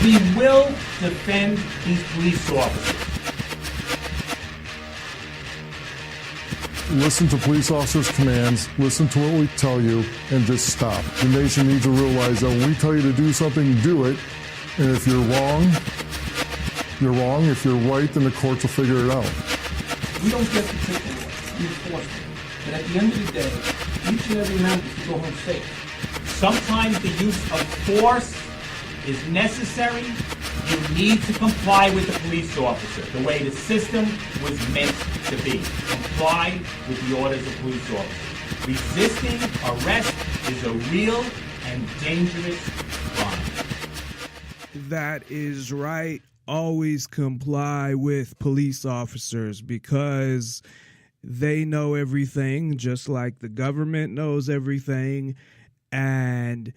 We will defend these police officers. Listen to police officers' commands, listen to what we tell you, and just stop. The nation needs to realize that when we tell you to do something, do it. And if you're wrong, you're wrong. If you're right, then the courts will figure it out. We don't get to take the law, we enforce it. But at the end of the day, each and every member should go home safe. Sometimes the use of force is necessary. You need to comply with the police officer, the way the system was meant to be. Comply with the orders of police officers. Resisting arrest is a real and dangerous crime. That is right. Always comply with police officers because they know everything, just like the government knows everything, and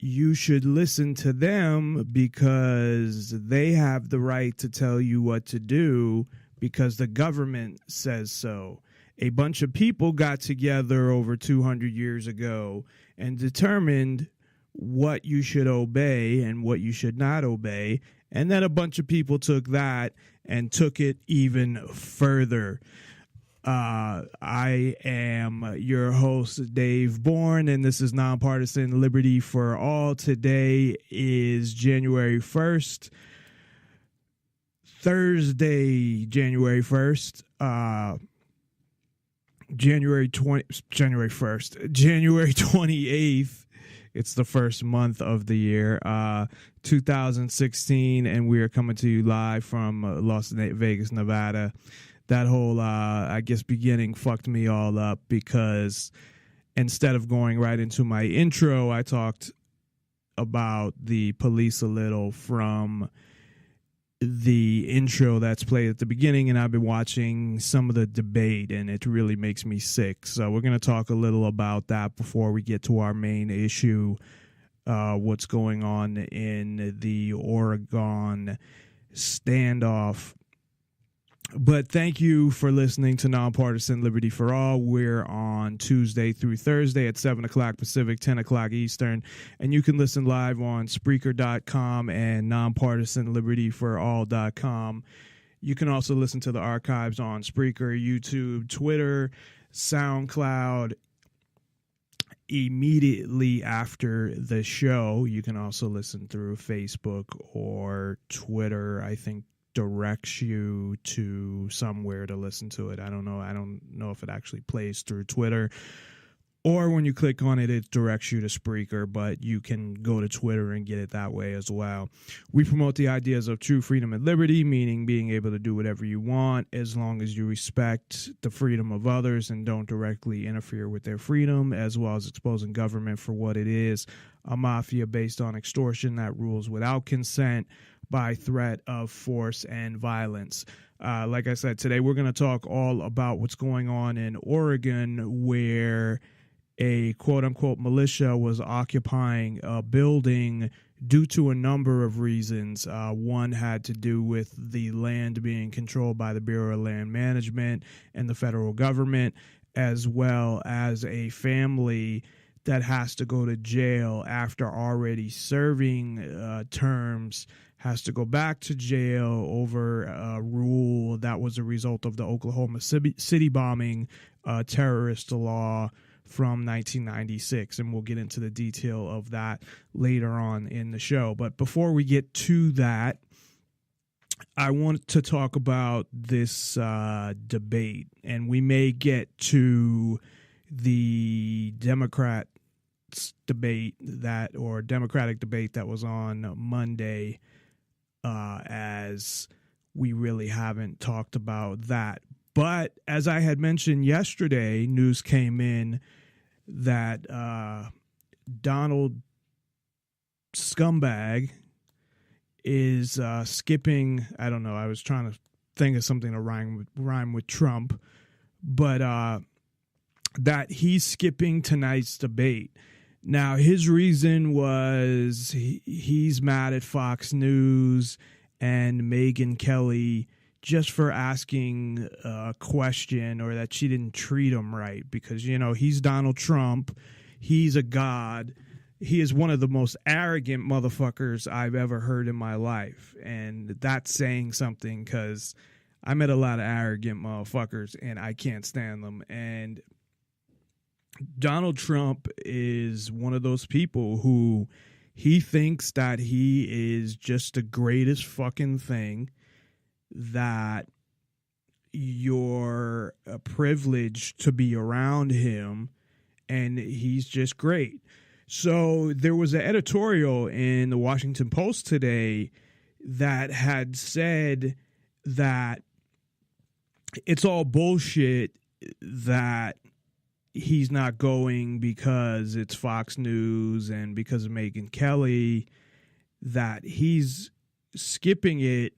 you should listen to them because they have the right to tell you what to do because the government says so. A bunch of people got together over 200 years ago and determined what you should obey and what you should not obey. And then a bunch of people took that and took it even further. I am your host, Dave Bourne, and this is Nonpartisan Liberty for All. Today is January 1st, Thursday, January 1st, January 28th. It's the first month of the year, 2016, and we are coming to you live from Las Vegas, Nevada. That whole, beginning fucked me all up because instead of going right into my intro, I talked about the police a little from the intro that's played at the beginning, and I've been watching some of the debate, and it really makes me sick. So we're going to talk a little about that before we get to our main issue, what's going on in the Oregon standoff. But thank you for listening to Nonpartisan Liberty for All. We're on Tuesday through Thursday at 7 o'clock Pacific, 10 o'clock Eastern. And you can listen live on Spreaker.com and NonpartisanLibertyForAll.com. You can also listen to the archives on Spreaker, YouTube, Twitter, SoundCloud. Immediately after the show, you can also listen through Facebook or Twitter. I think directs you to somewhere to listen to it. I don't know if it actually plays through Twitter or when you click on it, it directs you to Spreaker, but you can go to Twitter and get it that way as well. We promote the ideas of true freedom and liberty, meaning being able to do whatever you want as long as you respect the freedom of others and don't directly interfere with their freedom, as well as exposing government for what it is, a mafia based on extortion that rules without consent, by threat of force and violence. Like I said, today we're going to talk all about what's going on in Oregon, where a quote-unquote militia was occupying a building due to a number of reasons. One had to do with the land being controlled by the Bureau of Land Management and the federal government, as well as a family that has to go to jail after already serving terms, has to go back to jail over a rule that was a result of the Oklahoma City bombing, terrorist law from 1996. And we'll get into the detail of that later on in the show. But before we get to that, I want to talk about this debate. And we may get to the Democratic debate that was on Monday, as we really haven't talked about that. But as I had mentioned yesterday, news came in that Donald Scumbag is skipping. I don't know. I was trying to think of something to rhyme with Trump, but that he's skipping tonight's debate. Now, his reason was he's mad at Fox News and Megyn Kelly just for asking a question, or that she didn't treat him right because, you know, he's Donald Trump. He's a god. he is one of the most arrogant motherfuckers I've ever heard in my life. And that's saying something, because I met a lot of arrogant motherfuckers and I can't stand them. And Donald Trump is one of those people who he thinks that he is just the greatest fucking thing, that you're privileged to be around him, and he's just great. So there was an editorial in the Washington Post today that had said that it's all bullshit that he's not going because it's Fox News and because of Megyn Kelly, that he's skipping it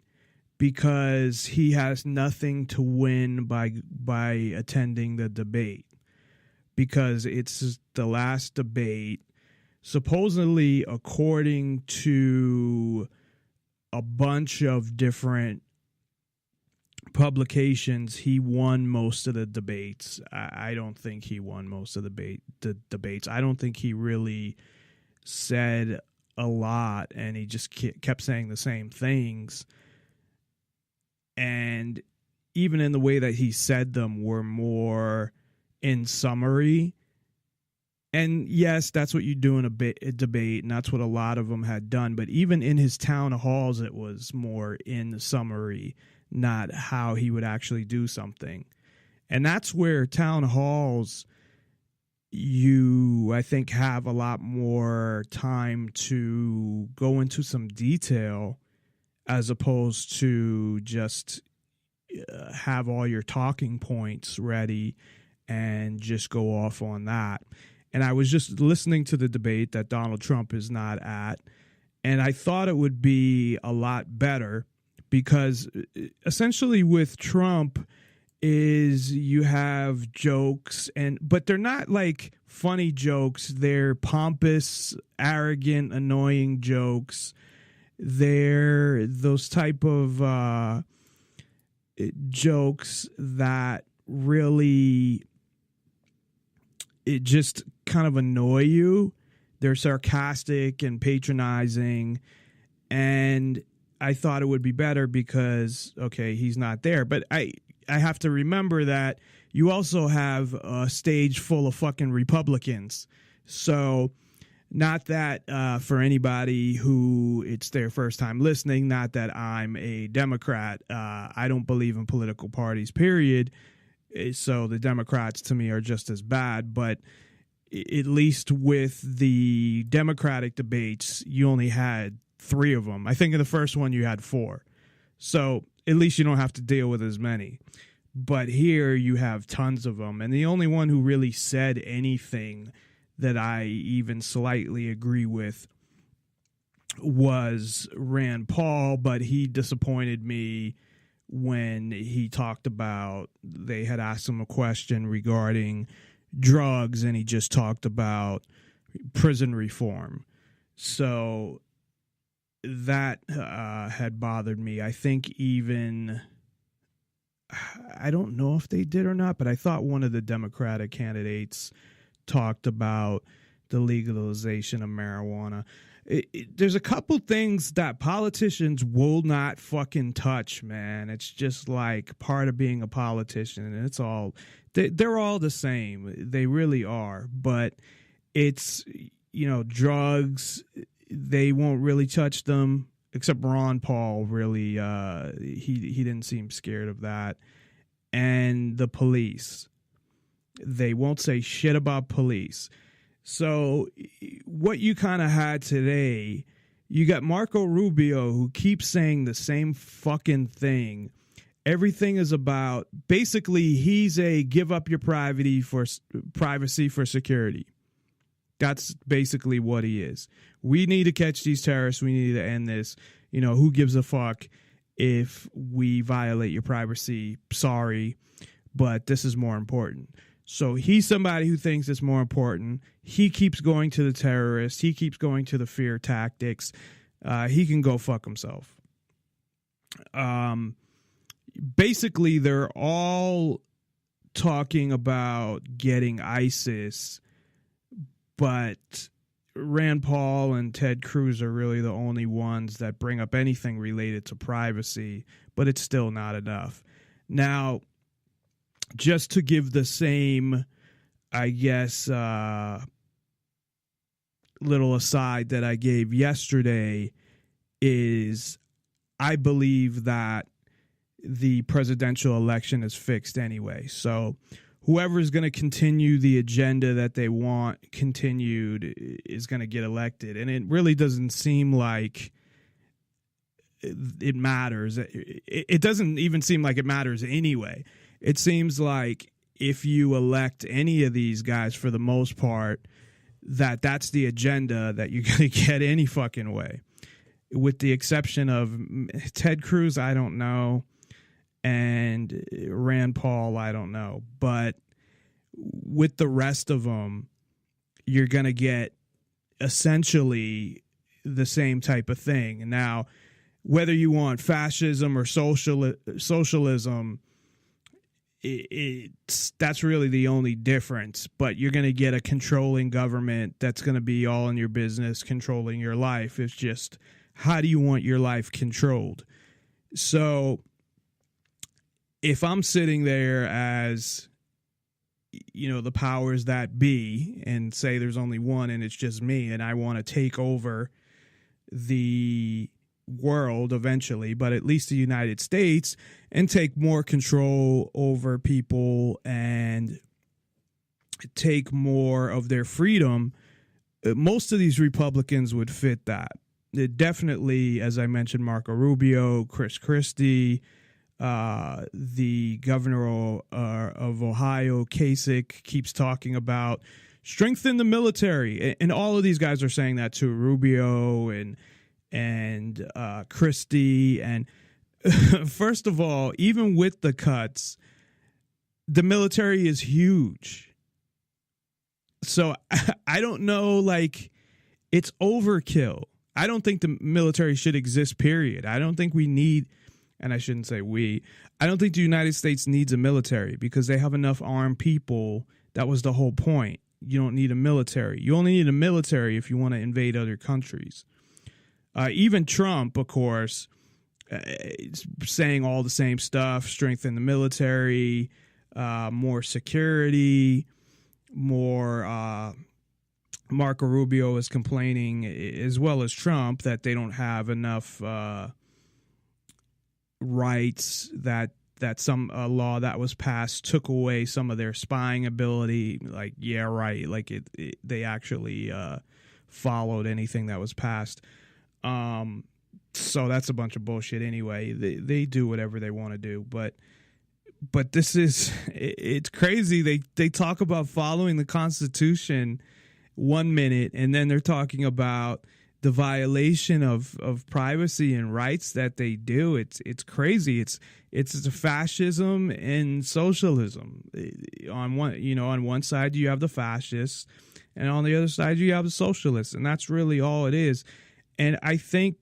because he has nothing to win by attending the debate, because it's the last debate. Supposedly, according to a bunch of different publications, he won most of the debates. I don't think he won most of the debates. I don't think he really said a lot, and he just kept saying the same things. And even in the way that he said them were more in summary. And yes, that's what you do in a debate, and that's what a lot of them had done. But even in his town halls, it was more in the summary, not how he would actually do something. And that's where town halls, I think, have a lot more time to go into some detail, as opposed to just have all your talking points ready and just go off on that. And I was just listening to the debate that Donald Trump is not at, and I thought it would be a lot better, because essentially with Trump is you have jokes, but they're not like funny jokes. They're pompous, arrogant, annoying jokes. They're those type of jokes that really, it just kind of annoy you. They're sarcastic and patronizing, and I thought it would be better because, okay, he's not there. But I have to remember that you also have a stage full of fucking Republicans. So not that for anybody who it's their first time listening, not that I'm a Democrat. I don't believe in political parties, period. So the Democrats to me are just as bad. But at least with the Democratic debates, you only had 3 of them. I think in the first one you had 4. So at least you don't have to deal with as many. But here you have tons of them. And the only one who really said anything that I even slightly agree with was Rand Paul, but he disappointed me when he talked about, they had asked him a question regarding drugs, and he just talked about prison reform. So that had bothered me. I think even, I don't know if they did or not, but I thought one of the Democratic candidates talked about the legalization of marijuana. There's a couple things that politicians will not fucking touch, man. It's just like part of being a politician, and it's all, they're all the same. They really are. But it's, drugs, they won't really touch them, except Ron Paul really, he didn't seem scared of that. And the police, they won't say shit about police. So what you kind of had today, you got Marco Rubio, who keeps saying the same fucking thing. Everything is about, basically, he's a give up your privacy for security. That's basically what he is. We need to catch these terrorists. We need to end this. Who gives a fuck if we violate your privacy? Sorry, but this is more important. So he's somebody who thinks it's more important. He keeps going to the terrorists. He keeps going to the fear tactics. He can go fuck himself. Basically, they're all talking about getting ISIS, but Rand Paul and Ted Cruz are really the only ones that bring up anything related to privacy, but it's still not enough. Now, just to give the same, I guess, little aside that I gave yesterday is I believe that the presidential election is fixed anyway. So whoever is going to continue the agenda that they want continued is going to get elected. And it really doesn't seem like it matters. It doesn't even seem like it matters anyway. It seems like if you elect any of these guys, for the most part, that's the agenda that you're going to get any fucking way. With the exception of Ted Cruz, I don't know. And Rand Paul, I don't know. But with the rest of them, you're going to get essentially the same type of thing. Now, whether you want fascism or socialism, that's really the only difference. But you're going to get a controlling government that's going to be all in your business, controlling your life. It's just, how do you want your life controlled? So if I'm sitting there as, the powers that be and say there's only one and it's just me, and I want to take over the world eventually, but at least the United States, and take more control over people and take more of their freedom, most of these Republicans would fit that. It definitely, as I mentioned, Marco Rubio, Chris Christie, the governor of Ohio, Kasich, keeps talking about strengthen the military, and all of these guys are saying that too. Rubio and Christie, and first of all, even with the cuts, the military is huge. So I don't know, it's overkill. I don't think the military should exist, period. I don't think we need, and I shouldn't say I don't think the United States needs a military because they have enough armed people. That was the whole point. You don't need a military. You only need a military if you want to invade other countries. Even Trump, of course, saying all the same stuff, strengthen the military, more security, more. Marco Rubio is complaining, as well as Trump, that they don't have enough rights, that some law that was passed took away some of their spying ability. They actually followed anything that was passed. So that's a bunch of bullshit anyway. They do whatever they want to do, but this is, it's crazy. They talk about following the Constitution 1 minute, and then they're talking about the violation of privacy and rights that they do. It's crazy. It's fascism and socialism. On one side you have the fascists, and on the other side you have the socialists, and that's really all it is. And I think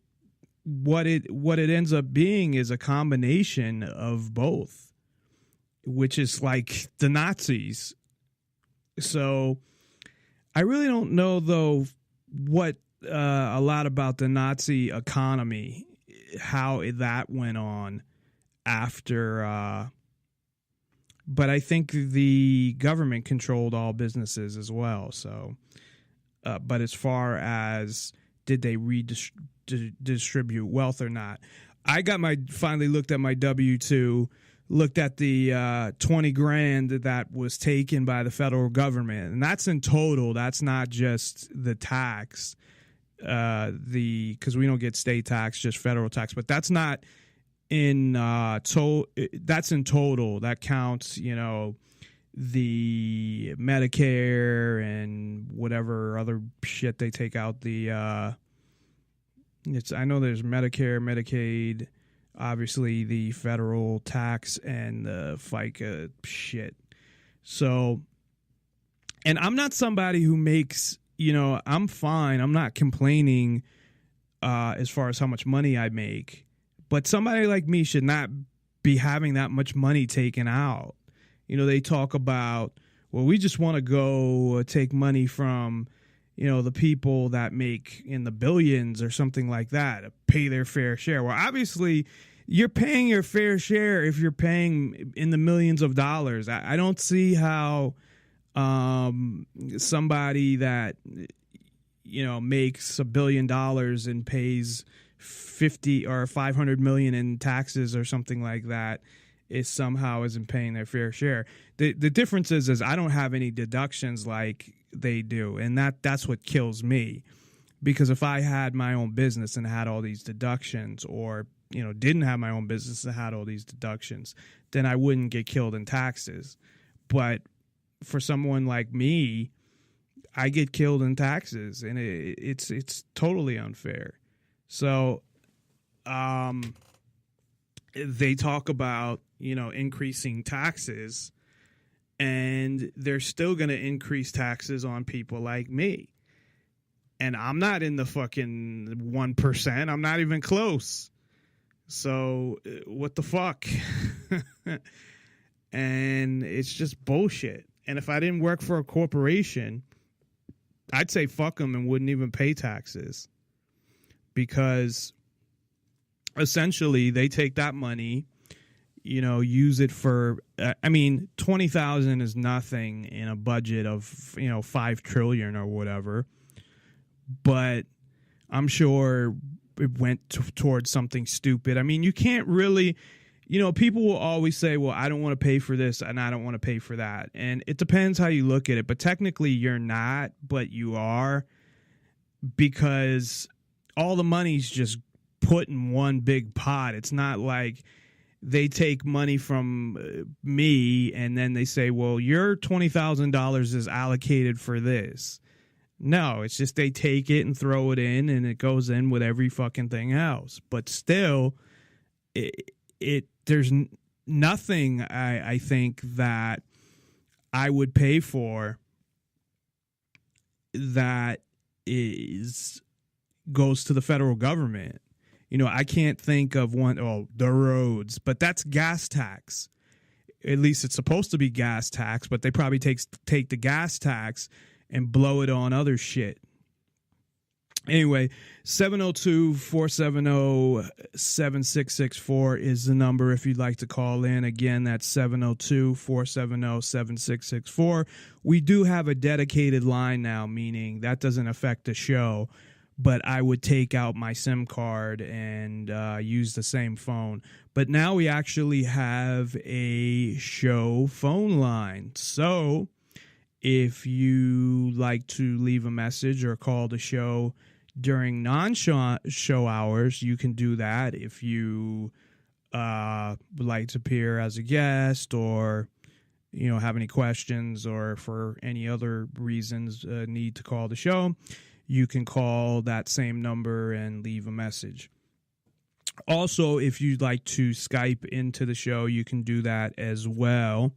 what it ends up being is a combination of both, which is like the Nazis. So I really don't know, though, what a lot about the Nazi economy, how that went on after. But I think the government controlled all businesses as well. So, but as far as did they redistribute wealth or not, I finally looked at my W-2. Looked at the 20 grand that was taken by the federal government, and that's in total. That's not just the tax, because we don't get state tax, just federal tax. But that's not in that's in total. That counts, the Medicare and whatever other shit they take out. I know there's Medicare, Medicaid. Obviously, the federal tax and the FICA shit. So, and I'm not somebody who makes, I'm fine. I'm not complaining as far as how much money I make. But somebody like me should not be having that much money taken out. They talk about, well, we just want to go take money from, the people that make in the billions or something like that pay their fair share. Well, obviously, you're paying your fair share if you're paying in the millions of dollars. I don't see how somebody that makes $1 billion and pays 50 or 500 million in taxes or something like that is somehow isn't paying their fair share. The difference is I don't have any deductions like they do, and that's what kills me. Because if I had my own business and had all these deductions, or didn't have my own business and had all these deductions, then I wouldn't get killed in taxes. But for someone like me, I get killed in taxes, and it's totally unfair. So they talk about increasing taxes, and they're still going to increase taxes on people like me. And I'm not in the fucking 1%. I'm not even close. So what the fuck? And it's just bullshit. And if I didn't work for a corporation, I'd say fuck them and wouldn't even pay taxes. Because essentially they take that money, use it for, $20,000 is nothing in a budget of, $5 trillion or whatever. But I'm sure it went towards something stupid. You can't really, people will always say, well, I don't want to pay for this and I don't want to pay for that. And it depends how you look at it. But technically you're not, but you are, because all the money's just put in one big pot. It's not like they take money from me and then they say, well, your $20,000 is allocated for this. No, it's just they take it and throw it in, and it goes in with every fucking thing else. But still, there's nothing I think that I would pay for that goes to the federal government. I can't think of the roads, but that's gas tax. At least it's supposed to be gas tax, but they probably take the gas tax and blow it on other shit. Anyway, 702-470-7664 is the number if you'd like to call in. Again, that's 702-470-7664. We do have a dedicated line now, meaning that doesn't affect the show, but I would take out my SIM card and use the same phone. But now we actually have a show phone line. So if you like to leave a message or call the show during non-show hours, you can do that. If you would like to appear as a guest, or have any questions, or for any other reasons need to call the show, you can call that same number and leave a message. Also, if you'd like to Skype into the show, you can do that as well.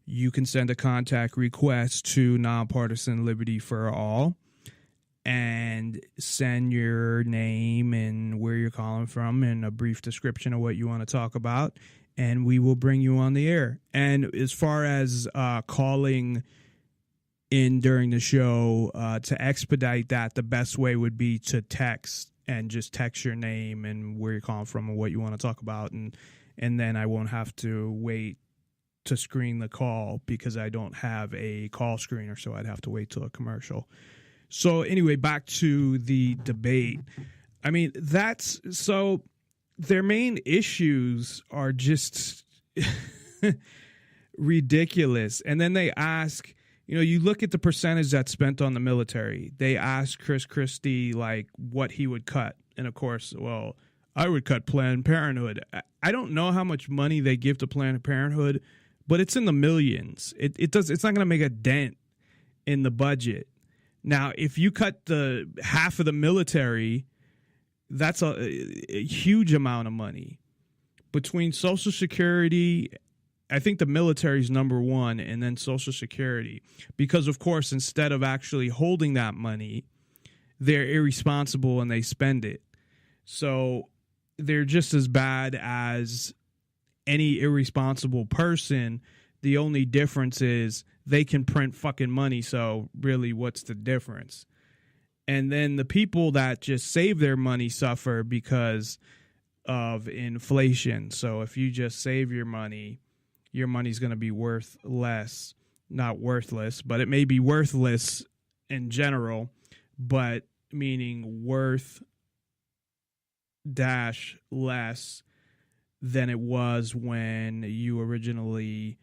You can send a contact request to Nonpartisan Liberty for All and send your name and where you're calling from and a brief description of what you want to talk about, and we will bring you on the air. And as far as calling in during the show, to expedite that, the best way would be to text, and just text your name and where you're calling from and what you want to talk about, and then I won't have to wait to screen the call because I don't have a call screener, so I'd have to wait till a commercial. So anyway, back to the debate. So their main issues are just ridiculous. And then they ask, you look at the percentage that's spent on the military. They ask Chris Christie what he would cut. And of course, well, I would cut Planned Parenthood. I don't know how much money they give to Planned Parenthood, but it's in the millions. It's not going to make a dent in the budget. Now, if you cut the half of the military, that's a huge amount of money. Between Social Security, I think the military is number one, and then Social Security. Because, of course, instead of actually holding that money, they're irresponsible and they spend it. So they're just as bad as any irresponsible person. The only difference is they can print fucking money, so really what's the difference? And then the people that just save their money suffer because of inflation. So if you just save your money's going to be worth less, not worthless, but it may be worthless in general, but meaning worth dash less than it was when you originally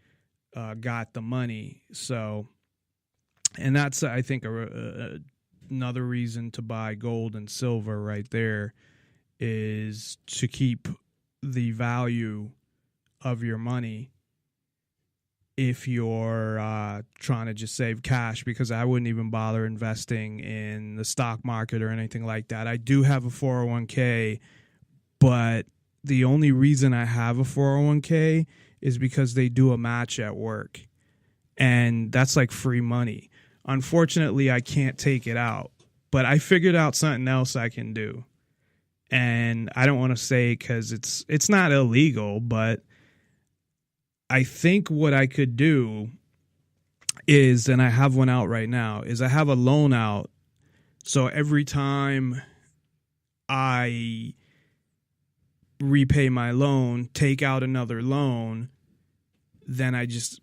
got the money. So, and that's, I think, another reason to buy gold and silver right there, is to keep the value of your money if you're trying to just save cash, because I wouldn't even bother investing in the stock market or anything like that. I do have a 401k, but the only reason I have a 401k is because they do a match at work, and that's like free money. Unfortunately, I can't take it out, but I figured out something else I can do. And I don't want to say because it's not illegal, but I think what I could do is, and I have one out right now, is I have a loan out. So every time I repay my loan, take out another loan, then I just,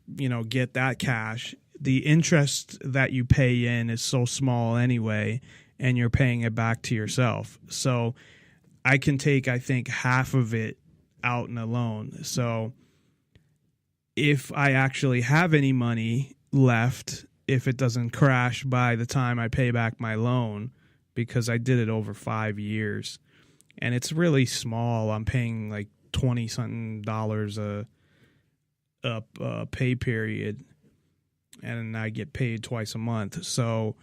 get that cash. The interest that you pay in is so small anyway, and you're paying it back to yourself. So I can take, I think, half of it out in a loan. So if I actually have any money left, if it doesn't crash by the time I pay back my loan, because I did it over 5 years, and it's really small. I'm paying like $20-something a pay period, and I get paid twice a month. So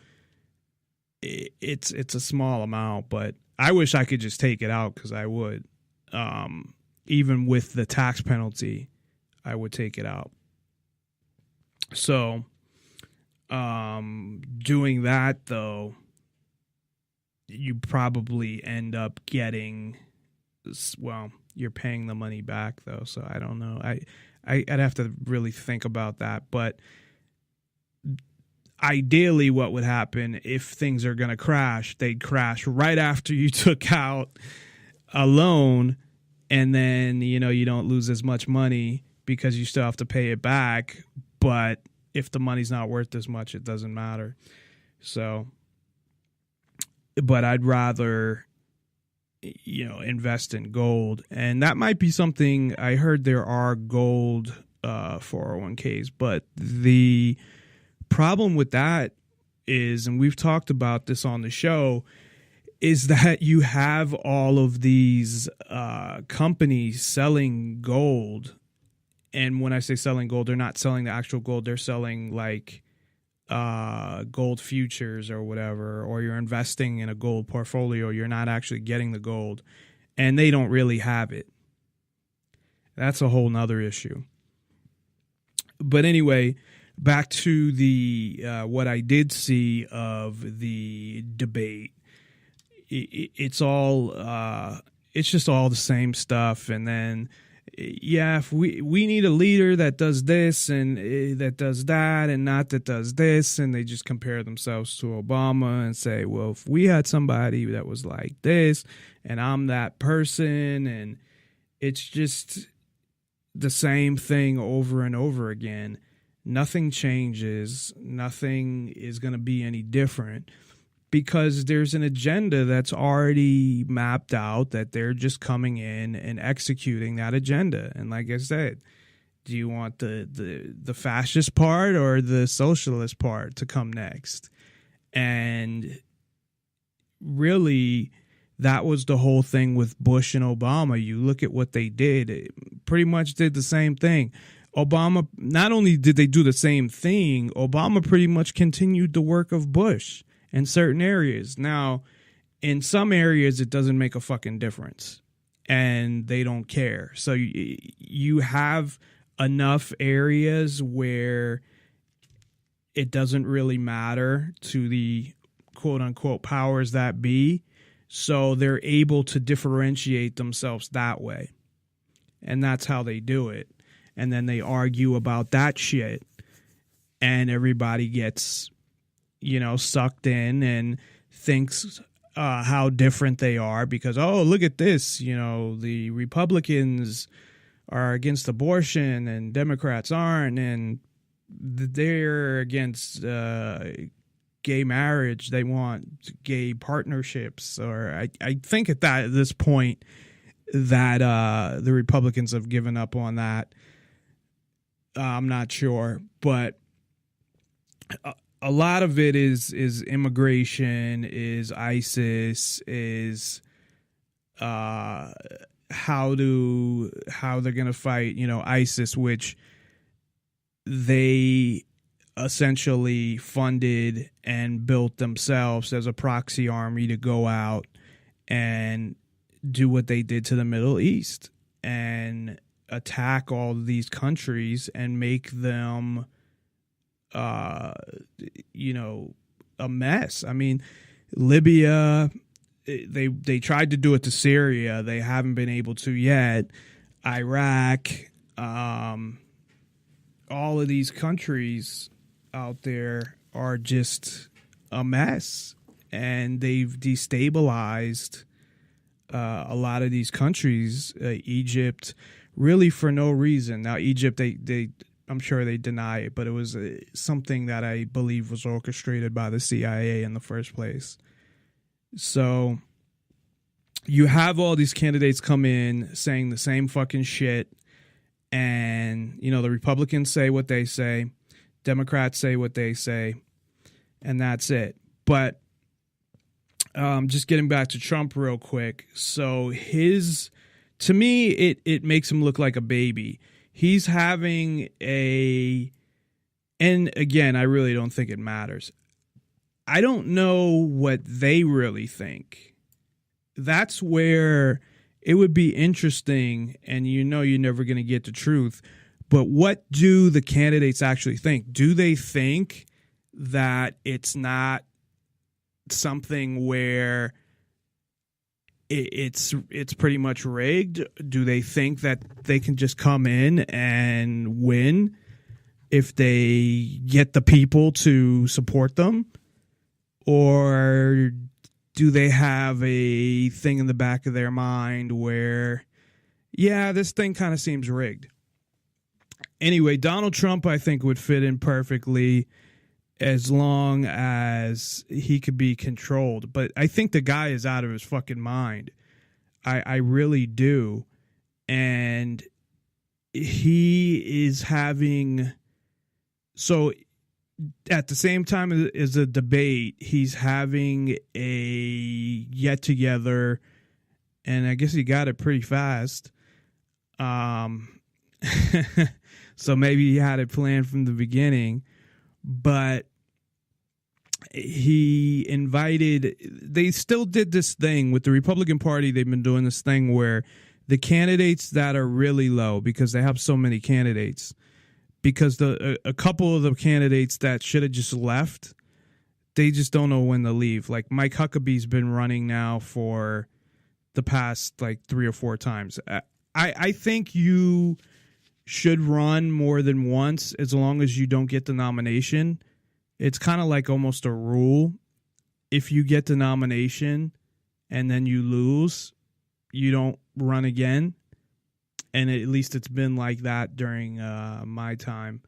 it's a small amount, but I wish I could just take it out, because I would. Even with the tax penalty, I would take it out. So doing that, though, you probably end up getting, well, you're paying the money back, though. So I don't know. I'd have to really think about that. But ideally, what would happen if things are going to crash, they'd crash right after you took out a loan, and then, you don't lose as much money because you still have to pay it back. But if the money's not worth as much, it doesn't matter. So, but I'd rather, invest in gold. And that might be something, I heard there are gold 401ks, but the problem with that is, and we've talked about this on the show, is that you have all of these companies selling gold. And when I say selling gold, they're not selling the actual gold. They're selling like gold futures or whatever, or you're investing in a gold portfolio. You're not actually getting the gold, and they don't really have it. That's a whole nother issue. But anyway, back to the what I did see of the debate. It's just all the same stuff. And then, if we need a leader that does this and that does that, and not that does this, and they just compare themselves to Obama and say, well, if we had somebody that was like this and I'm that person, and it's just the same thing over and over again. Nothing changes. Nothing is going to be any different, because there's an agenda that's already mapped out, that they're just coming in and executing that agenda. And like I said, do you want the fascist part or the socialist part to come next? And really, that was the whole thing with Bush and Obama. You look at what they did, it pretty much did the same thing. Obama, not only did they do the same thing, Obama pretty much continued the work of Bush in certain areas. Now, in some areas, it doesn't make a fucking difference, and they don't care. So you have enough areas where it doesn't really matter to the quote-unquote powers that be, so they're able to differentiate themselves that way. And that's how they do it. And then they argue about that shit, and everybody gets, sucked in, and thinks how different they are because, oh, look at this, the Republicans are against abortion and Democrats aren't, and they're against gay marriage. They want gay partnerships. Or I think at this point that the Republicans have given up on that. I'm not sure, but a lot of it is immigration, is ISIS, is how they're gonna fight, ISIS, which they essentially funded and built themselves as a proxy army to go out and do what they did to the Middle East and attack all of these countries and make them a mess. I mean, Libya, they tried to do it to Syria. They haven't been able to yet. Iraq, all of these countries out there are just a mess, and they've destabilized a lot of these countries. Egypt, really for no reason. Now, Egypt, they I'm sure they deny it, but it was something that I believe was orchestrated by the CIA in the first place. So you have all these candidates come in saying the same fucking shit, and the Republicans say what they say, Democrats say what they say, and that's it. But just getting back to Trump real quick. So to me, it makes him look like a baby. He's having and again, I really don't think it matters. I don't know what they really think. That's where it would be interesting, and you're never going to get the truth. But what do the candidates actually think? Do they think that it's not something where it's pretty much rigged? Do they think that they can just come in and win if they get the people to support them? Or do they have a thing in the back of their mind where, yeah, this thing kind of seems rigged? Anyway, Donald Trump, I think, would fit in perfectly as long as he could be controlled. But I think the guy is out of his fucking mind. I really do. And he is having... So at the same time as a debate, he's having a get-together, and I guess he got it pretty fast. So maybe he had it planned from the beginning. But he they still did this thing with the Republican Party. They've been doing this thing where the candidates that are really low, because they have so many candidates, because a couple of the candidates that should have just left, they just don't know when to leave. Like Mike Huckabee's been running now for the past 3 or 4 times. I think you should run more than once as long as you don't get the nomination. It's kind of like almost a rule. If you get the nomination and then you lose, you don't run again. And at least it's been like that during my time.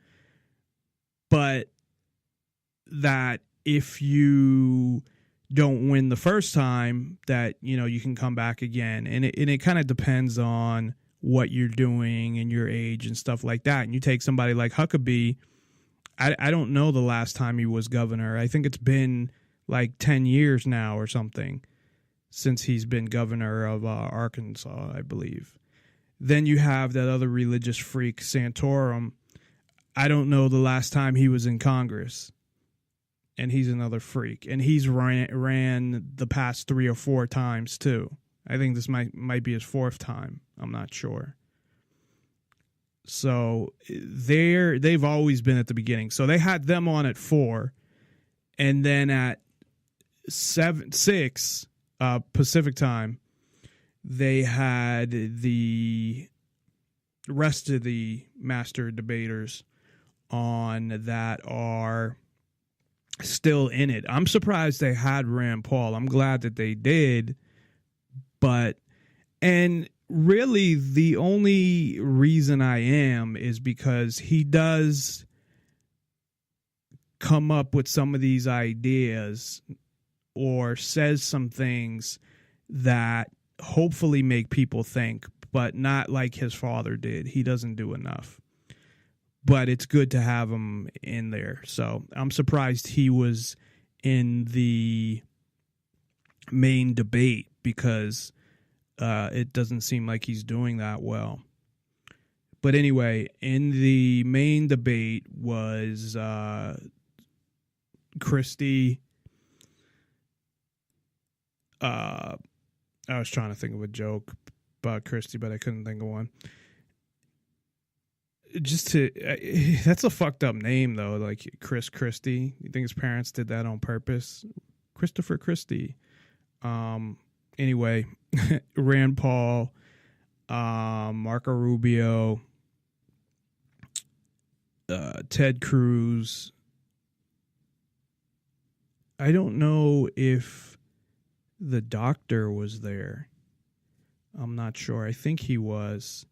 But that if you don't win the first time, that you can come back again. And it kind of depends on what you're doing and your age and stuff like that. And you take somebody like Huckabee, I don't know the last time he was governor. I think it's been 10 years now or something since he's been governor of Arkansas, I believe. Then you have that other religious freak, Santorum. I don't know the last time he was in Congress. And he's another freak. And he's ran the past 3 or 4 times, too. I think this might be his 4th time. I'm not sure. So they've always been at the beginning. So they had them on at 4. And then at 6 Pacific time, they had the rest of the master debaters on that are still in it. I'm surprised they had Rand Paul. I'm glad that they did. And really the only reason I am is because he does come up with some of these ideas or says some things that hopefully make people think, but not like his father did. He doesn't do enough. But it's good to have him in there. So I'm surprised he was in the main debate because it doesn't seem like he's doing that well. But anyway, in the main debate was Christie. I was trying to think of a joke about Christie, but I couldn't think of one. That's a fucked up name though, like Chris Christie. You think his parents did that on purpose? Christopher Christie. Anyway, Rand Paul, Marco Rubio, Ted Cruz. I don't know if the doctor was there. I'm not sure. I think he was.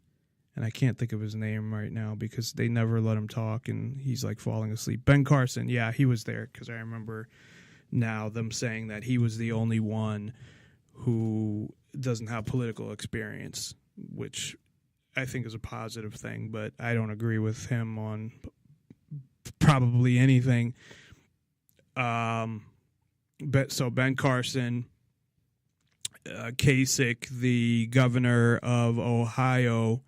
And I can't think of his name right now because they never let him talk and he's like falling asleep. Ben Carson, yeah, he was there because I remember now them saying that he was the only one who doesn't have political experience, which I think is a positive thing, but I don't agree with him on probably anything. So Ben Carson, Kasich, the governor of Ohio,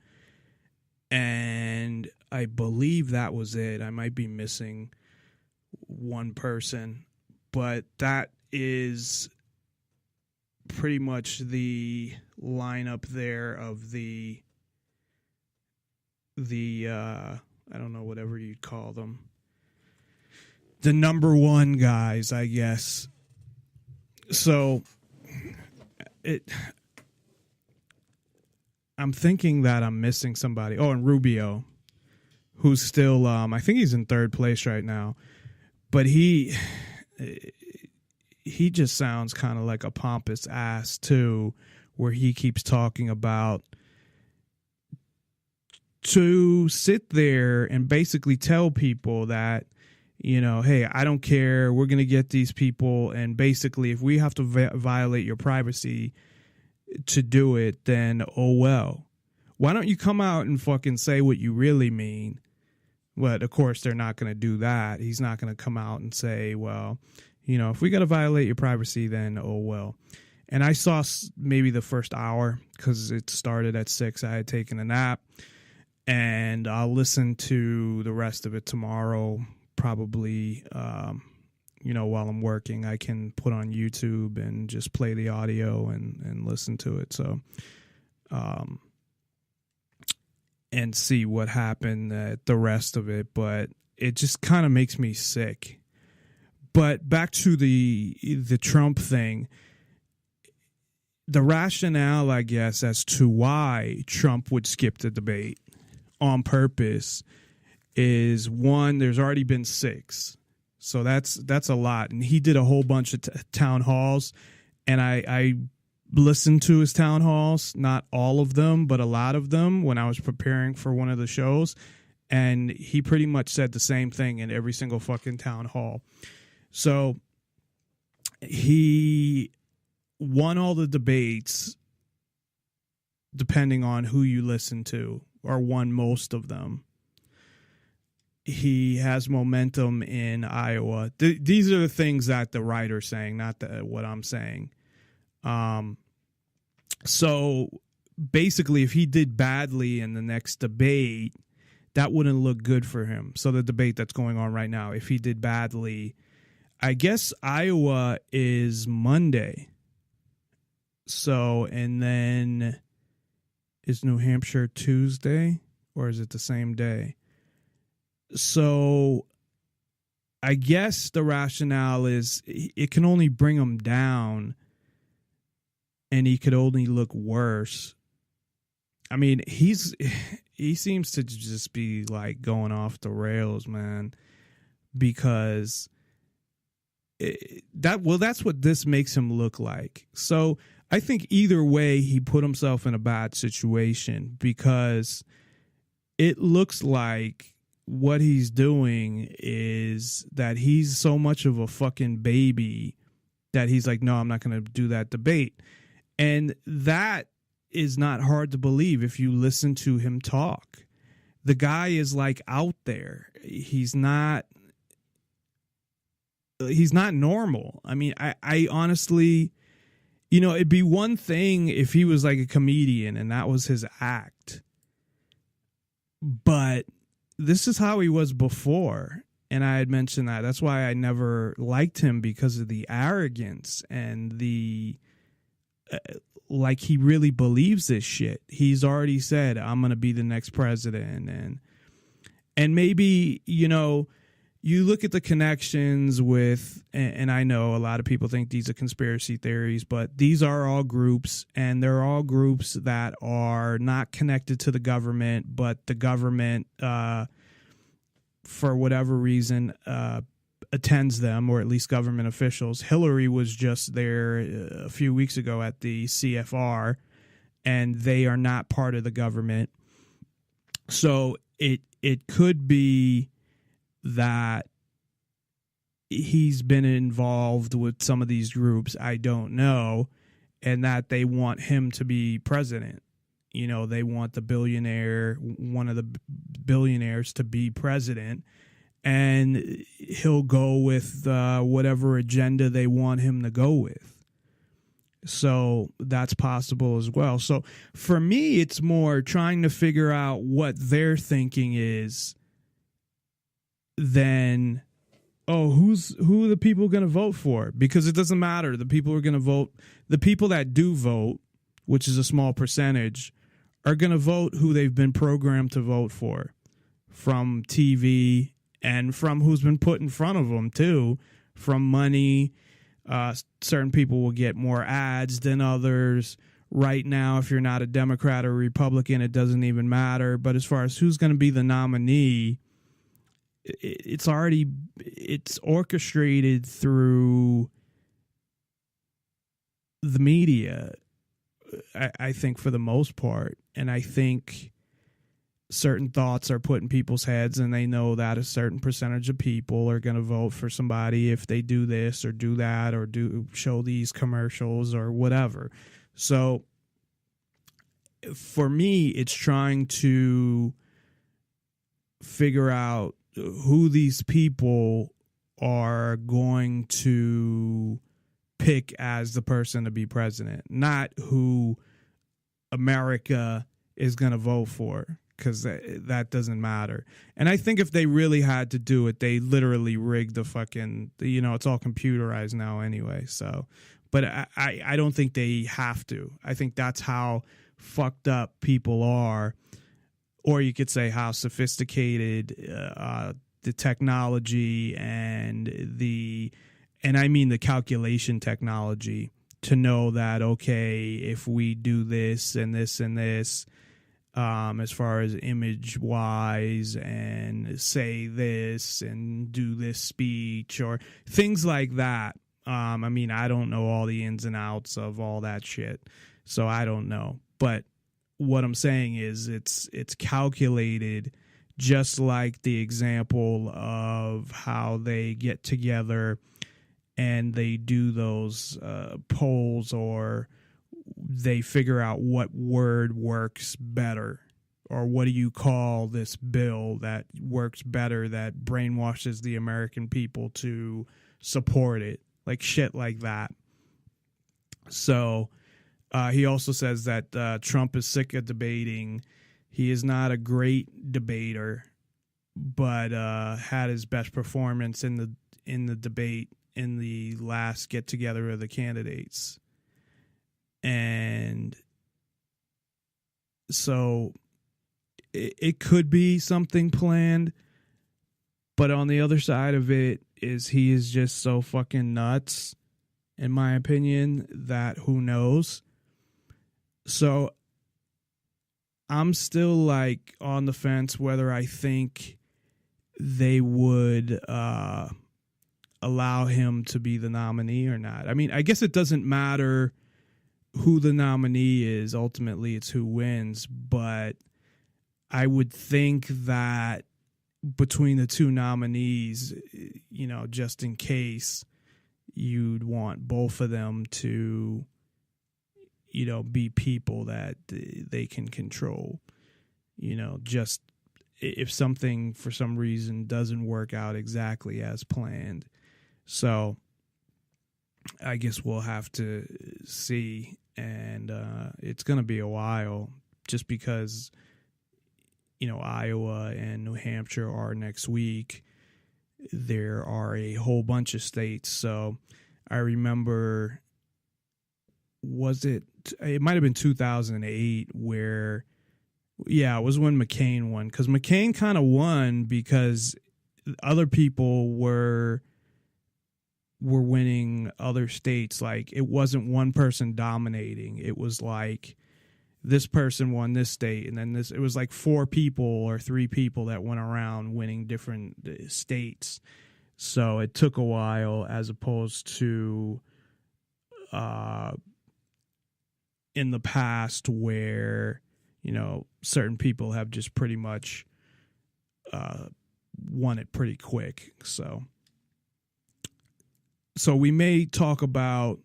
and I believe that was it. I might be missing one person, but that is pretty much the lineup there of the I don't know, whatever you'd call them. The number one guys, I guess. So I'm thinking that I'm missing somebody. Oh, and Rubio, who's still, I think he's in third place right now. But he just sounds kind of like a pompous ass, too, where he keeps talking about to sit there and basically tell people that, you know, hey, I don't care. We're going to get these people. And basically, if we have to violate your privacy to do it, then oh well. Why don't you come out and fucking say what you really mean? But of course they're not going to do that. He's not going to come out and say, well, you know, if we got to violate your privacy, then oh well. And I saw maybe the first hour because it started at 6. I had taken a nap, and I'll listen to the rest of it tomorrow, probably. You know, while I'm working, I can put on YouTube and just play the audio and listen to it. So, and see what happened at the rest of it. But it just kind of makes me sick. But back to the Trump thing, the rationale, I guess, as to why Trump would skip the debate on purpose is, one, there's already been 6. So that's a lot. And he did a whole bunch of town halls, and I listened to his town halls, not all of them, but a lot of them when I was preparing for one of the shows. And he pretty much said the same thing in every single fucking town hall. So he won all the debates, depending on who you listen to, or won most of them. He has momentum in Iowa. These are the things that the writer's saying, not what I'm saying. So basically, if he did badly in the next debate, that wouldn't look good for him. So the debate that's going on right now, if he did badly, I guess Iowa is Monday. So, and then is New Hampshire Tuesday, or is it the same day? So I guess the rationale is it can only bring him down, and he could only look worse. I mean, he seems to just be like going off the rails, man, because that's what this makes him look like. So I think either way, he put himself in a bad situation, because it looks like what he's doing is that he's so much of a fucking baby that he's like, no, I'm not going to do that debate. And that is not hard to believe if you listen to him talk. The guy is like out there. He's not normal. I mean, I honestly, it'd be one thing if he was like a comedian and that was his act. But this is how he was before. And I had mentioned that. That's why I never liked him, because of the arrogance and the, like, he really believes this shit. He's already said, I'm going to be the next president. And maybe, you look at the connections with, and I know a lot of people think these are conspiracy theories, but these are all groups, and they're all groups that are not connected to the government, but the government, for whatever reason, attends them, or at least government officials. Hillary was just there a few weeks ago at the CFR, and they are not part of the government. So it could be that he's been involved with some of these groups, I don't know, and that they want him to be president. They want the billionaire, one of the billionaires, to be president, and he'll go with whatever agenda they want him to go with. So that's possible as well. So for me, it's more trying to figure out what their thinking is than, who are the people going to vote for? Because it doesn't matter. The people are going to vote. The people that do vote, which is a small percentage, are going to vote who they've been programmed to vote for, from TV and from who's been put in front of them too, from money. Certain people will get more ads than others. Right now, if you're not a Democrat or Republican, it doesn't even matter. But as far as who's going to be the nominee, it's orchestrated through the media, I think, for the most part. And I think certain thoughts are put in people's heads, and they know that a certain percentage of people are going to vote for somebody if they do this or do that or show these commercials or whatever. So for me, it's trying to figure out who these people are going to pick as the person to be president, not who America is going to vote for, because that doesn't matter. And I think if they really had to do it, they literally rigged the fucking, it's all computerized now anyway. So, but I don't think they have to. I think that's how fucked up people are. Or you could say how sophisticated the technology and I mean the calculation technology, to know that, okay, if we do this and this and this, as far as image wise, and say this and do this speech or things like that. I mean, I don't know all the ins and outs of all that shit, so I don't know. But what I'm saying is it's calculated, just like the example of how they get together and they do those polls, or they figure out what word works better, or what do you call this bill that works better, that brainwashes the American people to support it, like shit like that. So he also says that Trump is sick of debating. He is not a great debater, but had his best performance in the debate in the last get together of the candidates. And so it could be something planned, but on the other side of it is he is just so fucking nuts, in my opinion, that who knows. So I'm still like on the fence whether I think they would allow him to be the nominee or not. I mean, I guess it doesn't matter who the nominee is. Ultimately, it's who wins. But I would think that between the two nominees, you know, just in case, you'd want both of them to, you know, be people that they can control. You know, just if something for some reason doesn't work out exactly as planned. So I guess we'll have to see. And it's going to be a while just because, you know, Iowa and New Hampshire are next week. There are a whole bunch of states. So I remember, it might have been 2008 where, yeah, it was when McCain won. Because McCain kind of won because other people were winning other states. Like, it wasn't one person dominating. It was like this person won this state, and then it was like 4 people or 3 people that went around winning different states. So it took a while, as opposed to in the past where, you know, certain people have just pretty much won it pretty quick. So we may talk about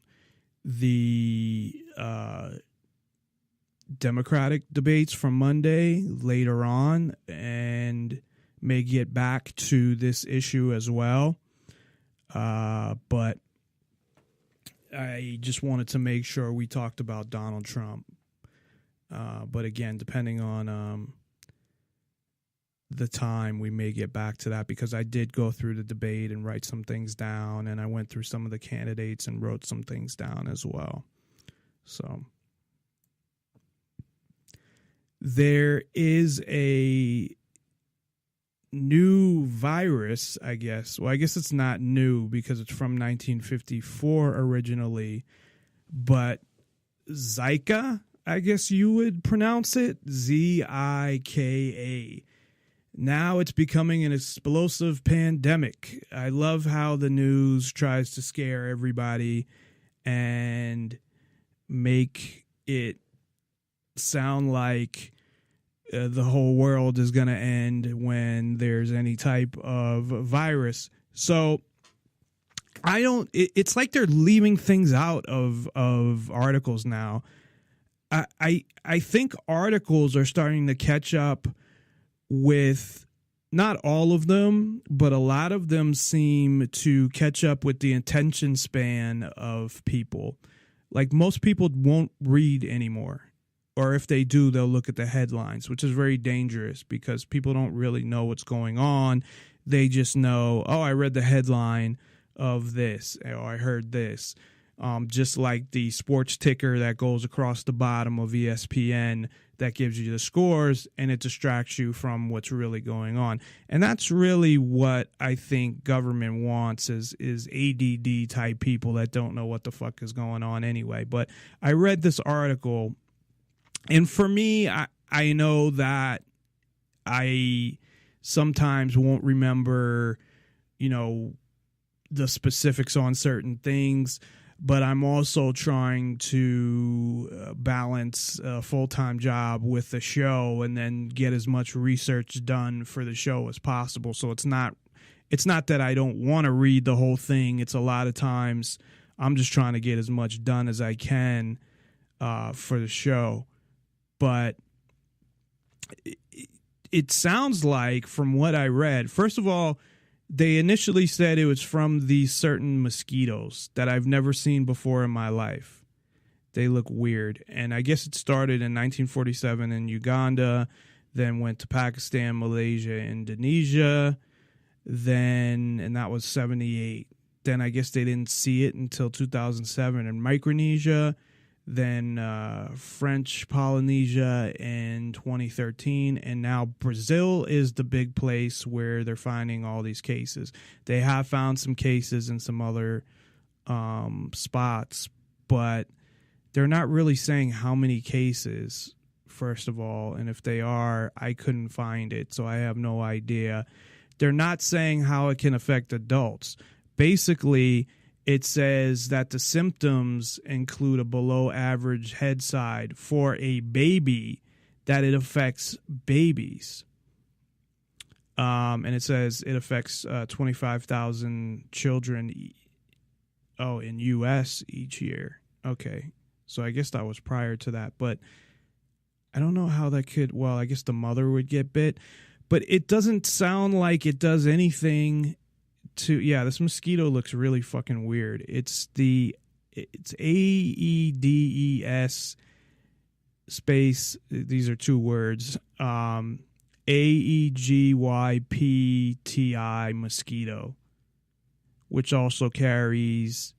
the Democratic debates from Monday later on, and may get back to this issue as well. But I just wanted to make sure we talked about Donald Trump. But again, depending on the time, we may get back to that, because I did go through the debate and write some things down, and I went through some of the candidates and wrote some things down as well. So there is a new virus, I guess. Well, I guess it's not new because it's from 1954 originally, but Zika, I guess you would pronounce it, Zika. Now it's becoming an explosive pandemic. I love how the news tries to scare everybody and make it sound like the whole world is going to end when there's any type of virus. So it's like they're leaving things out of articles now. I think articles are starting to catch up with, not all of them, but a lot of them seem to catch up with the attention span of people. Like, most people won't read anymore. Or if they do, they'll look at the headlines, which is very dangerous because people don't really know what's going on. They just know, oh, I read the headline of this, or I heard this. Just like the sports ticker that goes across the bottom of ESPN that gives you the scores, and it distracts you from what's really going on. And that's really what I think government wants is ADD type people that don't know what the fuck is going on anyway. But I read this article, and for me, I know that I sometimes won't remember, you know, the specifics on certain things, but I'm also trying to balance a full-time job with the show and then get as much research done for the show as possible. So it's not that I don't want to read the whole thing. It's a lot of times I'm just trying to get as much done as I can for the show. But it sounds like, from what I read, first of all, they initially said it was from these certain mosquitoes that I've never seen before in my life. They look weird. And I guess it started in 1947 in Uganda, then went to Pakistan, Malaysia, Indonesia, and that was 78. Then I guess they didn't see it until 2007 in Micronesia, then French Polynesia in 2013, and now Brazil is the big place where they're finding all these cases. They have found some cases in some other spots, but they're not really saying how many cases, first of all, and if they are, I couldn't find it, so I have no idea. They're not saying how it can affect adults. basically it says that the symptoms include a below average head size for a baby, that it affects babies. And it says it affects 25,000 children in U.S. each year. Okay. So I guess that was prior to that. But I don't know how that could, well, I guess the mother would get bit. But it doesn't sound like it does anything to, yeah, this mosquito looks really fucking weird. It's AEDES space, these are two words, AEGYPTI mosquito, which also carries,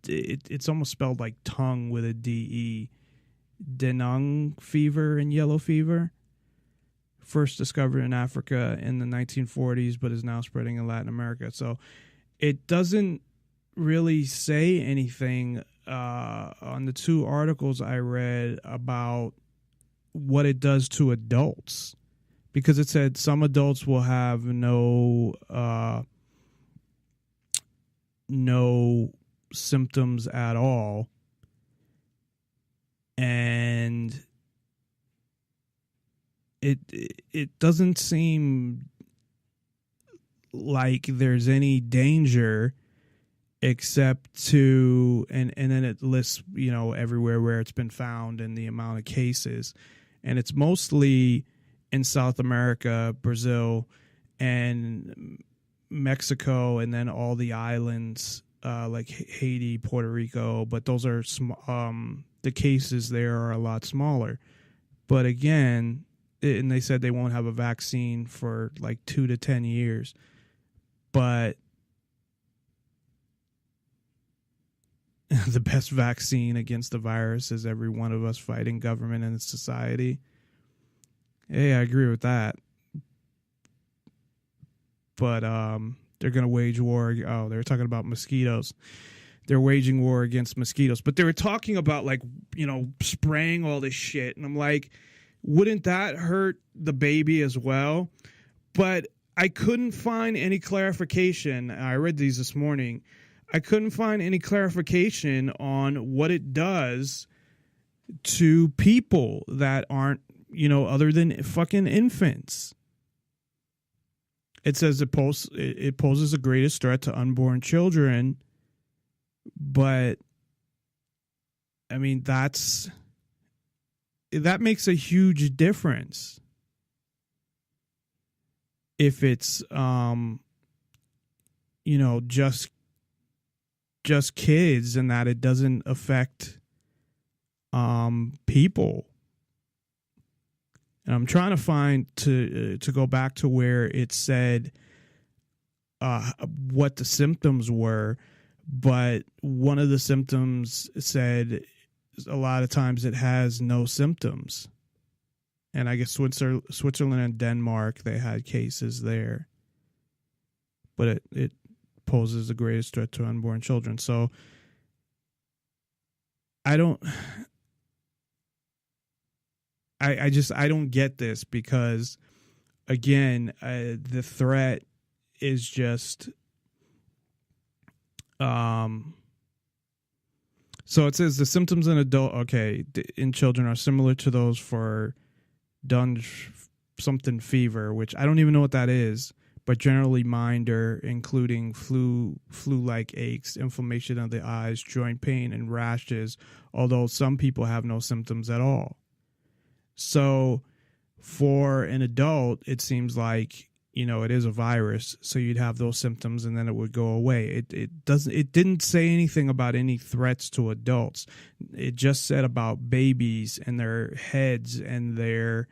it's almost spelled like tongue with a DE, Dengue fever and yellow fever. First discovered in Africa in the 1940s, but is now spreading in Latin America. So it doesn't really say anything on the two articles I read about what it does to adults, because it said some adults will have no symptoms at all, and it doesn't seem like there's any danger except to, and then it lists, you know, everywhere where it's been found and the amount of cases, and it's mostly in South America, Brazil, and Mexico, and then all the islands like Haiti, Puerto Rico, but those are the cases there are a lot smaller. But again, and they said they won't have a vaccine for like 2 to 10 years. But the best vaccine against the virus is every one of us fighting government and society. Hey, I agree with that. But they're going to wage war. Oh, they were talking about mosquitoes. They're waging war against mosquitoes. But they were talking about, like, you know, spraying all this shit. And I'm like, wouldn't that hurt the baby as well? But I couldn't find any clarification. I read these this morning. I couldn't find any clarification on what it does to people that aren't, you know, other than fucking infants. It says it poses the greatest threat to unborn children. But, I mean, that makes a huge difference. If it's, you know, just kids, and that it doesn't affect people. And I'm trying to find to go back to where it said what the symptoms were, but one of the symptoms said a lot of times it has no symptoms. And I guess Switzerland and Denmark, they had cases there. But it poses the greatest threat to unborn children. So I don't get this, because again, the threat is just so it says the symptoms in in children are similar to those for something fever, which I don't even know what that is, but generally milder, including flu-like aches, inflammation of the eyes, joint pain, and rashes, although some people have no symptoms at all. So for an adult, it seems like, you know, it is a virus, so you'd have those symptoms and then it would go away. It didn't say anything about any threats to adults. It just said about babies and their heads and their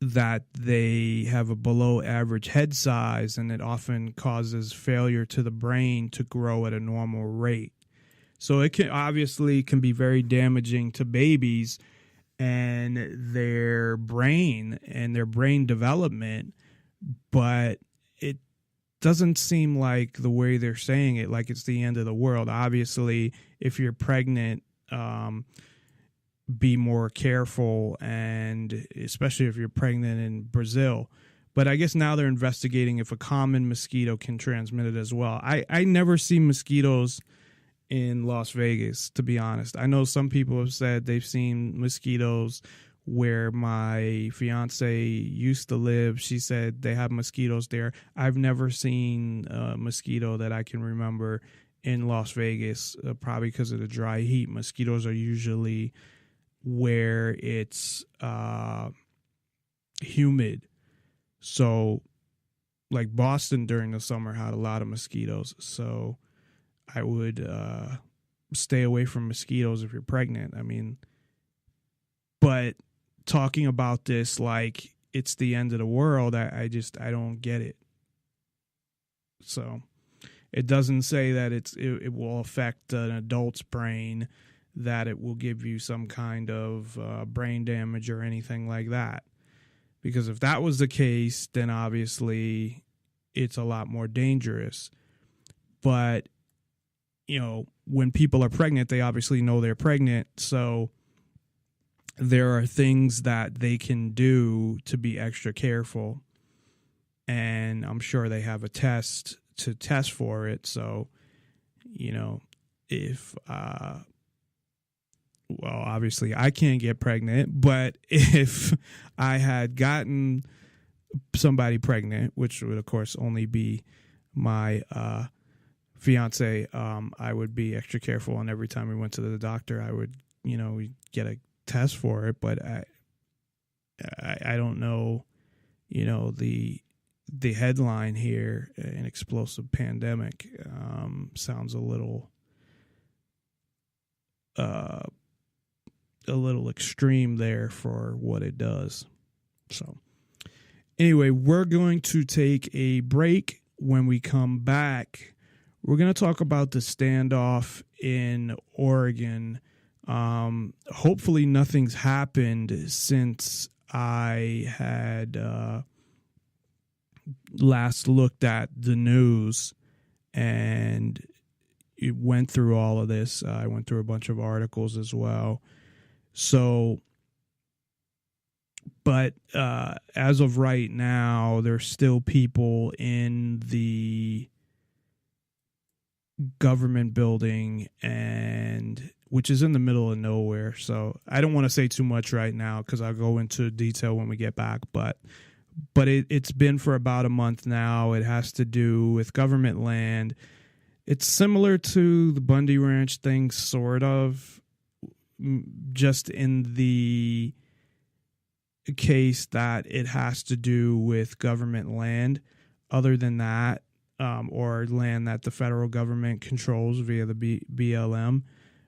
that they have a below average head size, and it often causes failure to the brain to grow at a normal rate. So it can be very damaging to babies and their brain development, but it doesn't seem like, the way they're saying it, like it's the end of the world. Obviously, if you're pregnant, be more careful, and especially if you're pregnant in Brazil. But I guess now they're investigating if a common mosquito can transmit it as well. I never see mosquitoes in Las Vegas, to be honest. I know some people have said they've seen mosquitoes where my fiance used to live. She said they have mosquitoes there. I've never seen a mosquito that I can remember in Las Vegas, probably because of the dry heat. Mosquitoes are usually where it's humid. So, like Boston during the summer had a lot of mosquitoes. So, I would stay away from mosquitoes if you're pregnant. I mean, but talking about this like it's the end of the world, I don't get it. So, it doesn't say that it will affect an adult's brain, that it will give you some kind of brain damage or anything like that. Because if that was the case, then obviously it's a lot more dangerous. But, you know, when people are pregnant, they obviously know they're pregnant. So there are things that they can do to be extra careful. And I'm sure they have a test to test for it. So, you know, if well, obviously I can't get pregnant, but if I had gotten somebody pregnant, which would of course only be my fiance, I would be extra careful. And every time we went to the doctor, I would, you know, get a test for it. But I don't know, you know, the headline here, an explosive pandemic, sounds a little extreme there for what it does. So anyway, we're going to take a break. When we come back, we're going to talk about the standoff in Oregon. Hopefully nothing's happened since I had last looked at the news and it went through all of this. I went through a bunch of articles as well. So, but as of right now, there's still people in the government building, and which is in the middle of nowhere. So I don't want to say too much right now because I'll go into detail when we get back. But it's been for about a month now. It has to do with government land. It's similar to the Bundy Ranch thing, sort of, just in the case that it has to do with government land. Other than that, or land that the federal government controls via the BLM.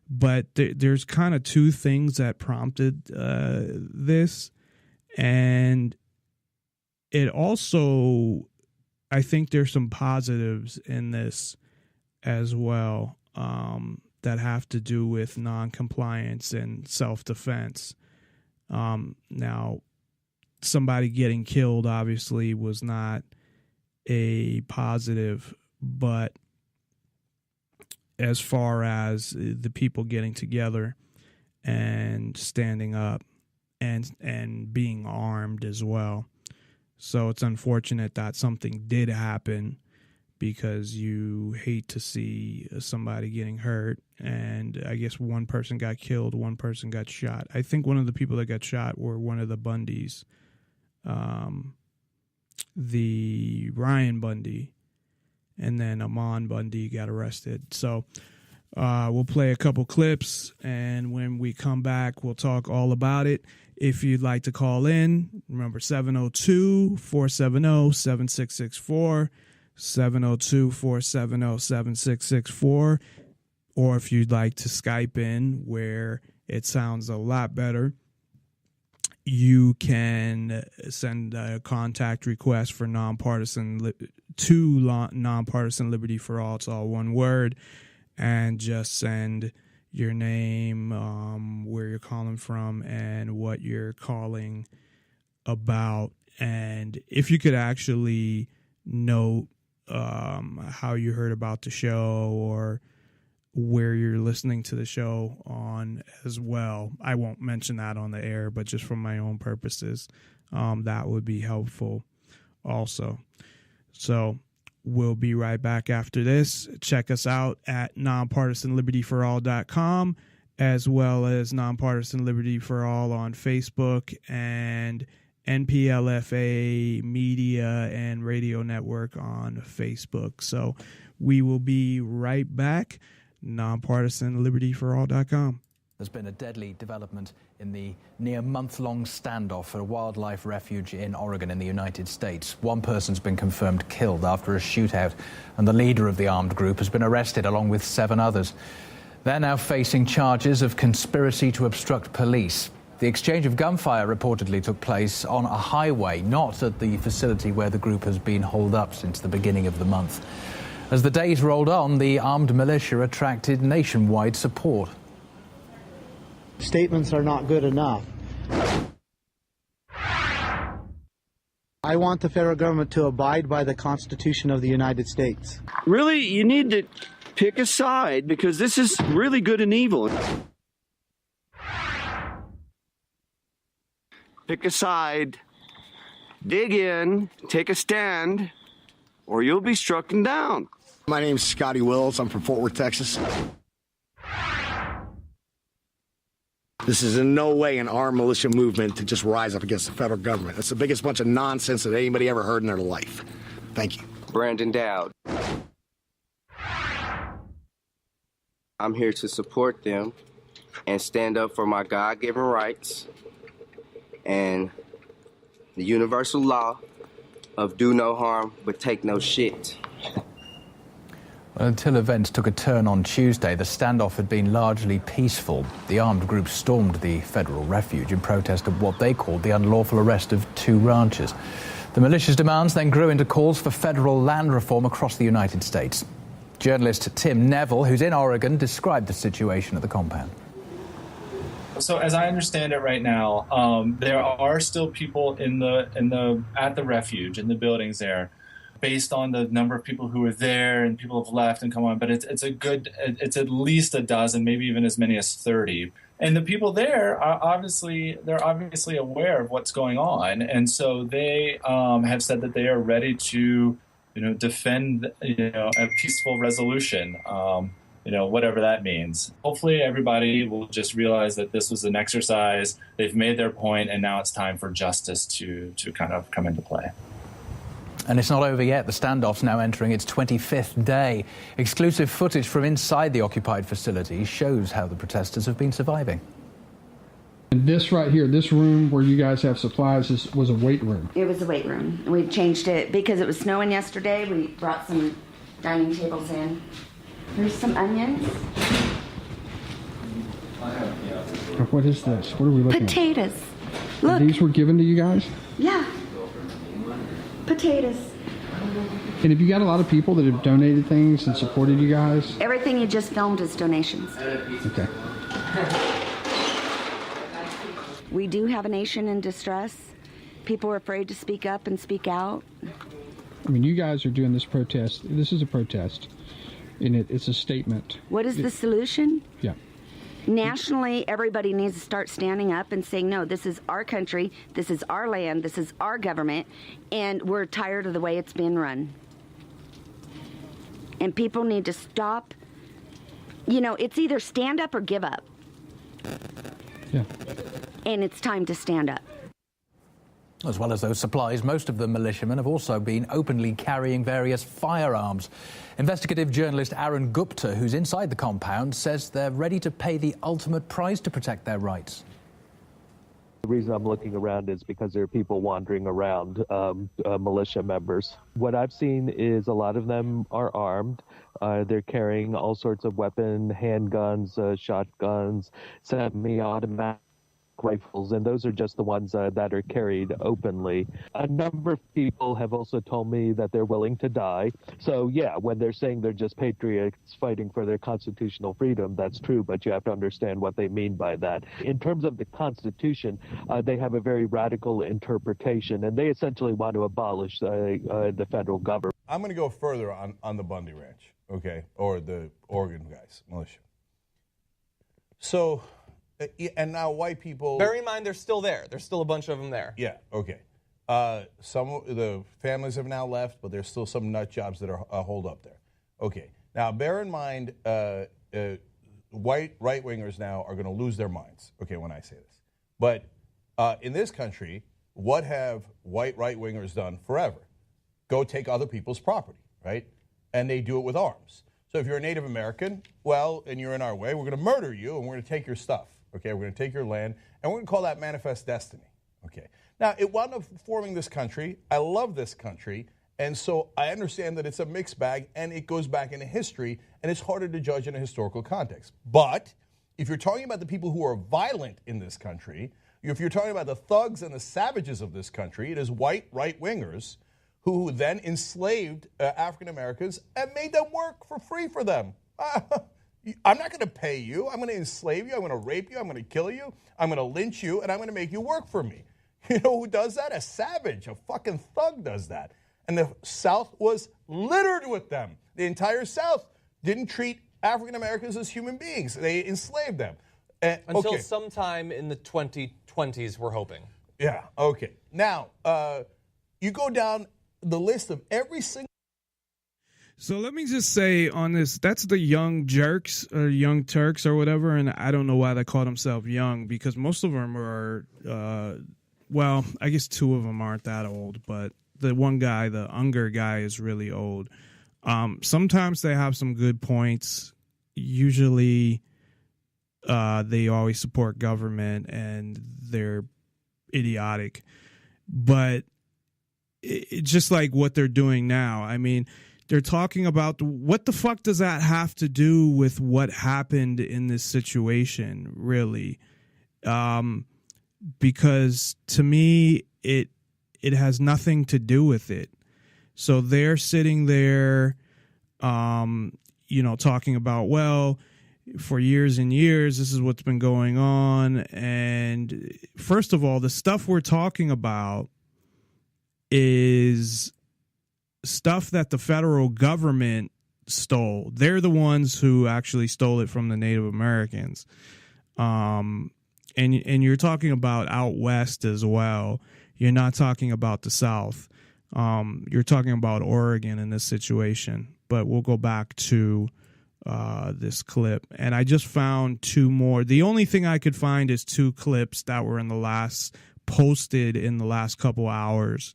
But there's kind of two things that prompted this. And it also, I think there's some positives in this as well, that have to do with non-compliance and self-defense. Now, somebody getting killed obviously was not a positive, but as far as the people getting together and standing up and being armed as well. So it's unfortunate that something did happen, because you hate to see somebody getting hurt. And I guess one person got killed, one person got shot. I think one of the people that got shot were one of the Bundys. The Ryan Bundy, and then Amon Bundy got arrested. So we'll play a couple clips, and when we come back, we'll talk all about it. If you'd like to call in, remember 702-470-7664, 702-470-7664, or if you'd like to Skype in where it sounds a lot better, you can send a contact request for Nonpartisan Liberty for All. It's all one word, and just send your name, where you're calling from, and what you're calling about. And if you could actually note how you heard about the show or where you're listening to the show on as well. I won't mention that on the air, but just for my own purposes, that would be helpful. also. So we'll be right back after this. Check us out at nonpartisanlibertyforall.com, as well as Nonpartisan Liberty for All on Facebook and NPLFA Media and Radio Network on Facebook. So we will be right back. NonpartisanLibertyForAll.com. There's been a deadly development in the near month-long standoff at a wildlife refuge in Oregon in the United States. One person's been confirmed killed after a shootout, and the leader of the armed group has been arrested along with 7 others. They're now facing charges of conspiracy to obstruct police. The exchange of gunfire reportedly took place on a highway, not at the facility where the group has been holed up since the beginning of the month. As the days rolled on, the armed militia attracted nationwide support. Statements are not good enough. I want the federal government to abide by the Constitution of the United States. Really, you need to pick a side, because this is really good and evil. Pick a side, dig in, take a stand, or you'll be struck down. My name's Scotty Wills. I'm from Fort Worth, Texas. This is in no way an armed militia movement to just rise up against the federal government. It's the biggest bunch of nonsense that anybody ever heard in their life. Thank you. Brandon Dowd. I'm here to support them and stand up for my God-given rights and the universal law of do no harm but take no shit. Well, until events took a turn on Tuesday, the standoff had been largely peaceful. The armed group stormed the federal refuge in protest of what they called the unlawful arrest of 2 ranchers. The militia's demands then grew into calls for federal land reform across the United States. Journalist Tim Neville, who's in Oregon, described the situation at the compound. So as I understand it right now, there are still people at the refuge, in the buildings there, based on the number of people who are there, and people have left and come on, but it's at least a dozen, maybe even as many as 30. And the people there are obviously aware of what's going on, and so they have said that they are ready to, defend, a peaceful resolution, whatever that means. Hopefully everybody will just realize that this was an exercise. They've made their point, and now it's time for justice to kind of come into play. And it's not over yet. The standoff's now entering its 25th day. Exclusive footage from inside the occupied facility shows how the protesters have been surviving. And this right here, this room where you guys have supplies, was a weight room. It was a weight room. We changed it because it was snowing yesterday. We brought some dining tables in. There's some onions. What is this? What are we looking Potatoes. at? Look. These were given to you guys? Yeah. Potatoes. And have you got a lot of people that have donated things and supported you guys? Everything you just filmed is donations. Okay. We do have a nation in distress. People are afraid to speak up and speak out. I mean, you guys are doing this protest. This is a protest, and it's a statement. What is the solution? Yeah. Nationally, everybody needs to start standing up and saying, no, this is our country, this is our land, this is our government, and we're tired of the way it's been run. And people need to stop. It's either stand up or give up. Yeah. And it's time to stand up. As well as those supplies, most of the militiamen have also been openly carrying various firearms. Investigative journalist Aaron Gupta, who's inside the compound, says they're ready to pay the ultimate price to protect their rights. The reason I'm looking around is because there are people wandering around, militia members. What I've seen is a lot of them are armed. They're carrying all sorts of weapons, handguns, shotguns, semi-automatic rifles, and those are just the ones that are carried openly. A number of people have also told me that they're willing to die. So yeah, when they're saying they're just patriots fighting for their constitutional freedom, that's true, but you have to understand what they mean by that. In terms of the Constitution, they have a very radical interpretation, and they essentially want to abolish the federal government. I'm going to go further on the Bundy Ranch, okay, or the Oregon guys, militia. So, and now white people... Bear in mind, they're still there. There's still a bunch of them there. Yeah, okay. Some of the families have now left, but there's still some nut jobs that are holed up there. Okay. Now, bear in mind, white right-wingers now are going to lose their minds, okay, when I say this. But in this country, what have white right-wingers done forever? Go take other people's property, right? And they do it with arms. So if you're a Native American, well, and you're in our way, we're going to murder you, and we're going to take your stuff, okay? We're going to take your land, and we're going to call that manifest destiny, okay? Now, it wound up forming this country. I love this country. And so I understand that it's a mixed bag, and it goes back into history, and it's harder to judge in a historical context. But if you're talking about the people who are violent in this country, if you're talking about the thugs and the savages of this country, it is white right-wingers who then enslaved African Americans and made them work for free for them. I'm not going to pay you. I'm going to enslave you. I'm going to rape you. I'm going to kill you. I'm going to lynch you, and I'm going to make you work for me. You know who does that? A savage, a fucking thug does that. And the South was littered with them. The entire South didn't treat African Americans as human beings. They enslaved them. Until sometime in the 2020s, we're hoping. Yeah, okay. Now, you go down the list of every single... So let me just say on this, that's the Young Jerks or Young Turks or whatever, and I don't know why they call themselves young, because most of them are, well, I guess two of them aren't that old, but the one guy, the Unger guy, is really old. Sometimes they have some good points. Usually they always support government and they're idiotic. But it's just like what they're doing now. I mean, they're talking about what the fuck does that have to do with what happened in this situation, really? Because to me, it has nothing to do with it. So they're sitting there, talking about, well, for years and years, this is what's been going on. And first of all, the stuff we're talking about is stuff that the federal government stole. They're the ones who actually stole it from the Native Americans. And you're talking about out west as well. You're not talking about the South. You're talking about Oregon in this situation. But we'll go back to this clip. And I just found two more. The only thing I could find is two clips that were posted in the last couple hours.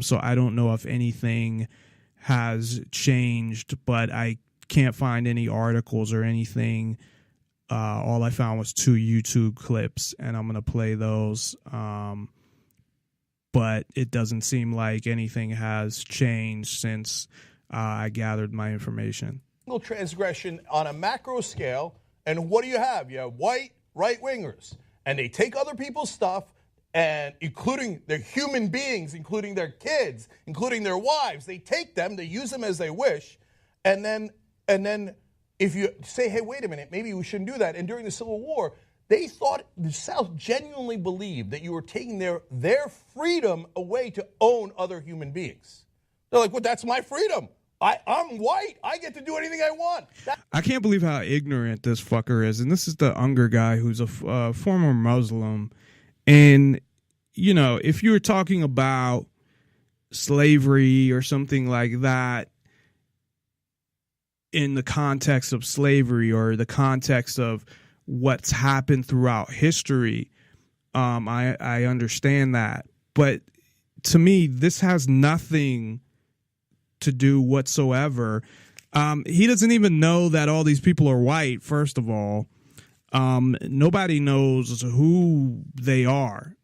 So I don't know if anything has changed, but I can't find any articles or anything. All I found was two YouTube clips, and I'm going to play those. But it doesn't seem like anything has changed since I gathered my information. Transgression on a macro scale, and what do you have? You have white right-wingers, and they take other people's stuff, and including their human beings, including their kids, including their wives. They take them, they use them as they wish, and then if you say, hey, wait a minute, maybe we shouldn't do that. And during the Civil War, they thought, the South genuinely believed that you were taking their freedom away to own other human beings. They're like, well, that's my freedom. I'm white. I get to do anything I want. I can't believe how ignorant this fucker is. And this is the Unger guy who's a former Muslim. And, if you were talking about slavery or something like that in the context of slavery or the context of what's happened throughout history, I understand that. But to me, this has nothing to do whatsoever. He doesn't even know that all these people are white, first of all. Nobody knows who they are.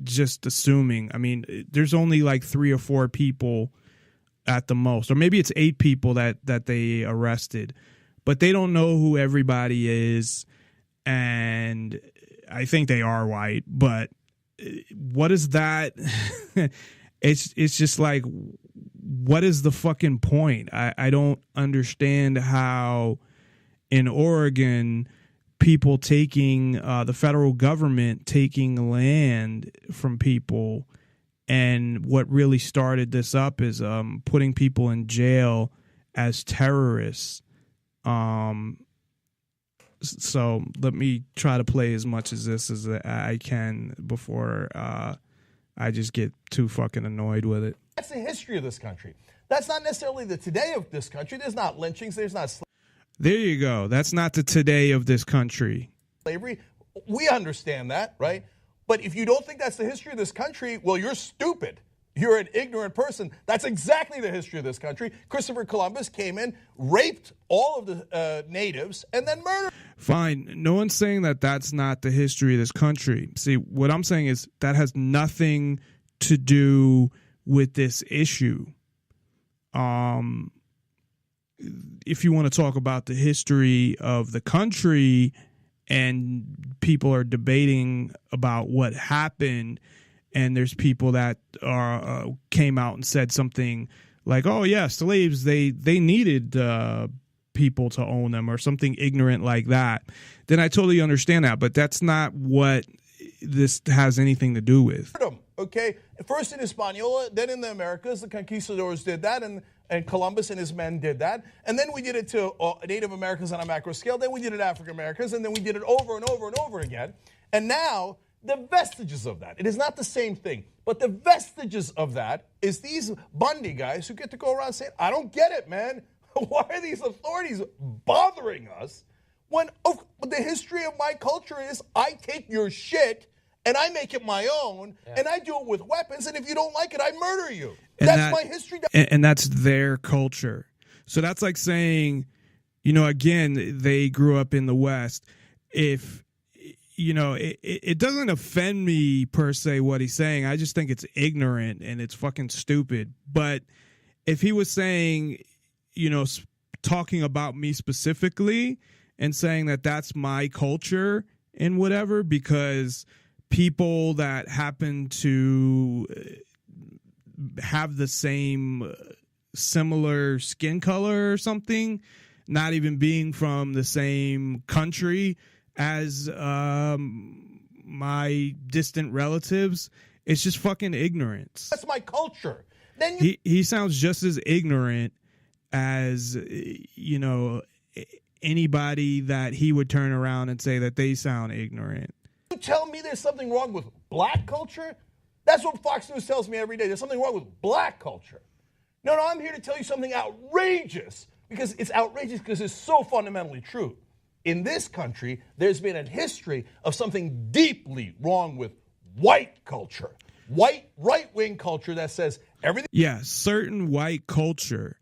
Just assuming. I mean, there's only like 3 or 4 people at the most, or maybe it's 8 people that they arrested, but they don't know who everybody is. And I think they are white, but what is that? It's just like, what is the fucking point? I don't understand how in Oregon people taking the federal government taking land from people, and what really started this up is putting people in jail as terrorists. So let me try to play as much as this as I can before I just get too fucking annoyed with it. That's the history of this country. That's not necessarily the today of this country. There's not lynchings. There's not There you go. That's not the today of this country. slavery. We understand that, right? But if you don't think that's the history of this country, well, you're stupid. You're an ignorant person. That's exactly the history of this country. Christopher Columbus came in, raped all of the natives, and then murdered. Fine. No one's saying that that's not the history of this country. See, what I'm saying is that has nothing to do with this issue. If you want to talk about the history of the country and people are debating about what happened, and there's people that came out and said something like, oh, yeah, slaves, they needed people to own them or something ignorant like that, then I totally understand that. But that's not what this has anything to do with. Okay, first in Hispaniola, then in the Americas, the conquistadors did that, and Columbus and his men did that. And then we did it to Native Americans on a macro scale. Then we did it to African Americans, and then we did it over and over and over again. And now, the vestiges of that, it is not the same thing, but the vestiges of that is these Bundy guys who get to go around saying, I don't get it, man. Why are these authorities bothering us when the history of my culture is I take your shit and I make it my own, and I do it with weapons, and if you don't like it, I murder you. And that's my history. And that's their culture. So that's like saying, again, they grew up in the West. If, it doesn't offend me per se what he's saying. I just think it's ignorant and it's fucking stupid. But if he was saying, talking about me specifically and saying that that's my culture and whatever, because people that happen to have the same similar skin color or something, not even being from the same country as my distant relatives, it's just fucking ignorance. That's my culture. Then he sounds just as ignorant as anybody that he would turn around and say that they sound ignorant. You tell me there's something wrong with black culture? That's what Fox News tells me every day. There's something wrong with black culture. No, I'm here to tell you something outrageous, because it's outrageous because it's so fundamentally true. In this country, there's been a history of something deeply wrong with white culture. White right-wing culture that says everything. Yeah, certain white culture.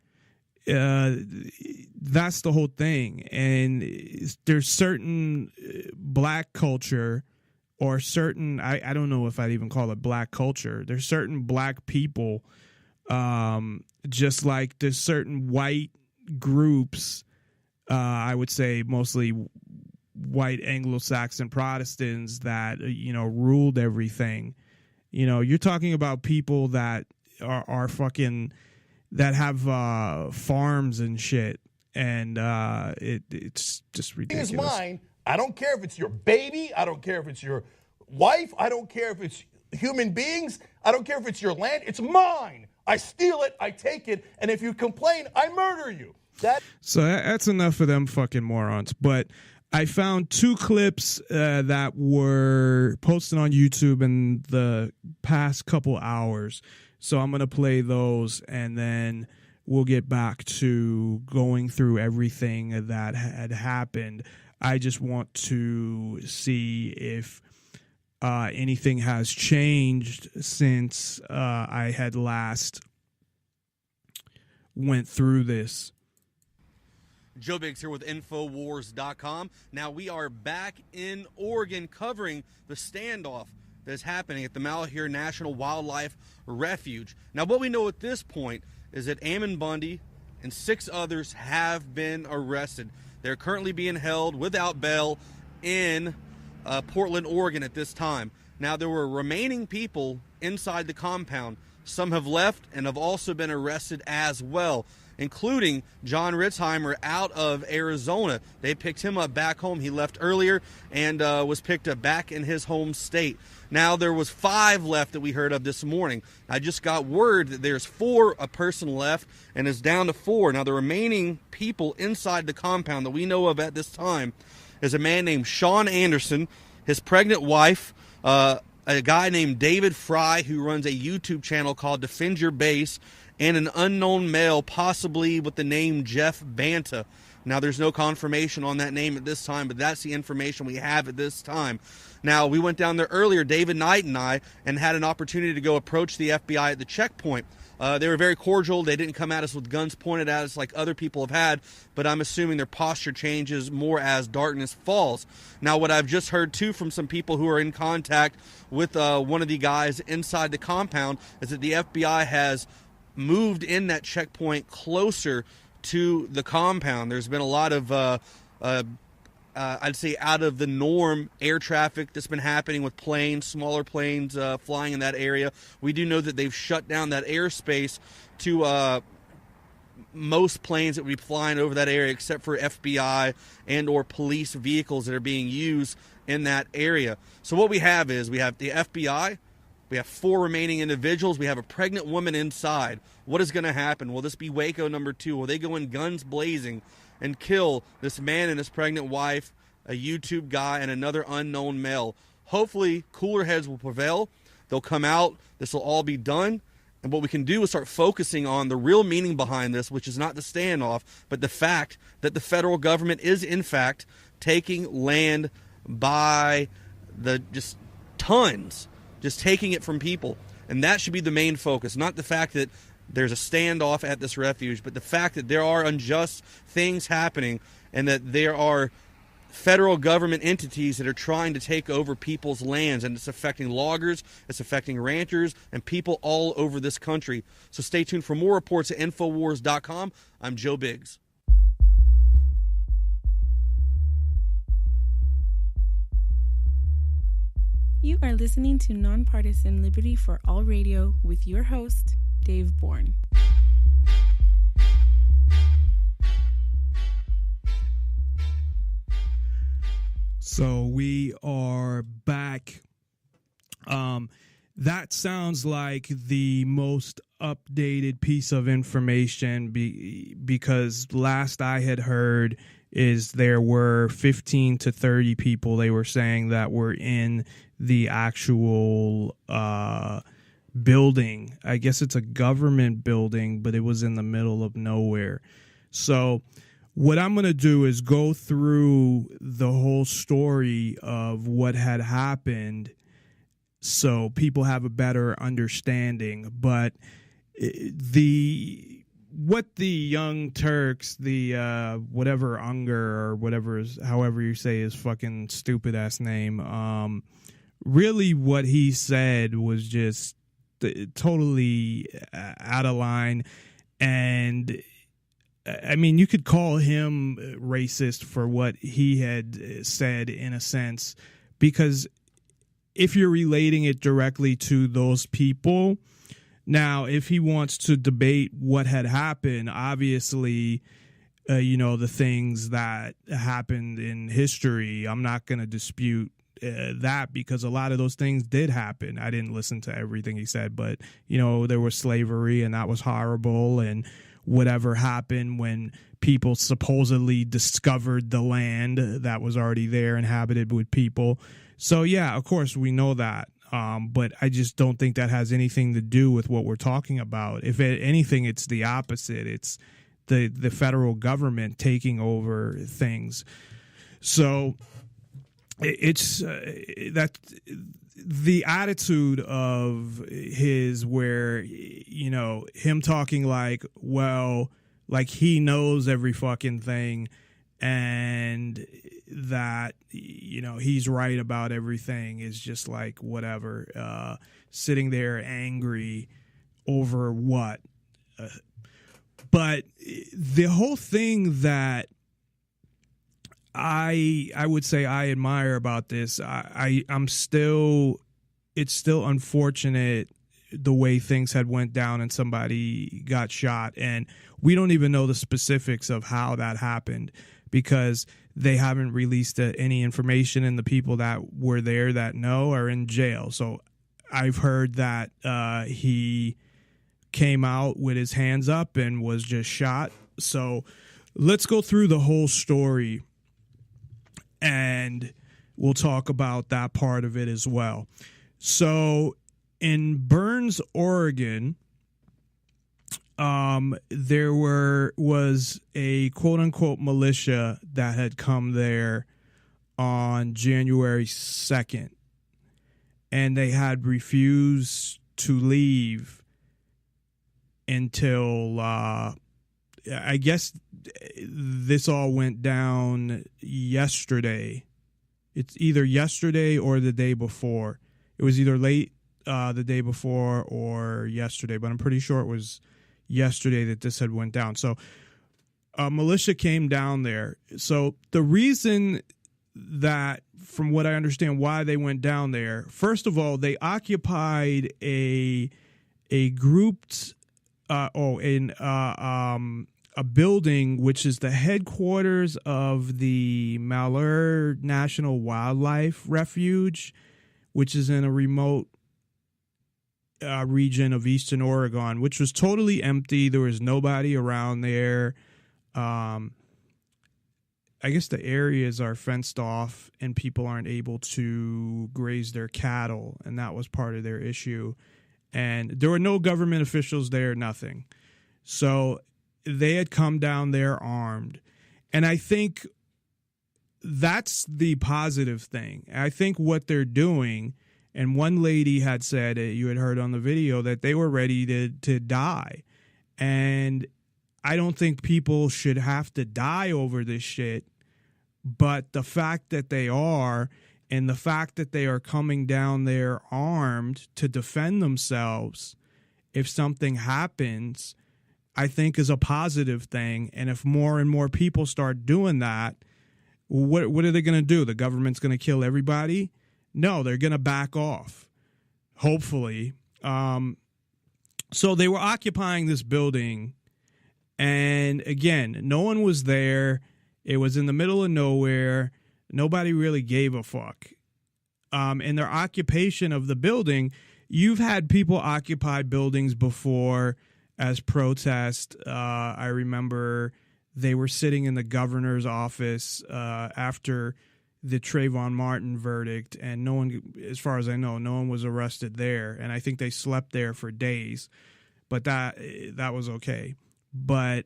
That's the whole thing. And there's certain black culture, or certain, I don't know if I'd even call it black culture. There's certain black people, just like there's certain white groups, I would say mostly white Anglo-Saxon Protestants that, ruled everything. You're talking about people that are fucking, that have farms and shit. And it's just ridiculous. It's mine. I don't care if it's your baby. I don't care if it's your wife. I don't care if it's human beings. I don't care if it's your land. It's mine. I steal it. I take it. And if you complain, I murder you. So that's enough of them fucking morons. But I found 2 clips that were posted on YouTube in the past couple hours. So I'm going to play those, and then we'll get back to going through everything that had happened. I just want to see if anything has changed since I had last went through this. Joe Biggs here with Infowars.com. Now we are back in Oregon covering the standoff that's happening at the Malheur National Wildlife Refuge. Now what we know at this point is that Ammon Bundy and 6 others have been arrested. They're currently being held without bail in Portland, Oregon at this time. Now there were remaining people inside the compound. Some have left and have also been arrested as well, including John Ritzheimer out of Arizona. They picked him up back home. He left earlier and was picked up back in his home state. Now, there was 5 left that we heard of this morning. I just got word that there's a person left, and it's down to 4. Now, the remaining people inside the compound that we know of at this time is a man named Sean Anderson, his pregnant wife, a guy named David Fry who runs a YouTube channel called Defend Your Base, and an unknown male, possibly with the name Jeff Banta. Now, there's no confirmation on that name at this time, but that's the information we have at this time. Now, we went down there earlier, David Knight and I, and had an opportunity to go approach the FBI at the checkpoint. They were very cordial. They didn't come at us with guns pointed at us like other people have had, but I'm assuming their posture changes more as darkness falls. Now, what I've just heard, too, from some people who are in contact with one of the guys inside the compound is that the FBI has moved in that checkpoint closer to the compound. There's been a lot of, I'd say, out of the norm air traffic that's been happening with planes, smaller planes flying in that area. We do know that they've shut down that airspace to most planes that would be flying over that area, except for FBI and or police vehicles that are being used in that area. So what we have is we have the FBI. We have 4 remaining individuals. We have a pregnant woman inside. What is going to happen? Will this be Waco number 2? Will they go in guns blazing and kill this man and his pregnant wife, a YouTube guy, and another unknown male? Hopefully, cooler heads will prevail. They'll come out. This will all be done. And what we can do is start focusing on the real meaning behind this, which is not the standoff, but the fact that the federal government is, in fact, taking land by the just tons, just taking it from people. And that should be the main focus, not the fact that there's a standoff at this refuge, but the fact that there are unjust things happening and that there are federal government entities that are trying to take over people's lands, and it's affecting loggers, it's affecting ranchers, and people all over this country. So stay tuned for more reports at Infowars.com. I'm Joe Biggs. You are listening to Nonpartisan Liberty for All Radio with your host, Dave Bourne. So we are back. That sounds like the most updated piece of information because last I had heard is there were 15 to 30 people they were saying that were in the actual building. I guess it's a government building, but it was in the middle of nowhere. So what I'm going to do is go through the whole story of what had happened so people have a better understanding. But what the Young Turks, the whatever Unger or whatever is, however you say his fucking stupid ass name, really what he said was just totally out of line. And I mean, you could call him racist for what he had said in a sense, because if you're relating it directly to those people, now, if he wants to debate what had happened, obviously, the things that happened in history, I'm not going to dispute that because a lot of those things did happen. I didn't listen to everything he said, but, there was slavery and that was horrible, and whatever happened when people supposedly discovered the land that was already there inhabited with people. So, yeah, of course, we know that. But I just don't think that has anything to do with what we're talking about. If anything, it's the opposite. It's the federal government taking over things. So it's that the attitude of his where, him talking like he knows every fucking thing and that, he's right about everything is just like whatever, sitting there angry over what. But the whole thing that I would say I admire about this, it's still unfortunate the way things had went down and somebody got shot, and we don't even know the specifics of how that happened because they haven't released any information, and the people that were there that know are in jail. So I've heard that he came out with his hands up and was just shot. So let's go through the whole story, and we'll talk about that part of it as well. So in Burns, Oregon, there was a quote unquote militia that had come there on January 2nd, and they had refused to leave until I guess this all went down yesterday. It's either yesterday or the day before. It was either late the day before or yesterday, but I'm pretty sure it was yesterday that this had went down. So militia came down there. So the reason that, from what I understand, why they went down there, first of all, they occupied a grouped a building which is the headquarters of the Malheur National Wildlife Refuge, which is in a remote region of eastern Oregon, which was totally empty. There was nobody around there. I guess the areas are fenced off and people aren't able to graze their cattle, and that was part of their issue. And there were no government officials there, nothing. So they had come down there armed. And I think that's the positive thing. I think what they're doing, and one lady had said, you had heard on the video, that they were ready to die. And I don't think people should have to die over this shit. But the fact that they are, and the fact that they are coming down there armed to defend themselves if something happens, I think is a positive thing. And if more and more people start doing that, what are they going to do? The government's going to kill everybody? No, they're going to back off, hopefully. So they were occupying this building, and again, no one was there. It was in the middle of nowhere. Nobody really gave a fuck. In their occupation of the building, you've had people occupy buildings before as protest. I remember they were sitting in the governor's office after the Trayvon Martin verdict, and no one, as far as I know, no one was arrested there. And I think they slept there for days, but that was okay. But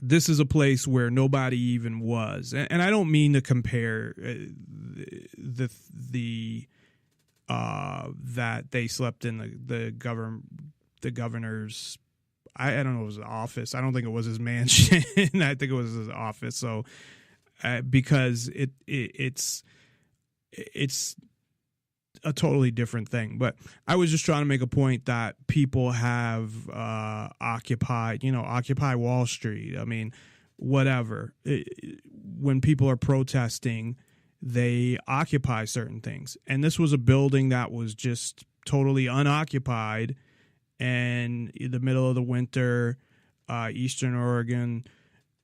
this is a place where nobody even was, and I don't mean to compare the that they slept in the governor's. I don't know, it was his office. I don't think it was his mansion. I think it was his office. So because it's a totally different thing. But I was just trying to make a point that people have occupied Wall Street. I mean, whatever. When people are protesting, they occupy certain things. And this was a building that was just totally unoccupied, and in the middle of the winter, Eastern Oregon.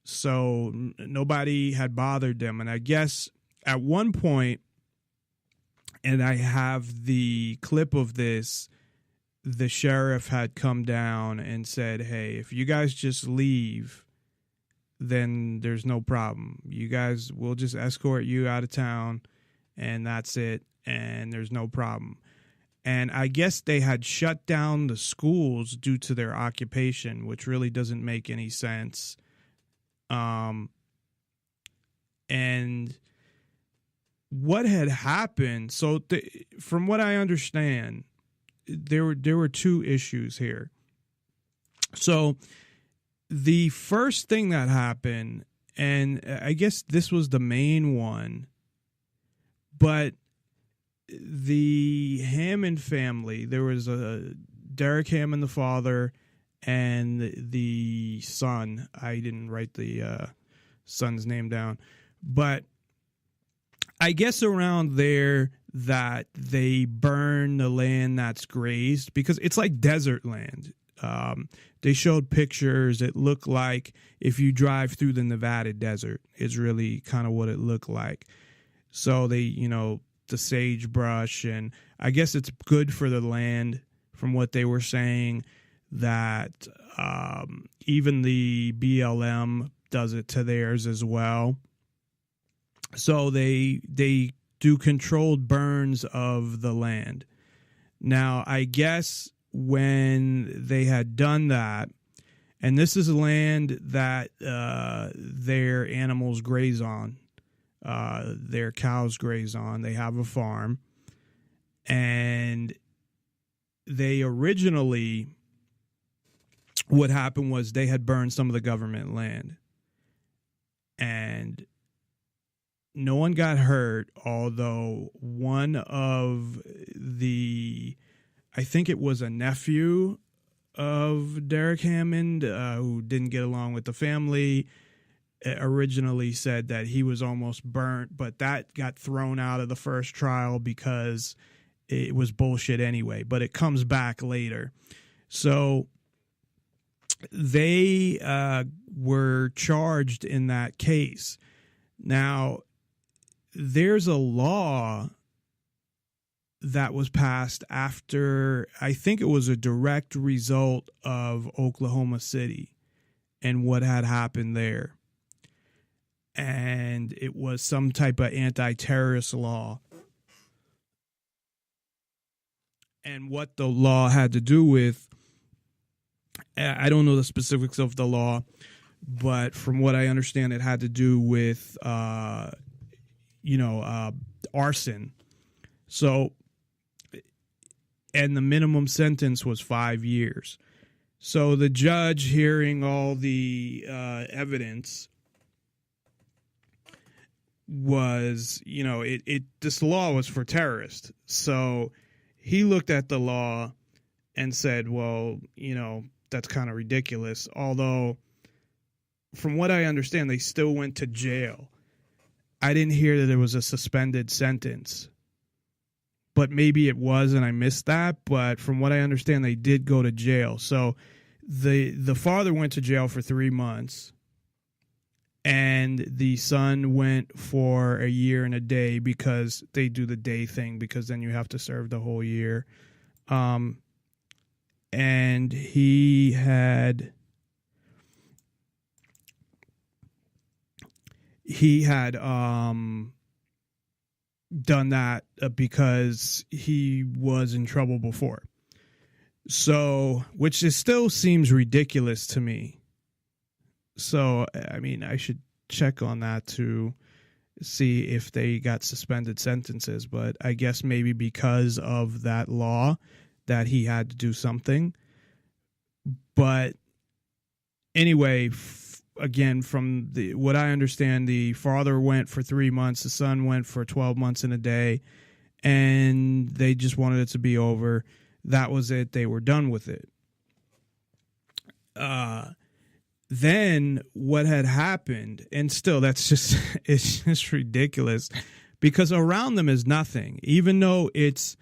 So nobody had bothered them. And I guess at one point, and I have the clip of this, the sheriff had come down and said, hey, if you guys just leave, then there's no problem. You guys, we'll just escort you out of town, and that's it, and there's no problem. And I guess they had shut down the schools due to their occupation, which really doesn't make any sense. And what had happened, so from what I understand, there were two issues here. So the first thing that happened, and I guess this was the main one, but the Hammond family, there was a Derek Hammond, the father, and the son. I didn't write the son's name down, but I guess around there that they burn the land that's grazed because it's like desert land. They showed pictures. It looked like if you drive through the Nevada desert, it's really kind of what it looked like. So they, the sagebrush, and I guess it's good for the land from what they were saying, that even the BLM does it to theirs as well. So they do controlled burns of the land. Now, I guess when they had done that, and this is land that their animals graze on, their cows graze on. They have a farm. And they originally, what happened was they had burned some of the government land. And no one got hurt, although one of the, I think it was a nephew of Derek Hammond, who didn't get along with the family, originally said that he was almost burnt, but that got thrown out of the first trial because it was bullshit anyway, but it comes back later. So they were charged in that case. Now, there's a law that was passed after, I think it was a direct result of Oklahoma City and what had happened there. And it was some type of anti-terrorist law. And what the law had to do with, I don't know the specifics of the law, but from what I understand, it had to do with, arson. So, and the minimum sentence was 5 years. So the judge, hearing all the evidence, was, this law was for terrorists. So he looked at the law and said, well, that's kind of ridiculous. Although, from what I understand, they still went to jail. I didn't hear that it was a suspended sentence. But maybe it was and I missed that. But from what I understand, they did go to jail. So the father went to jail for 3 months. And the son went for a year and a day because they do the day thing, because then you have to serve the whole year. And he had done that because he was in trouble before. So, which still seems ridiculous to me. So, I mean, I should check on that to see if they got suspended sentences. But I guess maybe because of that law that he had to do something. But anyway, again, from what I understand, the father went for 3 months. The son went for 12 months and a day. And they just wanted it to be over. That was it. They were done with it. Then what had happened, and still it's just ridiculous, because around them is nothing. Even though it's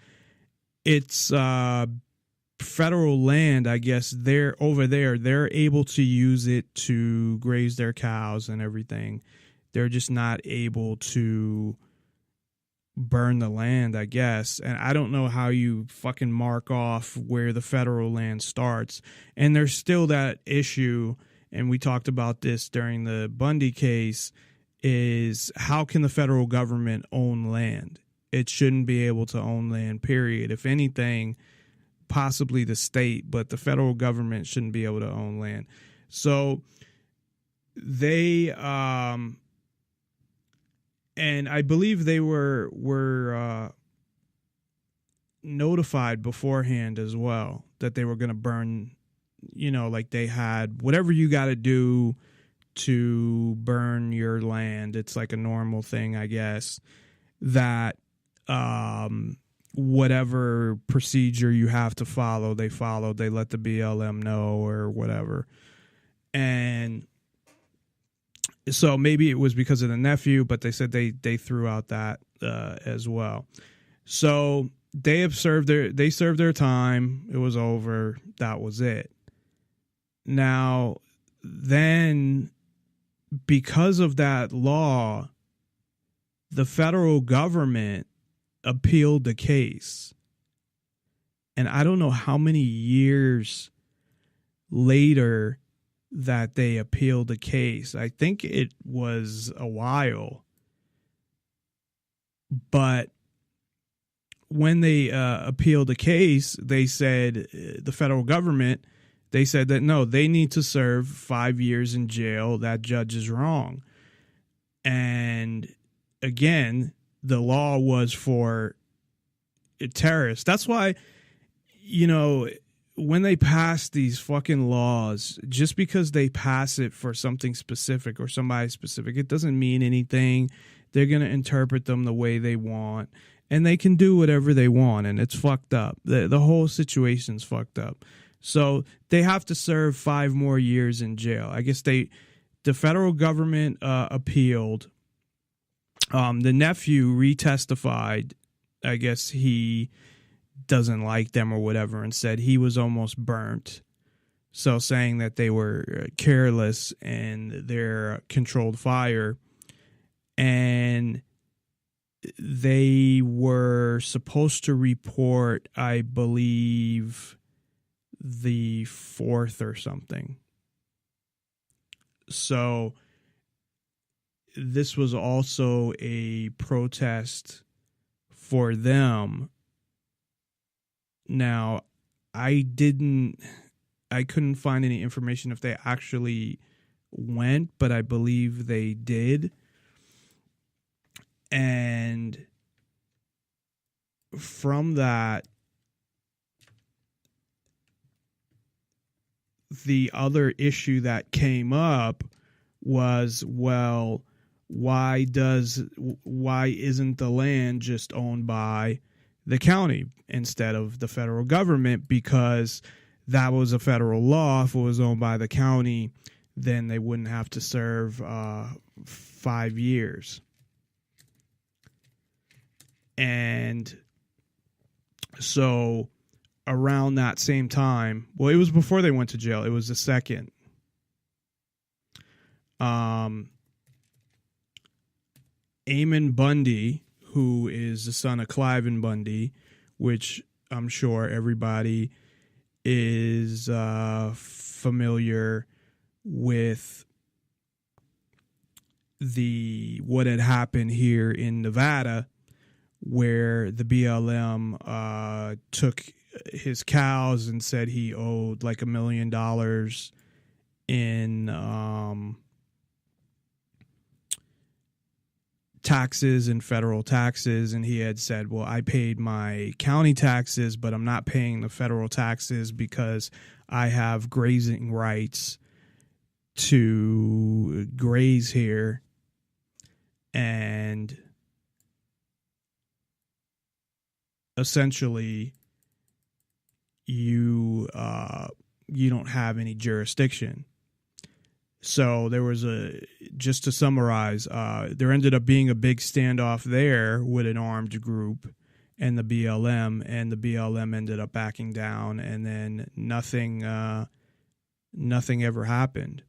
federal land, I guess they're able to use it to graze their cows and everything. They're just not able to burn the land, I guess. And I don't know how you fucking mark off where the federal land starts. And there's still that issue, and we talked about this during the Bundy case, is how can the federal government own land? It shouldn't be able to own land, period. If anything, possibly the state, but the federal government shouldn't be able to own land. So they, and I believe they were notified beforehand as well that they were going to burn, like they had whatever you got to do to burn your land. It's like a normal thing, I guess, that whatever procedure you have to follow, they followed. They let the BLM know or whatever. And so maybe it was because of the nephew, but they said they threw out that as well. So they served their time. It was over. That was it. Now, then, because of that law, the federal government appealed the case. And I don't know how many years later that they appealed the case. I think it was a while. But when they appealed the case, they said, the federal government, they said that no, they need to serve 5 years in jail. That judge is wrong. And again, the law was for terrorists. That's why, when they pass these fucking laws, just because they pass it for something specific or somebody specific, it doesn't mean anything. They're going to interpret them the way they want, and they can do whatever they want, and it's fucked up. The whole situation's fucked up. So they have to serve 5 more years in jail. I guess the federal government appealed. The nephew retestified. I guess he doesn't like them or whatever, and said he was almost burnt. So saying that they were careless and their controlled fire, and they were supposed to report, I believe, the 4th or something. So this was also a protest for them. Now, I couldn't find any information if they actually went, but I believe they did. And from that, the other issue that came up was, well, why isn't the land just owned by the county instead of the federal government? Because that was a federal law. If it was owned by the county, then they wouldn't have to serve 5 years. And so around that same time, well, it was before they went to jail. It was the second. Eamon Bundy, who is the son of Cliven Bundy, which I'm sure everybody is familiar with what had happened here in Nevada, where the BLM took his cows and said he owed like $1 million in taxes and federal taxes, and he had said, well, I paid my county taxes, but I'm not paying the federal taxes because I have grazing rights to graze here. And essentially you don't have any jurisdiction. So there was just to summarize, there ended up being a big standoff there with an armed group and the BLM, and the BLM ended up backing down, and then nothing ever happened.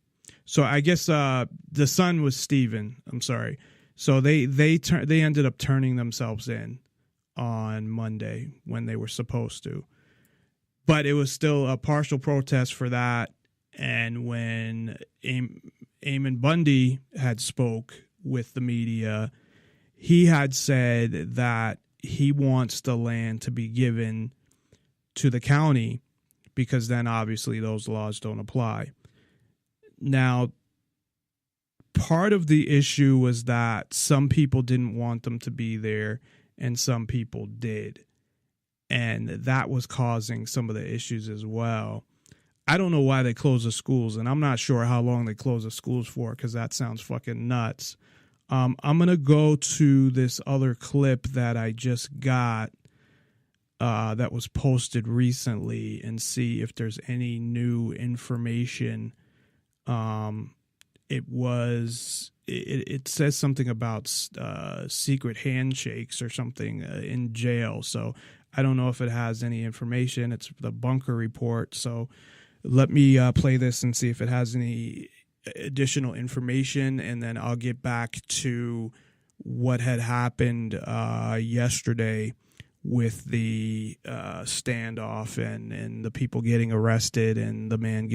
So I guess the son was Stephen. I'm sorry. So they ended up turning themselves in on Monday when they were supposed to, but it was still a partial protest for that. And when Eamon Bundy had spoke with the media, he had said that he wants the land to be given to the county because then obviously those laws don't apply. Now, part of the issue was that some people didn't want them to be there and some people did. And that was causing some of the issues as well. I don't know why they closed the schools, and I'm not sure how long they closed the schools for because that sounds fucking nuts. I'm going to go to this other clip that I just got that was posted recently and see if there's any new information. It says something about secret handshakes or something in jail, so I don't know if it has any information. It's the bunker report, so let me play this and see if it has any additional information, and then I'll get back to what had happened yesterday with the standoff and the people getting arrested and the man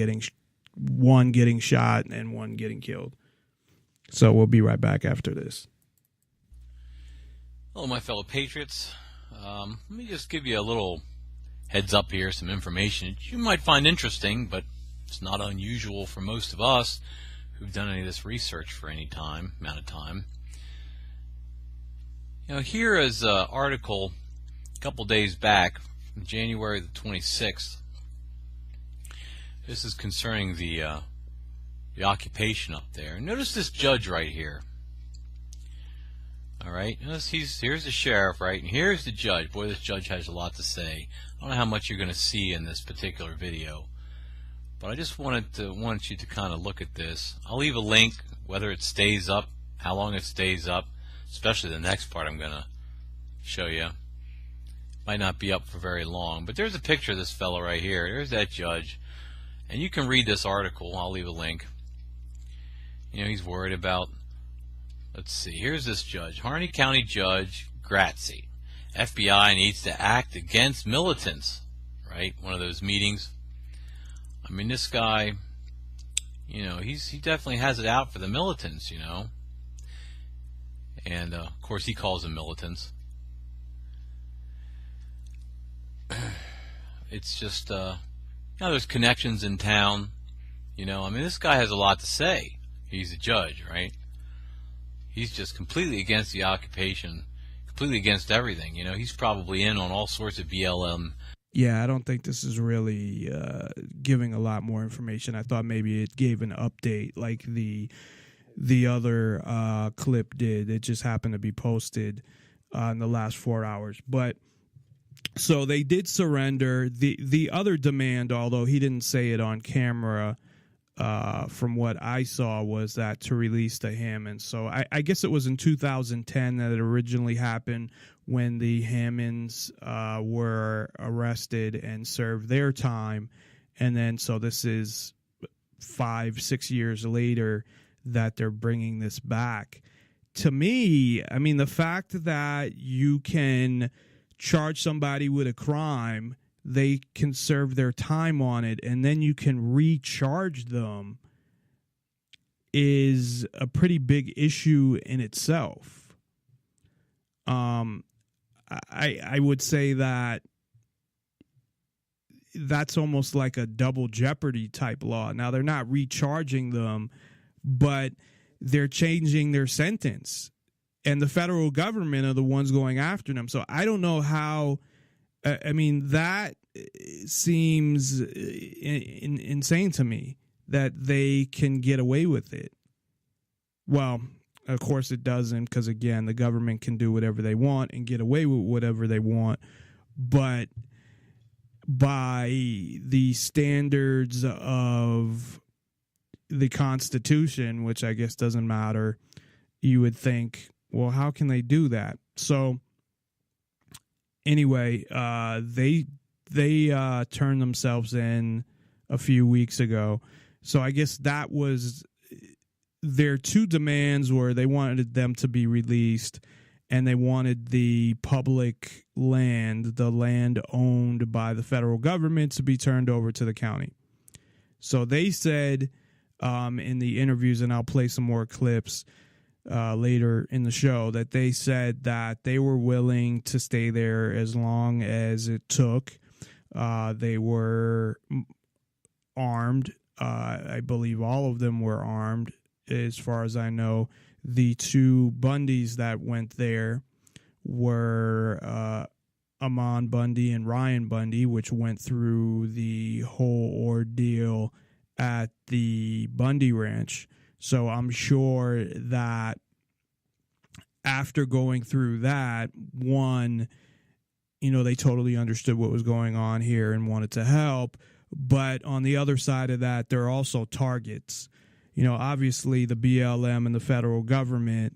one getting shot and one getting killed. So we'll be right back after this. Hello, my fellow patriots. Let me just give you a little heads up here, some information that you might find interesting, but it's not unusual for most of us who've done any of this research for any amount of time. Here is an article a couple days back, from January the 26th. This is concerning the occupation up there. Notice this judge right here. All right, notice here's the sheriff, right, and here's the judge. Boy, this judge has a lot to say. I don't know how much you're going to see in this particular video, but I just want you to kind of look at this. I'll leave a link, whether it stays up, how long it stays up, especially the next part I'm going to show you. Might not be up for very long, but there's a picture of this fellow right here. There's that judge, and you can read this article. I'll leave a link. He's worried about, let's see, here's this judge, Harney County Judge Gratzy. FBI needs to act against militants, right? One of those meetings. I mean, this guy, he definitely has it out for the militants, and of course he calls them militants. It's just, there's connections in town, I mean, this guy has a lot to say. He's a judge, right? He's just completely against the occupation, completely against everything. He's probably in on all sorts of BLM. Yeah, I don't think this is really giving a lot more information. I thought maybe it gave an update like the other clip did. It just happened to be posted in the last 4 hours. But so they did surrender. The other demand, although he didn't say it on camera, from what I saw, was that to release the Hammonds. So I guess it was in 2010 that it originally happened, when the Hammonds were arrested and served their time. And then so this is 5-6 years later that they're bringing this back. To me, I mean, the fact that you can charge somebody with a crime, they can serve their time on it, and then you can recharge them, is a pretty big issue in itself. I would say that that's almost like a double jeopardy type law. Now, they're not recharging them, but they're changing their sentence, and the federal government are the ones going after them. So I don't know how. I mean, that seems insane to me that they can get away with it. Well, of course it doesn't, because, again, the government can do whatever they want and get away with whatever they want. But by the standards of the Constitution, which I guess doesn't matter, you would think, well, how can they do that? So anyway, they turned themselves in a few weeks ago. So I guess that was their two demands, were they wanted them to be released, and they wanted the public land, the land owned by the federal government, to be turned over to the county. So they said in the interviews, and I'll play some more clips later in the show, that they said that they were willing to stay there as long as it took. They were armed. I believe all of them were armed, as far as I know. The two Bundys that went there were Amon Bundy and Ryan Bundy, which went through the whole ordeal at the Bundy Ranch. So I'm sure that after going through that, one, they totally understood what was going on here and wanted to help. But on the other side of that, they're also targets. Obviously the BLM and the federal government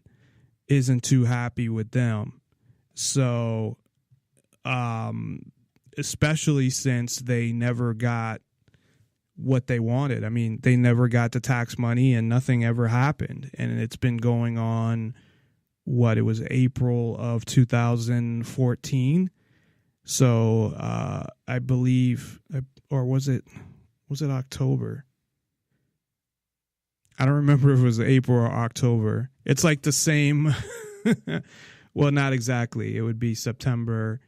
isn't too happy with them. So, especially since they never got what they wanted. I mean, they never got the tax money and nothing ever happened. And it's been going on, it was April of 2014. So I believe, or was it October? I don't remember if it was April or October. It's like the same Well, not exactly. It would be September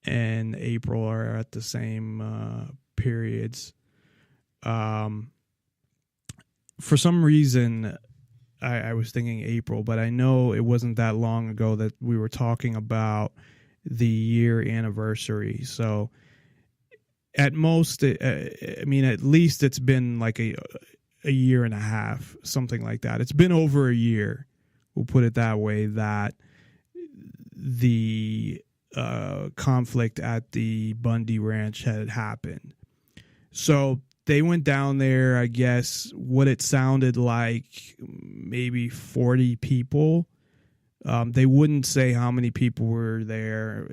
and April are at the same periods. For some reason, I was thinking April, but I know it wasn't that long ago that we were talking about the year anniversary. So at most, at least it's been like a year and a half, something like that. It's been over a year, we'll put it that way, that the conflict at the Bundy Ranch had happened. So they went down there, I guess, what it sounded like, maybe 40 people. They wouldn't say how many people were there,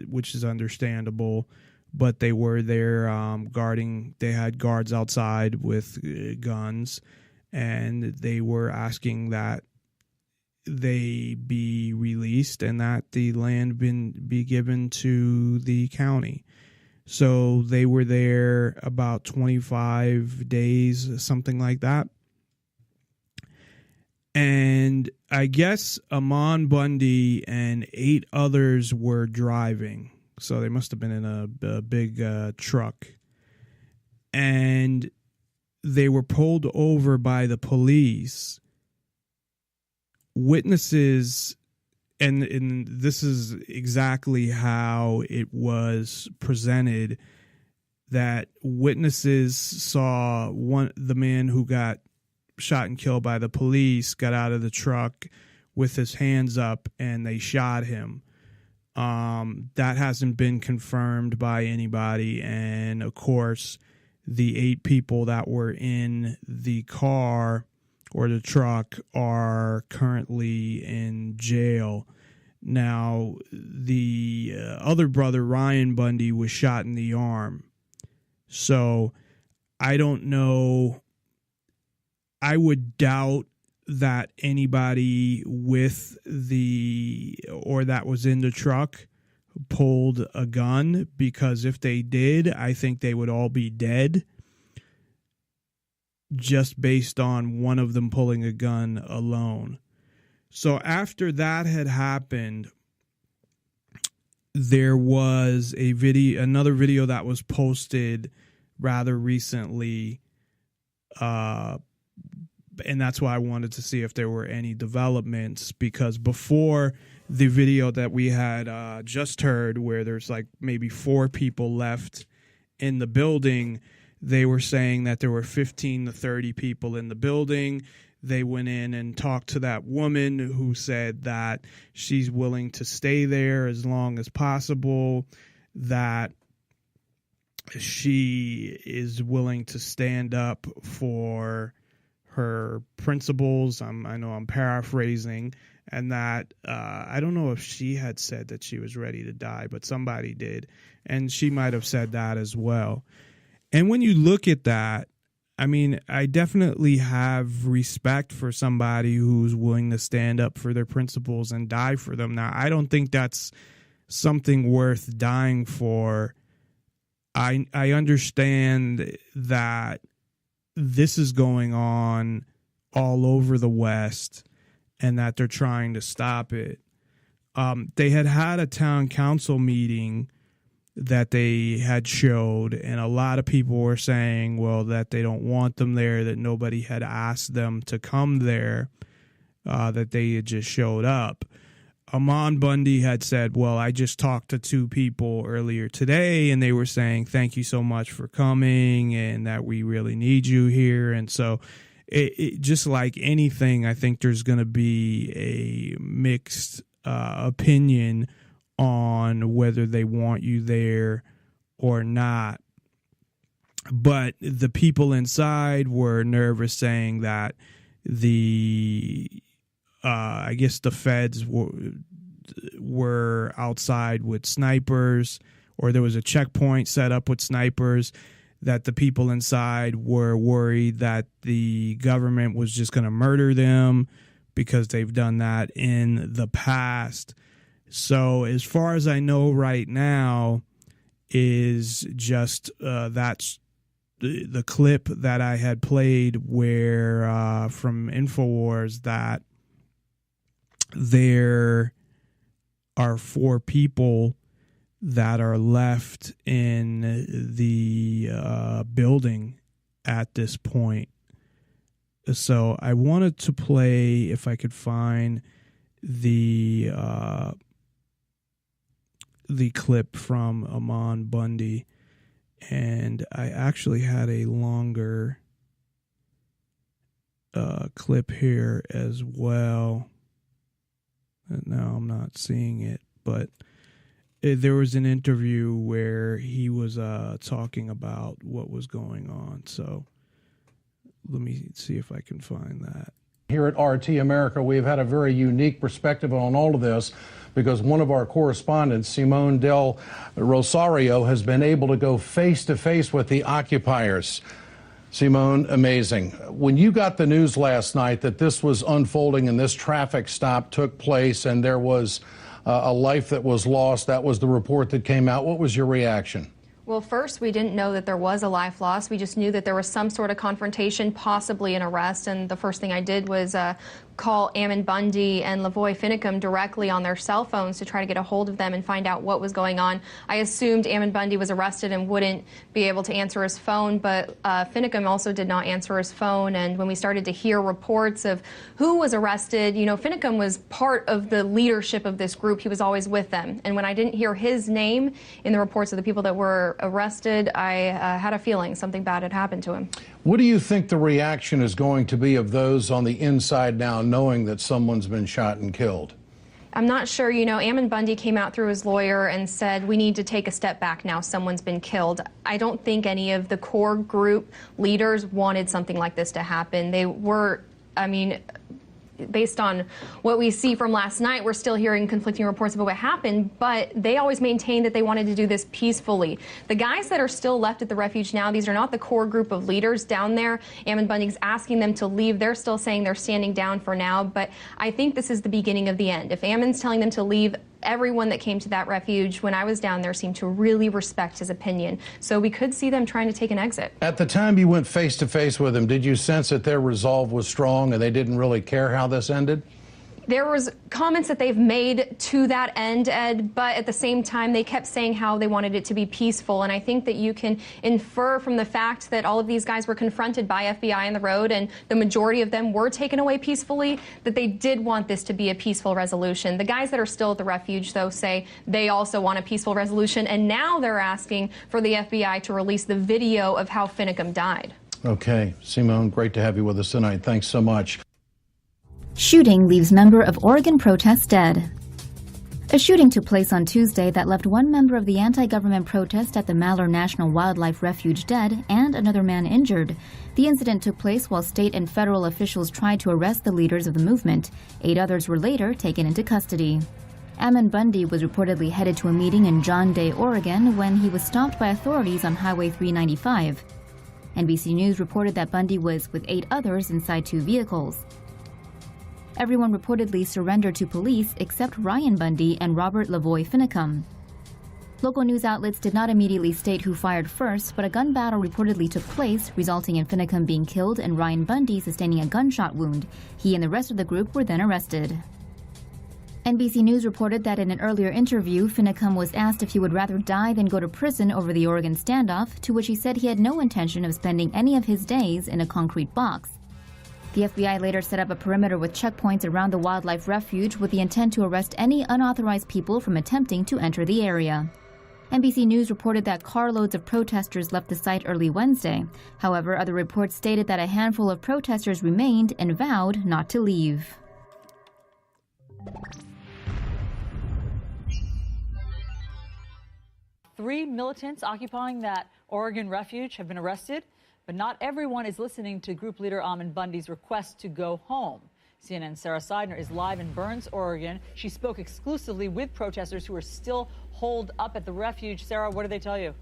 which is understandable, but they were there guarding. They had guards outside with guns, and they were asking that they be released and that the land be given to the county. So they were there about 25 days, something like that. And I guess Amon Bundy and 8 others were driving. So they must have been in a big truck. And they were pulled over by the police. Witnesses, and this is exactly how it was presented, that witnesses saw the man who got shot and killed by the police got out of the truck with his hands up and they shot him. That hasn't been confirmed by anybody. And of course, the 8 people that were in the car or the truck are currently in jail. Now, the other brother, Ryan Bundy, was shot in the arm. So I don't know. I would doubt that anybody with or that was in the truck pulled a gun, because if they did, I think they would all be dead, just based on one of them pulling a gun alone. So after that had happened, there was another video that was posted rather recently, and that's why I wanted to see if there were any developments, because before the video that we had just heard, where there's like maybe 4 people left in the building, they were saying that there were 15 to 30 people in the building. They went in and talked to that woman who said that she's willing to stay there as long as possible, that she is willing to stand up for her principles. I know I'm paraphrasing, and that I don't know if she had said that she was ready to die, but somebody did, and she might have said that as well. And when you look at that, I mean, I definitely have respect for somebody who's willing to stand up for their principles and die for them. Now, I don't think that's something worth dying for. I understand that this is going on all over the West and that they're trying to stop it. They had a town council meeting that they had showed, and a lot of people were saying, well, that they don't want them there, that nobody had asked them to come there, that they had just showed up. Amon Bundy had said, well, I just talked to 2 people earlier today, and they were saying, thank you so much for coming, and that we really need you here. And so it just like anything, I think there's going to be a mixed opinion on whether they want you there or not. But the people inside were nervous, saying that I guess the feds were outside with snipers, or there was a checkpoint set up with snipers, that the people inside were worried that the government was just going to murder them because they've done that in the past. So as far as I know right now is just that's the clip that I had played where from InfoWars, that they're are 4 people that are left in the building at this point. So I wanted to play, if I could find the clip from Amon Bundy, and I actually had a longer clip here as well. Now I'm not seeing it, but there was an interview where he was talking about what was going on. So let me see if I can find that. Here at RT America, we've had a very unique perspective on all of this because one of our correspondents, Simone Del Rosario, has been able to go face to face with the occupiers. Simone, amazing. When you got the news last night that this was unfolding and this traffic stop took place and there was a life that was lost, that was the report that came out, what was your reaction? Well, first, we didn't know that there was a life loss. We just knew that there was some sort of confrontation, possibly an arrest. And the first thing I did was call Ammon Bundy and Lavoy Finicum directly on their cell phones to try to get a hold of them and find out what was going on. I assumed Ammon Bundy was arrested and wouldn't be able to answer his phone, but Finicum also did not answer his phone. And when we started to hear reports of who was arrested, you know, Finicum was part of the leadership of this group. He was always with them. And when I didn't hear his name in the reports of the people that were arrested, I had a feeling something bad had happened to him. What do you think the reaction is going to be of those on the inside now, knowing that someone's been shot and killed? I'm not sure. You know, Ammon Bundy came out through his lawyer and said, we need to take a step back now. Someone's been killed. I don't think any of the core group leaders wanted something like this to happen. They were, I mean, based on what we see from last night, we're still hearing conflicting reports about what happened, but they always maintained that they wanted to do this peacefully. The guys that are still left at the refuge now, these are not the core group of leaders down there. Ammon Bundy's asking them to leave. They're still saying they're standing down for now, but I think this is the beginning of the end. If Ammon's telling them to leave, everyone that came to that refuge when I was down there seemed to really respect his opinion. So we could see them trying to take an exit. At the time you went face to face with them, did you sense that their resolve was strong and they didn't really care how this ended? There was comments that they've made to that end, Ed, but at the same time, they kept saying how they wanted it to be peaceful. And I think that you can infer from the fact that all of these guys were confronted by FBI on the road and the majority of them were taken away peacefully, that they did want this to be a peaceful resolution. The guys that are still at the refuge, though, say they also want a peaceful resolution. And now they're asking for the FBI to release the video of how Finicum died. Okay, Simone, great to have you with us tonight. Thanks so much. Shooting leaves member of Oregon protest dead. A shooting took place on Tuesday that left one member of the anti-government protest at the Malheur National Wildlife Refuge dead and another man injured. The incident took place while state and federal officials tried to arrest the leaders of the movement. 8 others were later taken into custody. Ammon Bundy was reportedly headed to a meeting in John Day, Oregon, when he was stopped by authorities on Highway 395. NBC News reported that Bundy was with 8 others inside 2 vehicles. Everyone reportedly surrendered to police except Ryan Bundy and Robert Lavoy Finicum. Local news outlets did not immediately state who fired first, but a gun battle reportedly took place, resulting in Finicum being killed and Ryan Bundy sustaining a gunshot wound. He and the rest of the group were then arrested. NBC News reported that in an earlier interview, Finicum was asked if he would rather die than go to prison over the Oregon standoff, to which he said he had no intention of spending any of his days in a concrete box. The FBI later set up a perimeter with checkpoints around the wildlife refuge with the intent to arrest any unauthorized people from attempting to enter the area. NBC News reported that carloads of protesters left the site early Wednesday. However, other reports stated that a handful of protesters remained and vowed not to leave. Three militants occupying that Oregon refuge have been arrested. But not everyone is listening to group leader Ammon Bundy's request to go home. CNN's Sarah Seidner is live in Burns, Oregon. She spoke exclusively with protesters who are still holed up at the refuge. Sarah, what did they tell you?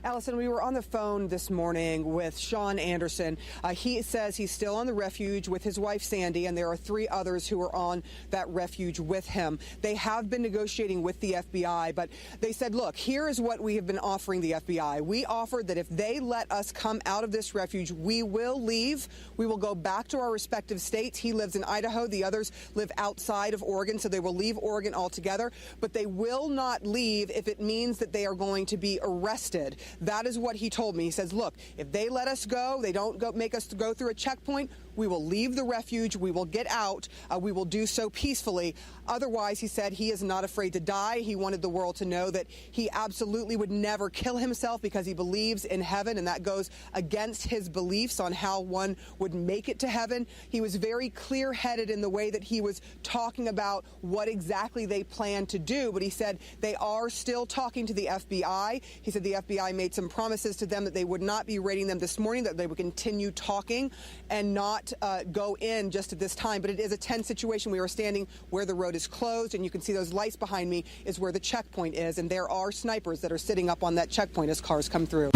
Allison, we were on the phone this morning with Sean Anderson. He says he's still on the Refuge with his wife, Sandy, and there are 3 others who are on that Refuge with him. They have been negotiating with the FBI, but they said, look, here is what we have been offering the FBI. We offered that if they let us come out of this Refuge, we will leave. We will go back to our respective states. He lives in Idaho. The others live outside of Oregon, so they will leave Oregon altogether. But they will not leave if it means that they are going to be arrested. That is what he told me. He says, look, if they let us go, they don't make us go through a checkpoint, we will leave the Refuge, we will get out, we will do so peacefully. Otherwise, he said he is not afraid to die. He wanted the world to know that he absolutely would never kill himself because he believes in heaven, and that goes against his beliefs on how one would make it to heaven. He was very clear-headed in the way that he was talking about what exactly they plan to do, but he said they are still talking to the FBI. He said the FBI made some promises to them that they would not be raiding them this morning, that they would continue talking and not go in just at this time. But it is a tense situation. We are standing where the road is closed, and you can see those lights behind me is where the checkpoint is, and there are snipers that are sitting up on that checkpoint as cars come through.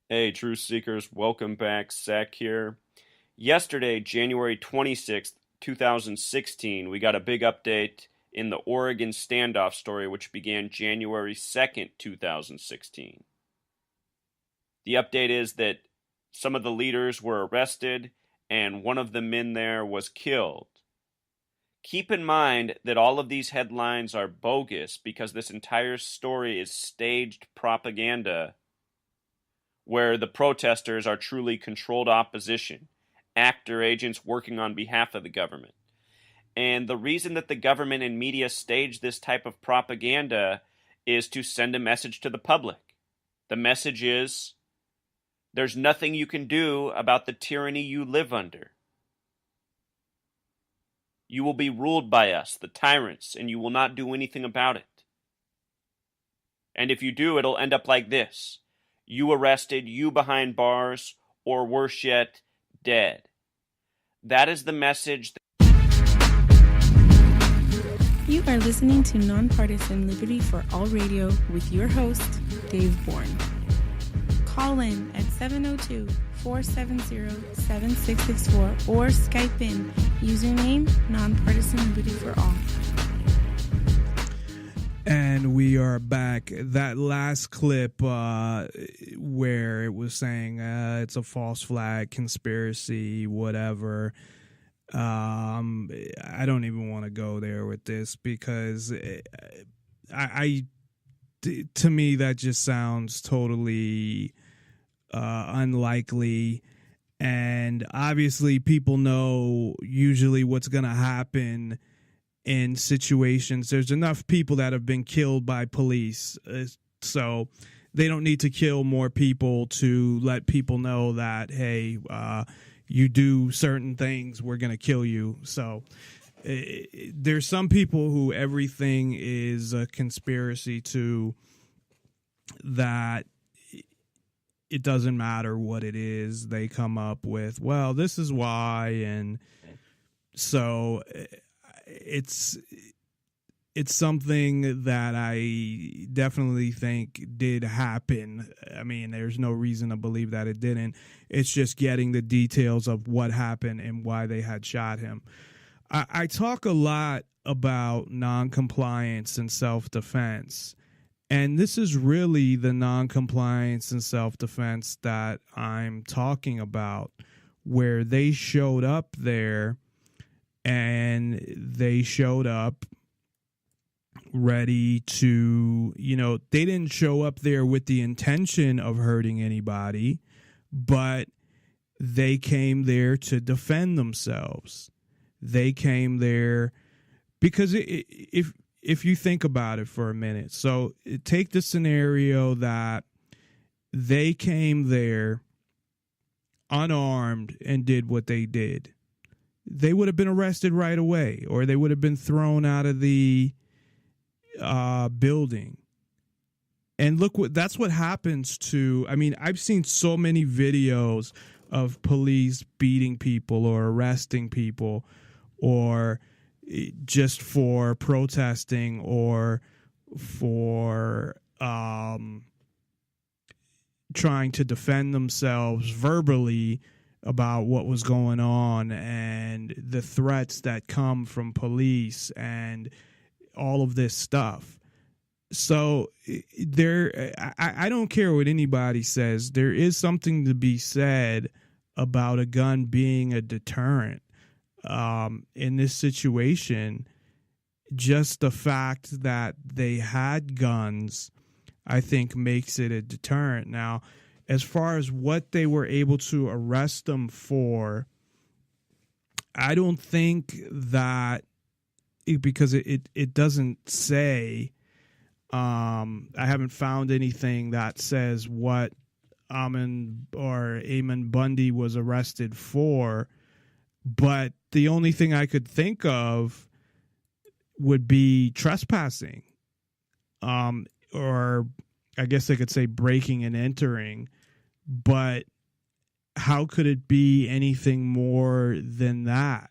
Hey, Truth Seekers, welcome back. Zach here. Yesterday, January 26th, 2016, we got a big update in the Oregon Standoff story, which began January 2nd, 2016. The update is that some of the leaders were arrested, and one of the men there was killed. Keep in mind that all of these headlines are bogus because this entire story is staged propaganda where the protesters are truly controlled opposition, actor agents working on behalf of the government. And the reason that the government and media stage this type of propaganda is to send a message to the public. The message is, there's nothing you can do about the tyranny you live under. You will be ruled by us, the tyrants, and you will not do anything about it. And if you do, it'll end up like this. You arrested, you behind bars, or worse yet, dead. That is the message. You are listening to Nonpartisan Liberty for All Radio with your host, Dave Bourne. Call in at 702-470-7664 or Skype in, username Nonpartisan Liberty for All. And we are back. That last clip where it was saying it's a false flag, conspiracy, whatever. I don't even want to go there with this because to me that just sounds totally unlikely. And obviously people know usually what's going to happen in situations. There's enough people that have been killed by police, so they don't need to kill more people to let people know that, hey, you do certain things, we're going to kill you. So there's some people who everything is a conspiracy to, that it doesn't matter what it is. They come up with, well, this is why. And so it's something that I definitely think did happen. I mean, there's no reason to believe that it didn't. It's just getting the details of what happened and why they had shot him. I talk a lot about noncompliance and self-defense, and this is really the noncompliance and self-defense that I'm talking about, where they showed up there and they showed up ready to, they didn't show up there with the intention of hurting anybody, but they came there to defend themselves. They came there because if you think about it for a minute, so take the scenario that they came there unarmed and did what they did. They would have been arrested right away, or they would have been thrown out of the building. And look, that's what happens to, I've seen so many videos of police beating people or arresting people, or just for protesting, or for trying to defend themselves verbally about what was going on and the threats that come from police and all of this stuff. So I don't care what anybody says. There is something to be said about a gun being a deterrent. In this situation, just the fact that they had guns, I think, makes it a deterrent. Now, as far as what they were able to arrest them for, I don't think that, because it doesn't say, I haven't found anything that says what Amon Bundy was arrested for, but the only thing I could think of would be trespassing, or I guess I could say breaking and entering, but how could it be anything more than that?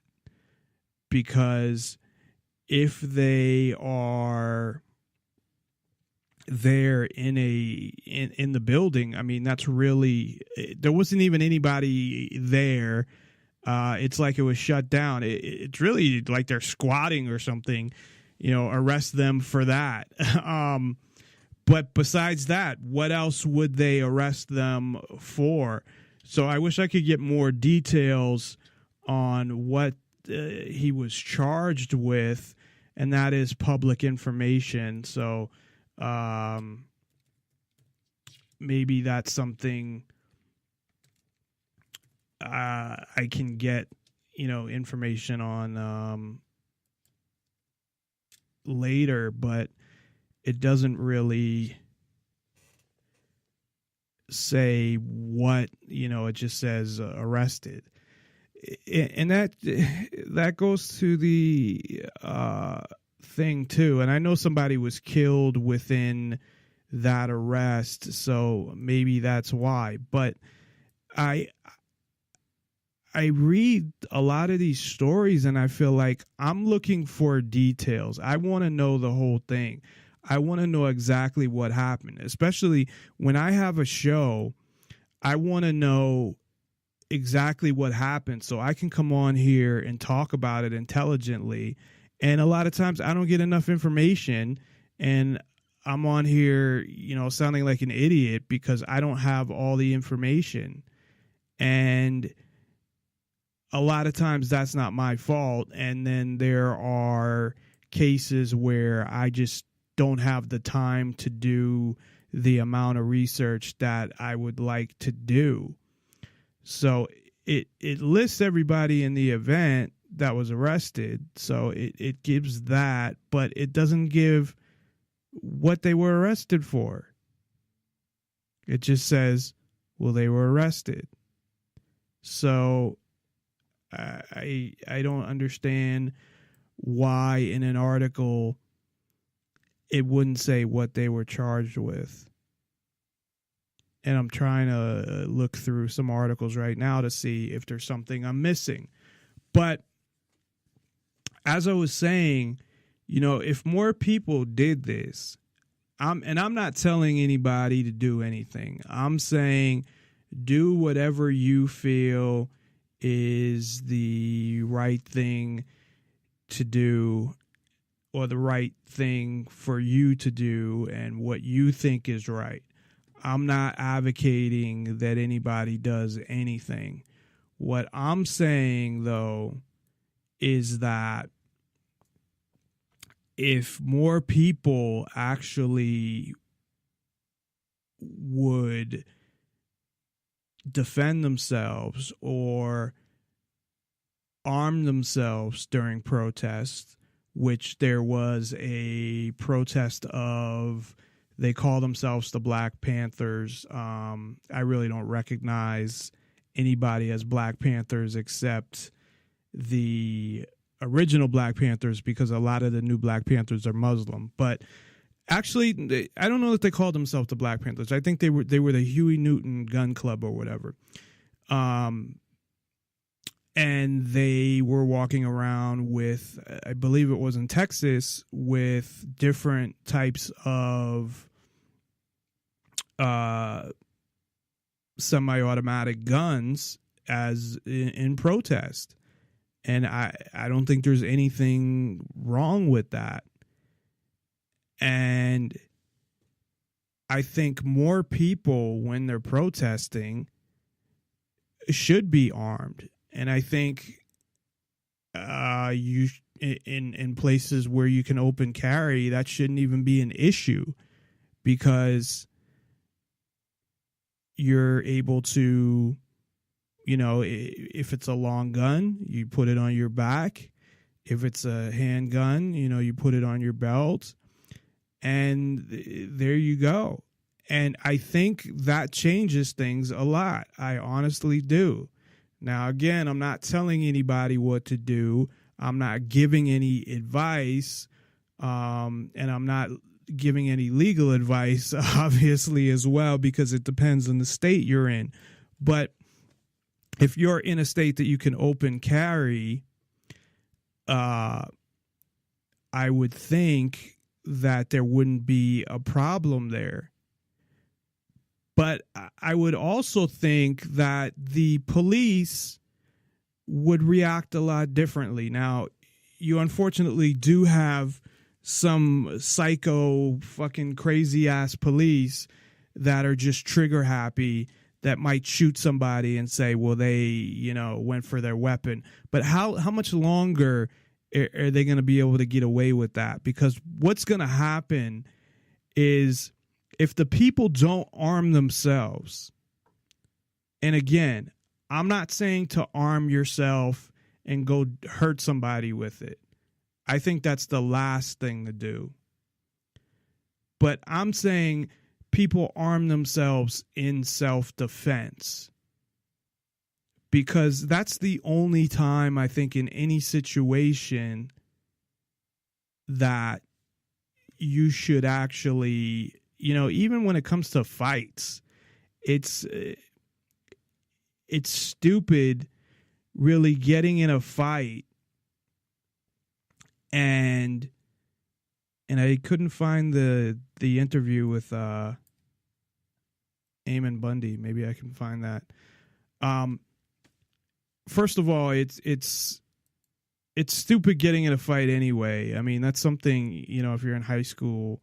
Because if they are there in the building, I mean, that's really, there wasn't even anybody there. It's like it was shut down. It's really like they're squatting or something, arrest them for that. But besides that, what else would they arrest them for? So I wish I could get more details on what he was charged with, and that is public information. So maybe that's something I can get, information on later, but it doesn't really say what, it just says arrested. And that goes to the thing too. And I know somebody was killed within that arrest, so maybe that's why. But I read a lot of these stories and I feel like I'm looking for details. I want to know the whole thing. I want to know exactly what happened, especially when I have a show. I want to know exactly what happened so I can come on here and talk about it intelligently. And a lot of times I don't get enough information and I'm on here, sounding like an idiot because I don't have all the information. And a lot of times that's not my fault. And then there are cases where I just don't have the time to do the amount of research that I would like to do. So it lists everybody in the event that was arrested. So it gives that, but it doesn't give what they were arrested for. It just says, well, they were arrested. So I don't understand why in an article it wouldn't say what they were charged with. And I'm trying to look through some articles right now to see if there's something I'm missing. But as I was saying, if more people did this, I'm not telling anybody to do anything. I'm saying do whatever you feel is the right thing to do, or the right thing for you to do, and what you think is right. I'm not advocating that anybody does anything. What I'm saying, though, is that if more people actually would defend themselves or arm themselves during protests, which there was a protest of, they call themselves the Black Panthers. I really don't recognize anybody as Black Panthers except the original Black Panthers, because a lot of the new Black Panthers are Muslim. But actually, I don't know if they called themselves the Black Panthers. I think they were the Huey Newton Gun Club or whatever. And they were walking around with, I believe it was in Texas, with different types of semi-automatic guns as in protest. And I don't think there's anything wrong with that. And I think more people, when they're protesting, should be armed. And I think you in places where you can open carry, that shouldn't even be an issue, because you're able to, you know, if it's a long gun, you put it on your back. If it's a handgun, you know, you put it on your belt. And there you go. And I think that changes things a lot. I honestly do. Now, again, I'm not telling anybody what to do. I'm not giving any advice. And I'm not giving any legal advice, obviously, as well, because it depends on the state you're in. But if you're in a state that you can open carry, I would think that there wouldn't be a problem there. But I would also think that the police would react a lot differently. Now, you unfortunately do have some psycho fucking crazy ass police that are just trigger happy, that might shoot somebody and say, well, they, you know, went for their weapon. But how much longer are they going to be able to get away with that? Because what's going to happen is, if the people don't arm themselves, and again, I'm not saying to arm yourself and go hurt somebody with it. I think that's the last thing to do. But I'm saying people arm themselves in self-defense, because that's the only time, I think, in any situation that you should actually, you know, even when it comes to fights, it's stupid really getting in a fight and I couldn't find the interview with Amon Bundy. Maybe I can find that. First of all, it's stupid getting in a fight anyway. I mean, that's something, you know, if you're in high school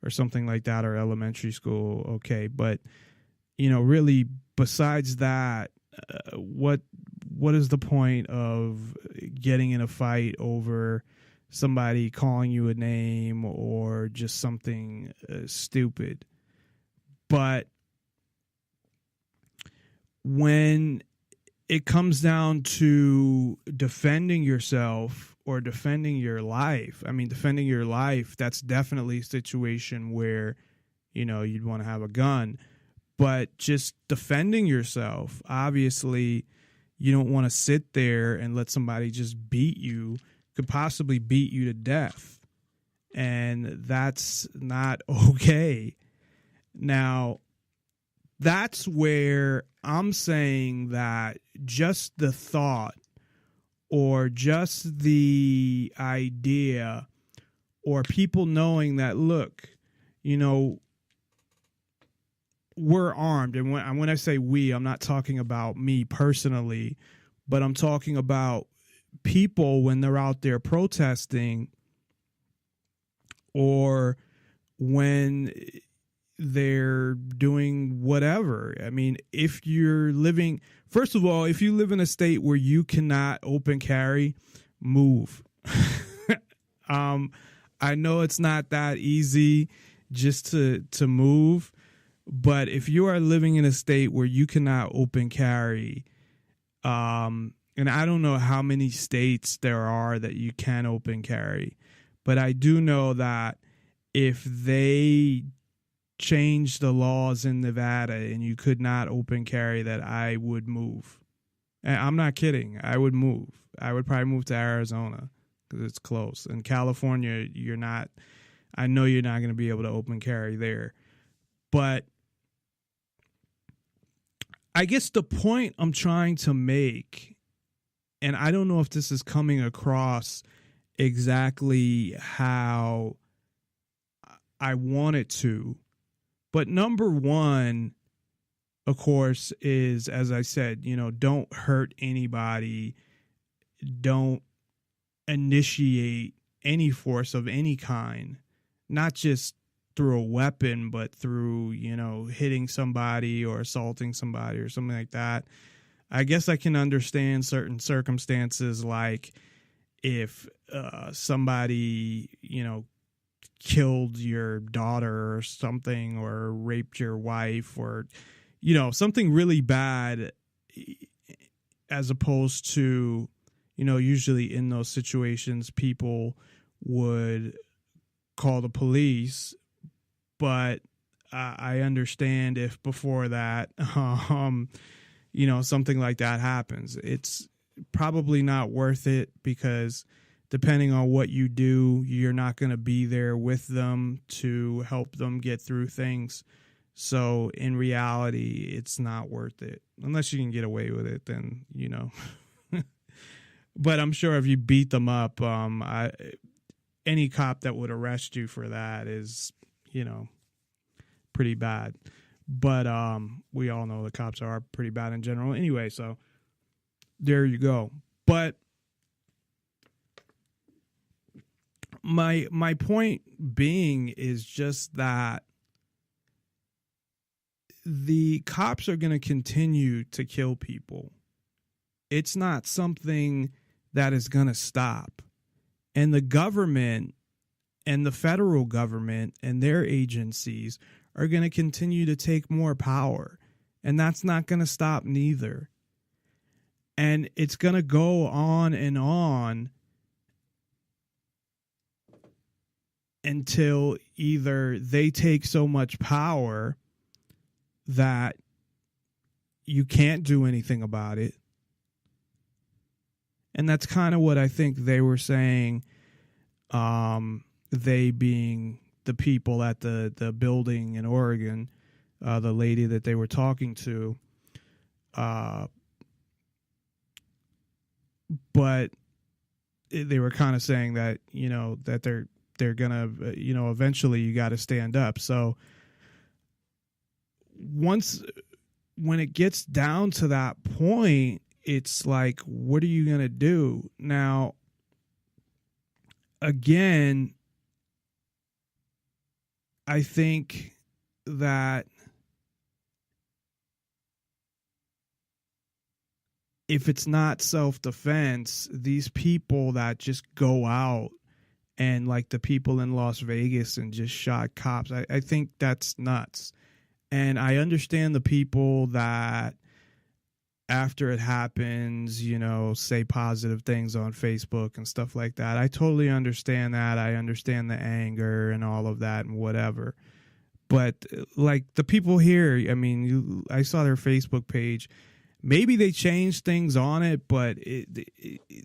or something like that, or elementary school, okay. But, you know, really, besides that, what is the point of getting in a fight over somebody calling you a name or just something stupid? But when it comes down to defending yourself or defending your life, I mean, defending your life, that's definitely a situation where, you know, you'd want to have a gun. But just defending yourself, obviously, you don't want to sit there and let somebody just beat you, could possibly beat you to death. And that's not okay. Now, that's where I'm saying that just the thought or just the idea or people knowing that, look, you know, we're armed. And when I say we, I'm not talking about me personally, but I'm talking about people when they're out there protesting or when they're doing whatever. I mean, if you're living, first of all, if you live in a state where you cannot open carry, move. I know it's not that easy just to move, but if you are living in a state where you cannot open carry, and I don't know how many states there are that you can open carry, but I do know that if they change the laws in Nevada and you could not open carry, that I would move. And I'm not kidding. I would move. I would probably move to Arizona because it's close. In California, I know you're not going to be able to open carry there. But I guess the point I'm trying to make, and I don't know if this is coming across exactly how I want it to, but number one, of course, is, as I said, don't hurt anybody. Don't initiate any force of any kind, not just through a weapon, but through, hitting somebody or assaulting somebody or something like that. I guess I can understand certain circumstances, like if somebody, killed your daughter or something, or raped your wife, or, something really bad, as opposed to, usually in those situations, people would call the police. But I understand if before that, something like that happens. It's probably not worth it, because depending on what you do, you're not going to be there with them to help them get through things. So in reality, it's not worth it. Unless you can get away with it, then, But I'm sure if you beat them up, any cop that would arrest you for that is, pretty bad. But we all know the cops are pretty bad in general anyway, so there you go. But my point being is just that the cops are going to continue to kill people. It's not something that is going to stop. And the government and the federal government and their agencies are going to continue to take more power. And that's not going to stop neither. And it's going to go on until either they take so much power that you can't do anything about it. And that's kind of what I think they were saying, they being the people at the building in Oregon, the lady that they were talking to. But they were kind of saying that, that they're going to, eventually you got to stand up. So when it gets down to that point, it's like, what are you going to do? Now, again, I think that if it's not self-defense, these people that just go out and like the people in Las Vegas and just shot cops, I think that's nuts. And I understand the people that after it happens, say positive things on Facebook and stuff like that. I totally understand that. I understand the anger and all of that and whatever. But like the people here, I saw their Facebook page. Maybe they changed things on it, but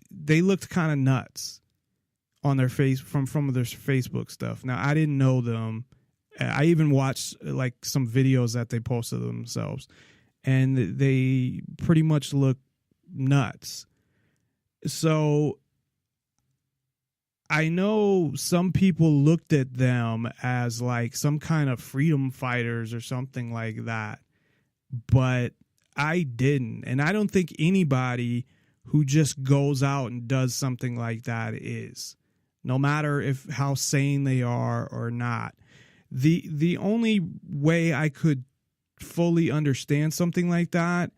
they looked kind of nuts on their face from their Facebook stuff. Now, I didn't know them. I even watched like some videos that they posted themselves, and they pretty much look nuts. So I know some people looked at them as like some kind of freedom fighters or something like that, but I didn't. And I don't think anybody who just goes out and does something like that is, no matter how sane they are or not. The only way I could fully understand something like that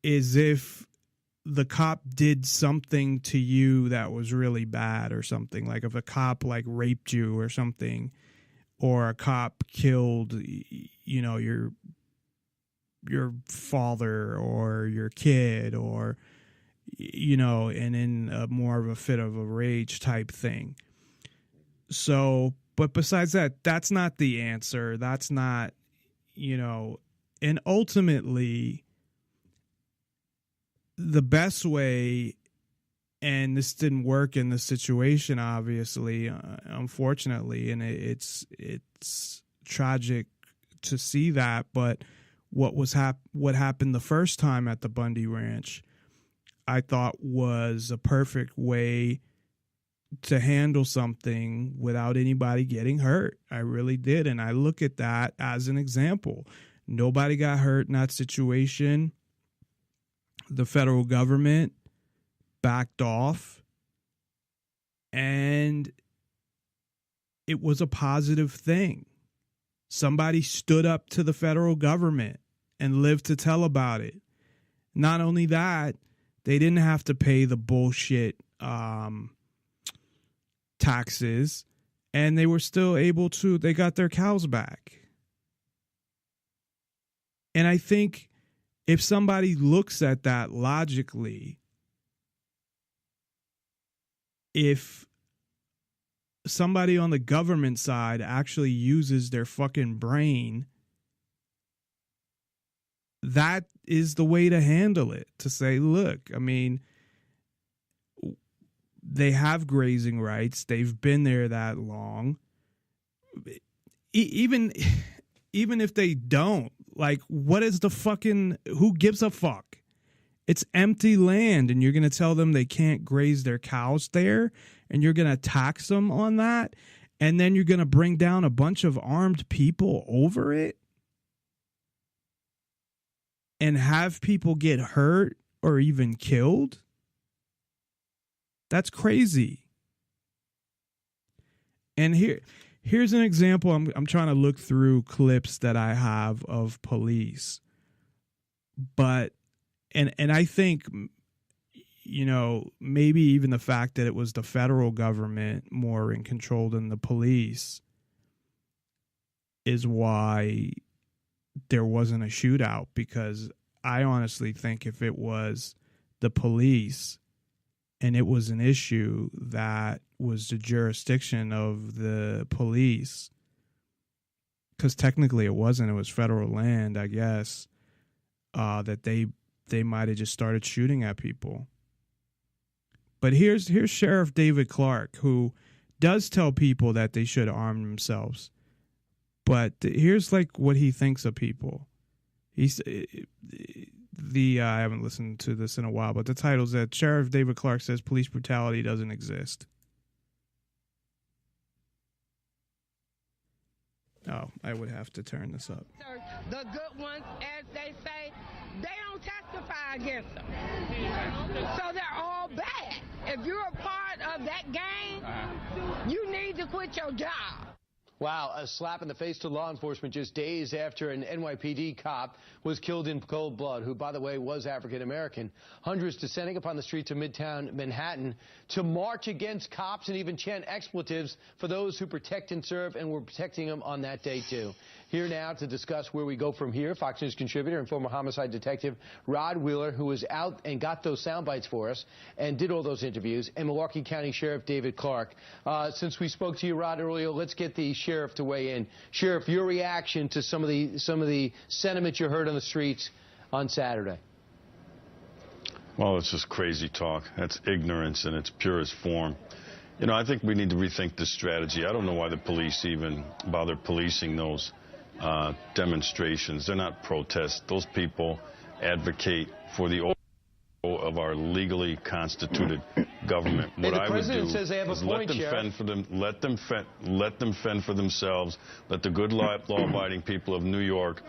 is if the cop did something to you that was really bad or something. Like if a cop like raped you or something, or a cop killed, your father or your kid, or, and in more of a fit of a rage type thing. So, but besides that, that's not the answer. That's not, and ultimately the best way, and this didn't work in this situation, obviously, unfortunately, and it's tragic to see that, but what happened the first time at the Bundy Ranch, I thought was a perfect way to handle something without anybody getting hurt. I really did. And I look at that as an example. Nobody got hurt in that situation. The federal government backed off, and it was a positive thing. Somebody stood up to the federal government and lived to tell about it. Not only that, they didn't have to pay the bullshit taxes, and they were still able to, they got their cows back. And I think if somebody looks at that logically, if somebody on the government side actually uses their fucking brain, that is the way to handle it. To say, look, I mean, they have grazing rights. They've been there that long. Even if they don't, like, what is the fucking, who gives a fuck? It's empty land, and you're going to tell them they can't graze their cows there, and you're going to tax them on that, and then you're going to bring down a bunch of armed people over it and have people get hurt or even killed? That's crazy. And here's an example. I'm trying to look through clips that I have of police. But and I think, you know, maybe even the fact that it was the federal government more in control than the police is why there wasn't a shootout, because I honestly think if it was the police and it was an issue that was the jurisdiction of the police, because technically it wasn't, it was federal land, I guess, that they might have just started shooting at people. But here's Sheriff David Clark, who does tell people that they should arm themselves. But here's like what he thinks of people. He's I haven't listened to this in a while, but the title's that Sheriff David Clark says police brutality doesn't exist. Oh, I would have to turn this up. The good ones, as they say, they don't testify against them. So they're all bad. If you're a part of that gang, you need to quit your job. Wow, a slap in the face to law enforcement just days after an NYPD cop was killed in cold blood, who, by the way, was African-American. Hundreds descending upon the streets of Midtown Manhattan to march against cops and even chant expletives for those who protect and serve, and were protecting them on that day, too. Here now to discuss where we go from here, Fox News contributor and former homicide detective Rod Wheeler, who was out and got those sound bites for us and did all those interviews, and Milwaukee County Sheriff David Clark. Since we spoke to you, Rod, earlier, let's get the sheriff to weigh in. Sheriff, your reaction to some of the sentiment you heard on the streets on Saturday. Well, it's just crazy talk. That's ignorance in its purest form. You know, I think we need to rethink this strategy. I don't know why the police even bother policing those demonstrations. They're not protests. Those people advocate for the of our legally constituted government. What I would do is let them fend for them. Let them fend for themselves. Let the good law-abiding people of New York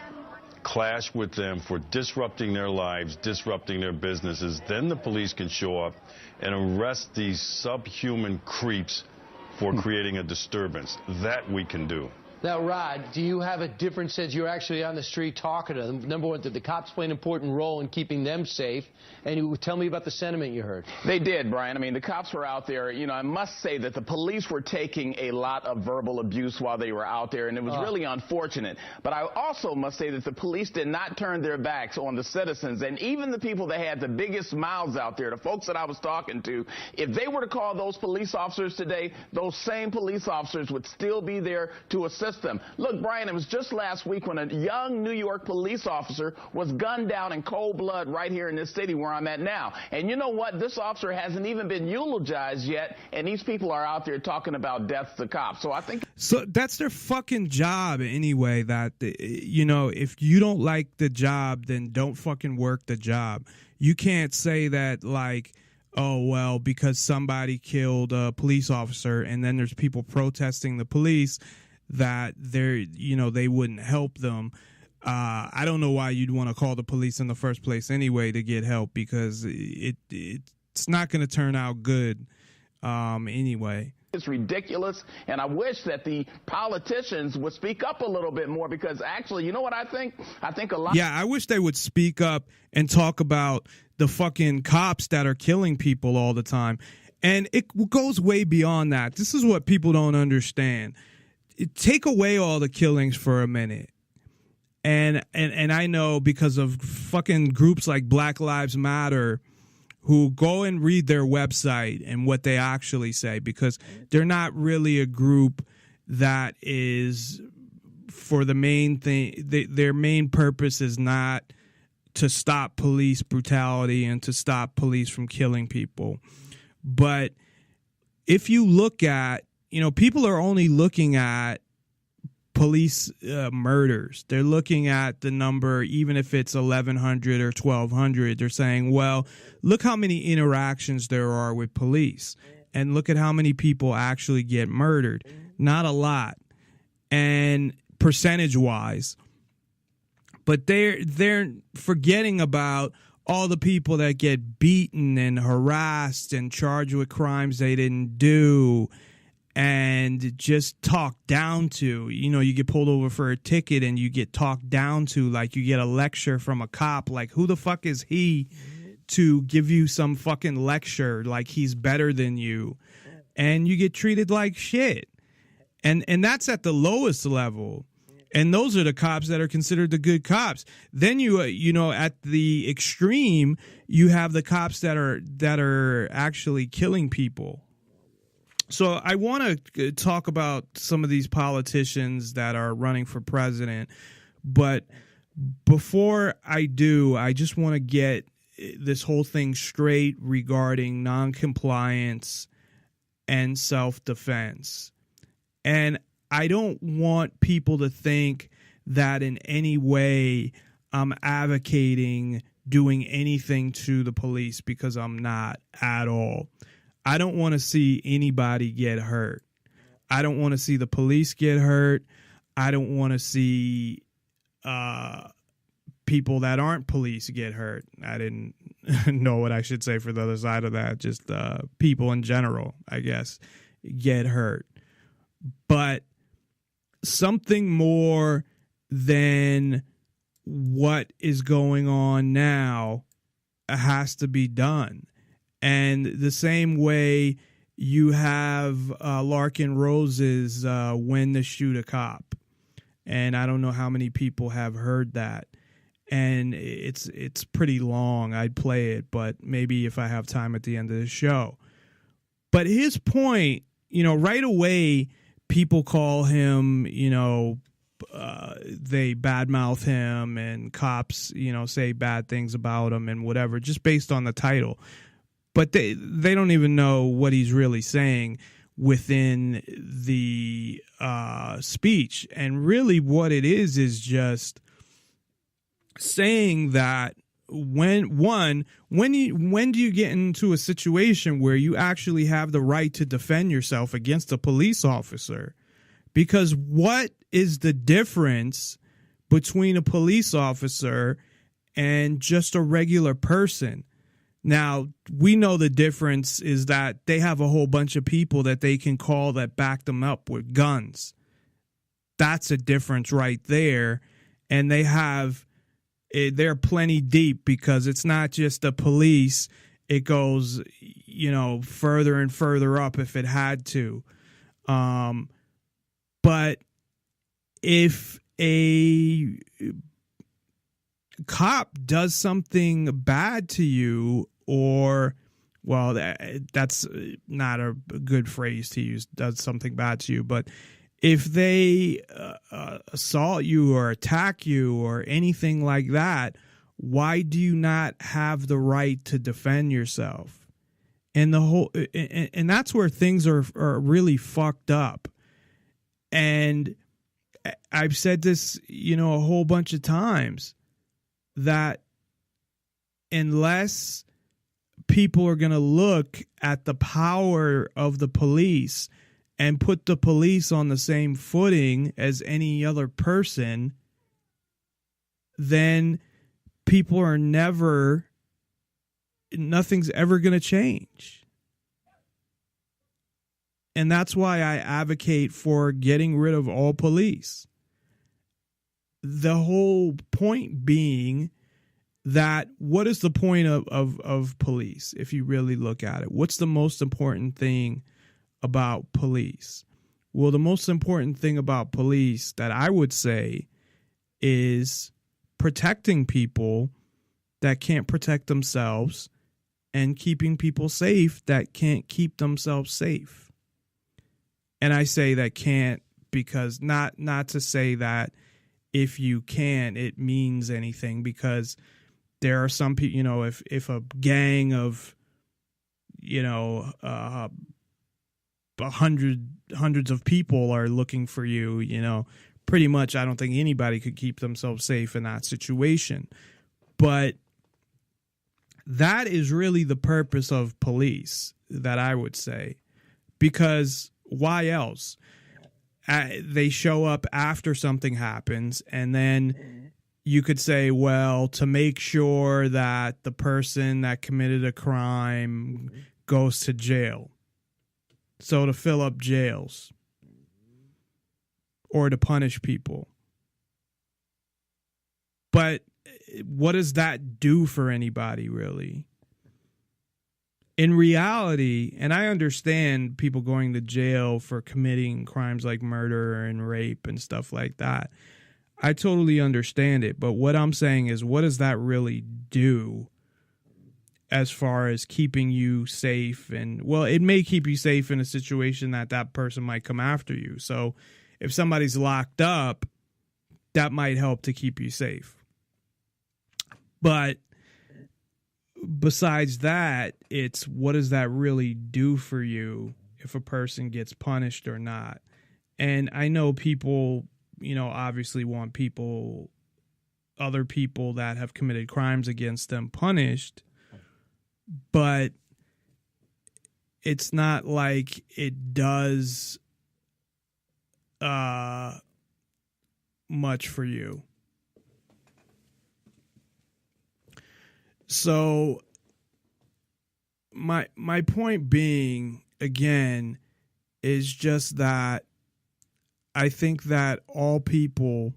clash with them for disrupting their lives, disrupting their businesses. Then the police can show up and arrest these subhuman creeps for creating a disturbance. That we can do. Now, Rod, do you have a different sense? You're actually on the street talking to them. Number one, did the cops play an important role in keeping them safe? And you tell me about the sentiment you heard. They did, Brian. I mean, the cops were out there. You know, I must say that the police were taking a lot of verbal abuse while they were out there, and it was really unfortunate. But I also must say that the police did not turn their backs on the citizens, and even the people that had the biggest mouths out there, the folks that I was talking to, if they were to call those police officers today, those same police officers would still be there to assist them. Look, Brian, it was just last week when a young New York police officer was gunned down in cold blood right here in this city where I'm at now. And you know what? This officer hasn't even been eulogized yet, and these people are out there talking about deaths to cops. So I think... So that's their fucking job anyway, that, you know, if you don't like the job, then don't fucking work the job. You can't say that, like, oh, well, because somebody killed a police officer and then there's people protesting the police, that they're, you know, they wouldn't help them. I don't know why you'd want to call the police in the first place anyway to get help, because it's not going to turn out good anyway. It's ridiculous, and I wish that the politicians would speak up a little bit more, because actually, you know what I think? I think a lot. Yeah, I wish they would speak up and talk about the fucking cops that are killing people all the time. And it goes way beyond that. This is what people don't understand. Take away all the killings for a minute. And I know, because of fucking groups like Black Lives Matter, who go and read their website and what they actually say, because they're not really a group that is for the main thing. Their main purpose is not to stop police brutality and to stop police from killing people. But if you look at, people are only looking at police murders. They're looking at the number, even if it's 1,100 or 1,200. They're saying, well, look how many interactions there are with police, and look at how many people actually get murdered. Not a lot, and percentage-wise. But they're forgetting about all the people that get beaten and harassed and charged with crimes they didn't do, and just talked down to. You get pulled over for a ticket and you get talked down to, like you get a lecture from a cop. Like, who the fuck is he to give you some fucking lecture like he's better than you? And you get treated like shit. And that's at the lowest level. And those are the cops that are considered the good cops. Then at the extreme, you have the cops that are actually killing people. So I want to talk about some of these politicians that are running for president. But before I do, I just want to get this whole thing straight regarding noncompliance and self-defense. And I don't want people to think that in any way I'm advocating doing anything to the police, because I'm not at all. I don't want to see anybody get hurt. I don't want to see the police get hurt. I don't want to see people that aren't police get hurt. I didn't know what I should say for the other side of that. Just people in general, I guess, get hurt. But something more than what is going on now has to be done. And the same way you have Larkin Rose's When to Shoot a Cop. And I don't know how many people have heard that. And it's pretty long. I'd play it, but maybe if I have time at the end of the show. But his point, right away, people call him, they badmouth him, and cops, say bad things about him and whatever, just based on the title. But they don't even know what he's really saying within the speech. And really what it is just saying that when do you get into a situation where you actually have the right to defend yourself against a police officer? Because what is the difference between a police officer and just a regular person? Now, we know the difference is that they have a whole bunch of people that they can call that back them up with guns. That's a difference right there. And they're plenty deep, because it's not just the police. It goes, further and further up if it had to. But if a cop does something bad to you, or, well, that's not a good phrase to use, does something bad to you, but if they assault you or attack you or anything like that, why do you not have the right to defend yourself? And and that's where things are really fucked up. And I've said this, a whole bunch of times, that unless people are going to look at the power of the police and put the police on the same footing as any other person, then nothing's ever going to change. And that's why I advocate for getting rid of all police. The whole point being that what is the point of police if you really look at it? What's the most important thing about police? Well, the most important thing about police that I would say is protecting people that can't protect themselves and keeping people safe that can't keep themselves safe. And I say that can't because not to say that if you can, it means anything, because there are some people, you know, if a gang of, you know, hundreds of people are looking for you, you know, pretty much I don't think anybody could keep themselves safe in that situation. But that is really the purpose of police, that I would say, because why else? They show up after something happens, and then you could say, well, to make sure that the person that committed a crime goes to jail. So to fill up jails or to punish people. But what does that do for anybody, really? In reality, and I understand people going to jail for committing crimes like murder and rape and stuff like that. I totally understand it. But what I'm saying is, what does that really do as far as keeping you safe? And, well, it may keep you safe in a situation that person might come after you. So if somebody's locked up, that might help to keep you safe. But besides that, it's what does that really do for you if a person gets punished or not? And I know people, you know, obviously want other people that have committed crimes against them punished, but it's not like it does much for you. So my point being, again, is just that I think that all people,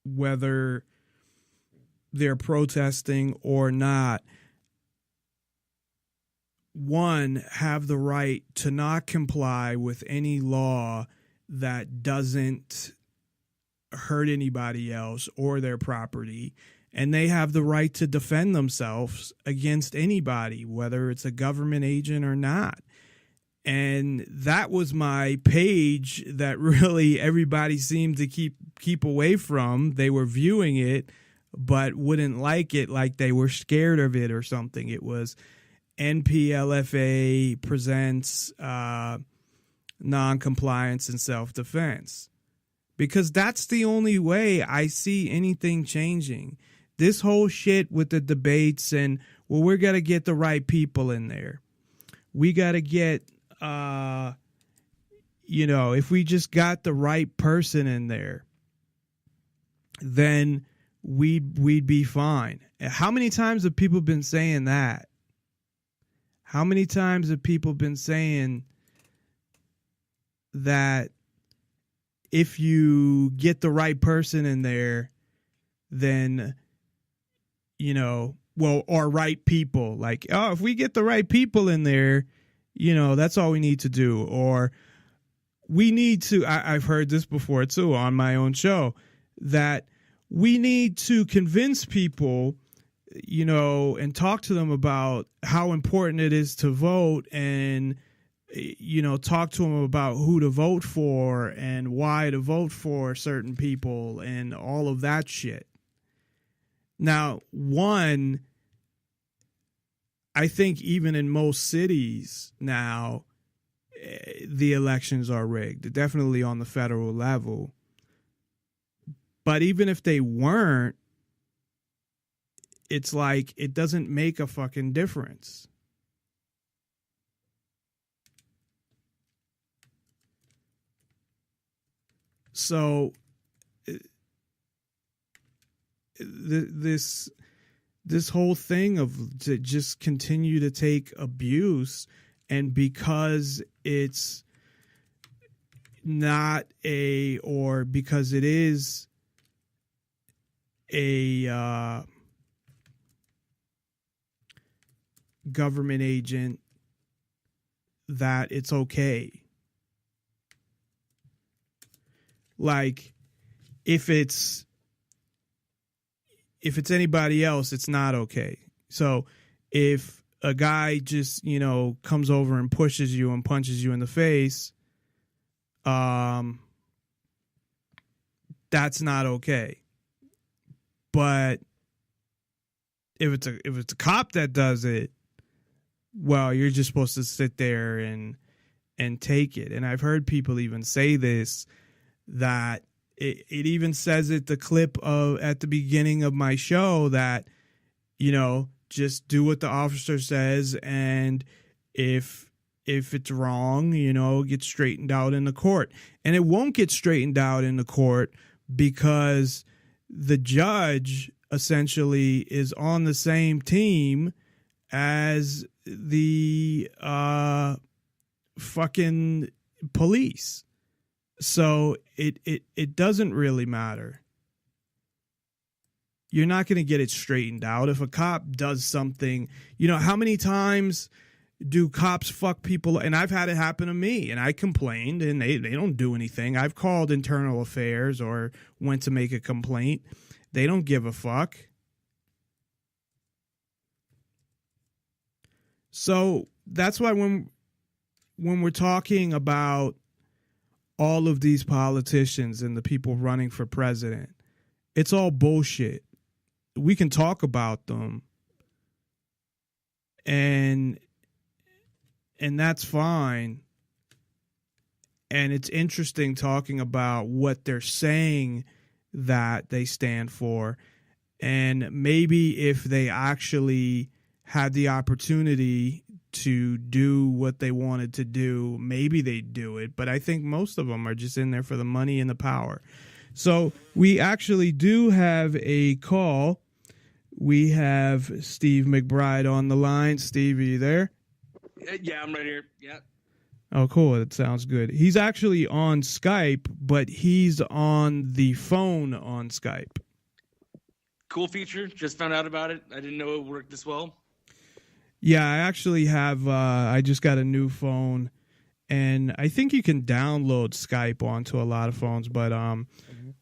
whether they're protesting or not, one, have the right to not comply with any law that doesn't hurt anybody else or their property, and they have the right to defend themselves against anybody, whether it's a government agent or not. And that was my page that really everybody seemed to keep away from. They were viewing it but wouldn't like it, like they were scared of it or something. It was NPLFA presents noncompliance and self-defense. Because that's the only way I see anything changing. This whole shit with the debates and, well, we're going to get the right people in there. We got to get, you know, if we just got the right person in there, then we'd be fine. How many times have people been saying that? How many times have people been saying that if you get the right person in there, then, you know, well, or right people, like, oh, if we get the right people in there, you know, that's all we need to do. Or we need to, I've heard this before too on my own show, that we need to convince people, you know, and talk to them about how important it is to vote, and, you know, talk to them about who to vote for and why to vote for certain people and all of that shit. Now, one, I think even in most cities now, the elections are rigged, definitely on the federal level. But even if they weren't, it's like it doesn't make a fucking difference. So this whole thing of to just continue to take abuse, and because it's not because it is a government agent, that it's okay. Like, if it's anybody else, it's not okay. So if a guy just, comes over and pushes you and punches you in the face, that's not okay. But if it's a cop that does it, well, you're just supposed to sit there and take it. And I've heard people even say this, that it even says it, the clip at the beginning of my show, that, just do what the officer says, and if it's wrong, it gets straightened out in the court. And it won't get straightened out in the court because the judge essentially is on the same team as the fucking police. So it doesn't really matter. You're not going to get it straightened out. If a cop does something, how many times do cops fuck people? And I've had it happen to me, and I complained, and they don't do anything. I've called internal affairs or went to make a complaint. They don't give a fuck. So that's why when we're talking about all of these politicians and the people running for president, it's all bullshit. We can talk about them, and that's fine. And it's interesting talking about what they're saying that they stand for. And maybe if they actually had the opportunity to do what they wanted to do, maybe they'd do it. But I think most of them are just in there for the money and the power. So we actually do have a call. We have Steve McBride on the line. Steve, are you there? Yeah, I'm right here. Yeah. Oh, cool. That sounds good. He's actually on Skype, but he's on the phone on Skype. Cool feature. Just found out about it. I didn't know it worked this well. Yeah, I actually have, I just got a new phone, and I think you can download Skype onto a lot of phones, but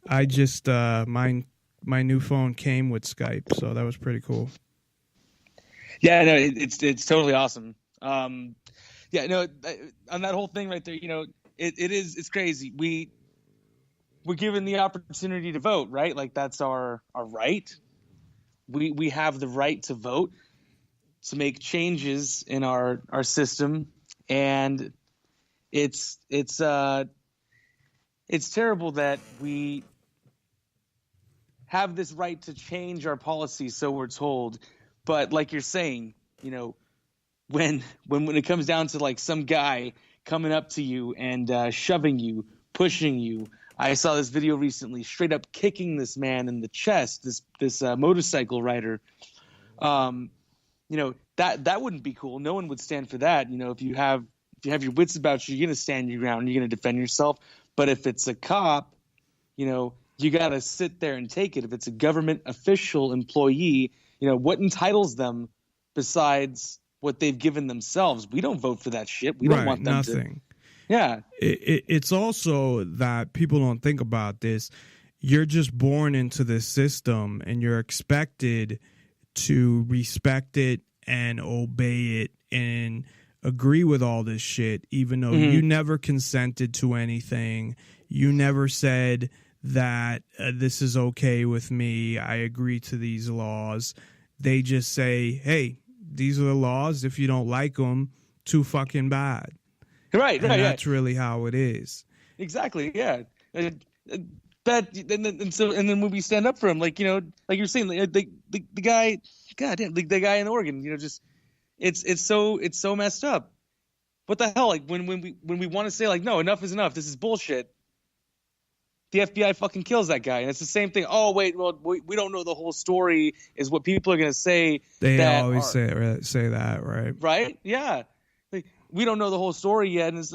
I just, my new phone came with Skype, so that was pretty cool. Yeah, no, it's totally awesome. Yeah, no, on that whole thing right there, it's crazy. We're given the opportunity to vote, right? Like, that's our right. We have the right to vote, to make changes in our system, and it's terrible that we have this right to change our policies, so we're told. But like you're saying, when it comes down to like some guy coming up to you and shoving you, pushing you, I saw this video recently, straight up kicking this man in the chest, this motorcycle rider. That wouldn't be cool. No one would stand for that. If you have your wits about you, you're going to stand your ground. You're going to defend yourself. But if it's a cop, you got to sit there and take it. If it's a government official employee, what entitles them besides what they've given themselves? We don't vote for that shit. We don't want them nothing. Yeah. It's also that people don't think about this. You're just born into this system, and you're expected to respect it and obey it and agree with all this shit, even though you never consented to anything. You never said that this is okay with me. I agree to these laws. They just say, hey, these are the laws. If you don't like them, too fucking bad. Right. That's really how it is. Exactly. Yeah. And then when we stand up for him, like you're saying, the guy, goddamn, the guy in Oregon, it's so messed up. What the hell? Like when we want to say like, no, enough is enough. This is bullshit. the FBI fucking kills that guy. And it's the same thing. Oh, wait, well, we don't know the whole story is what people are going to say. They always say that, right? Right? Yeah. Like, we don't know the whole story yet. And it's,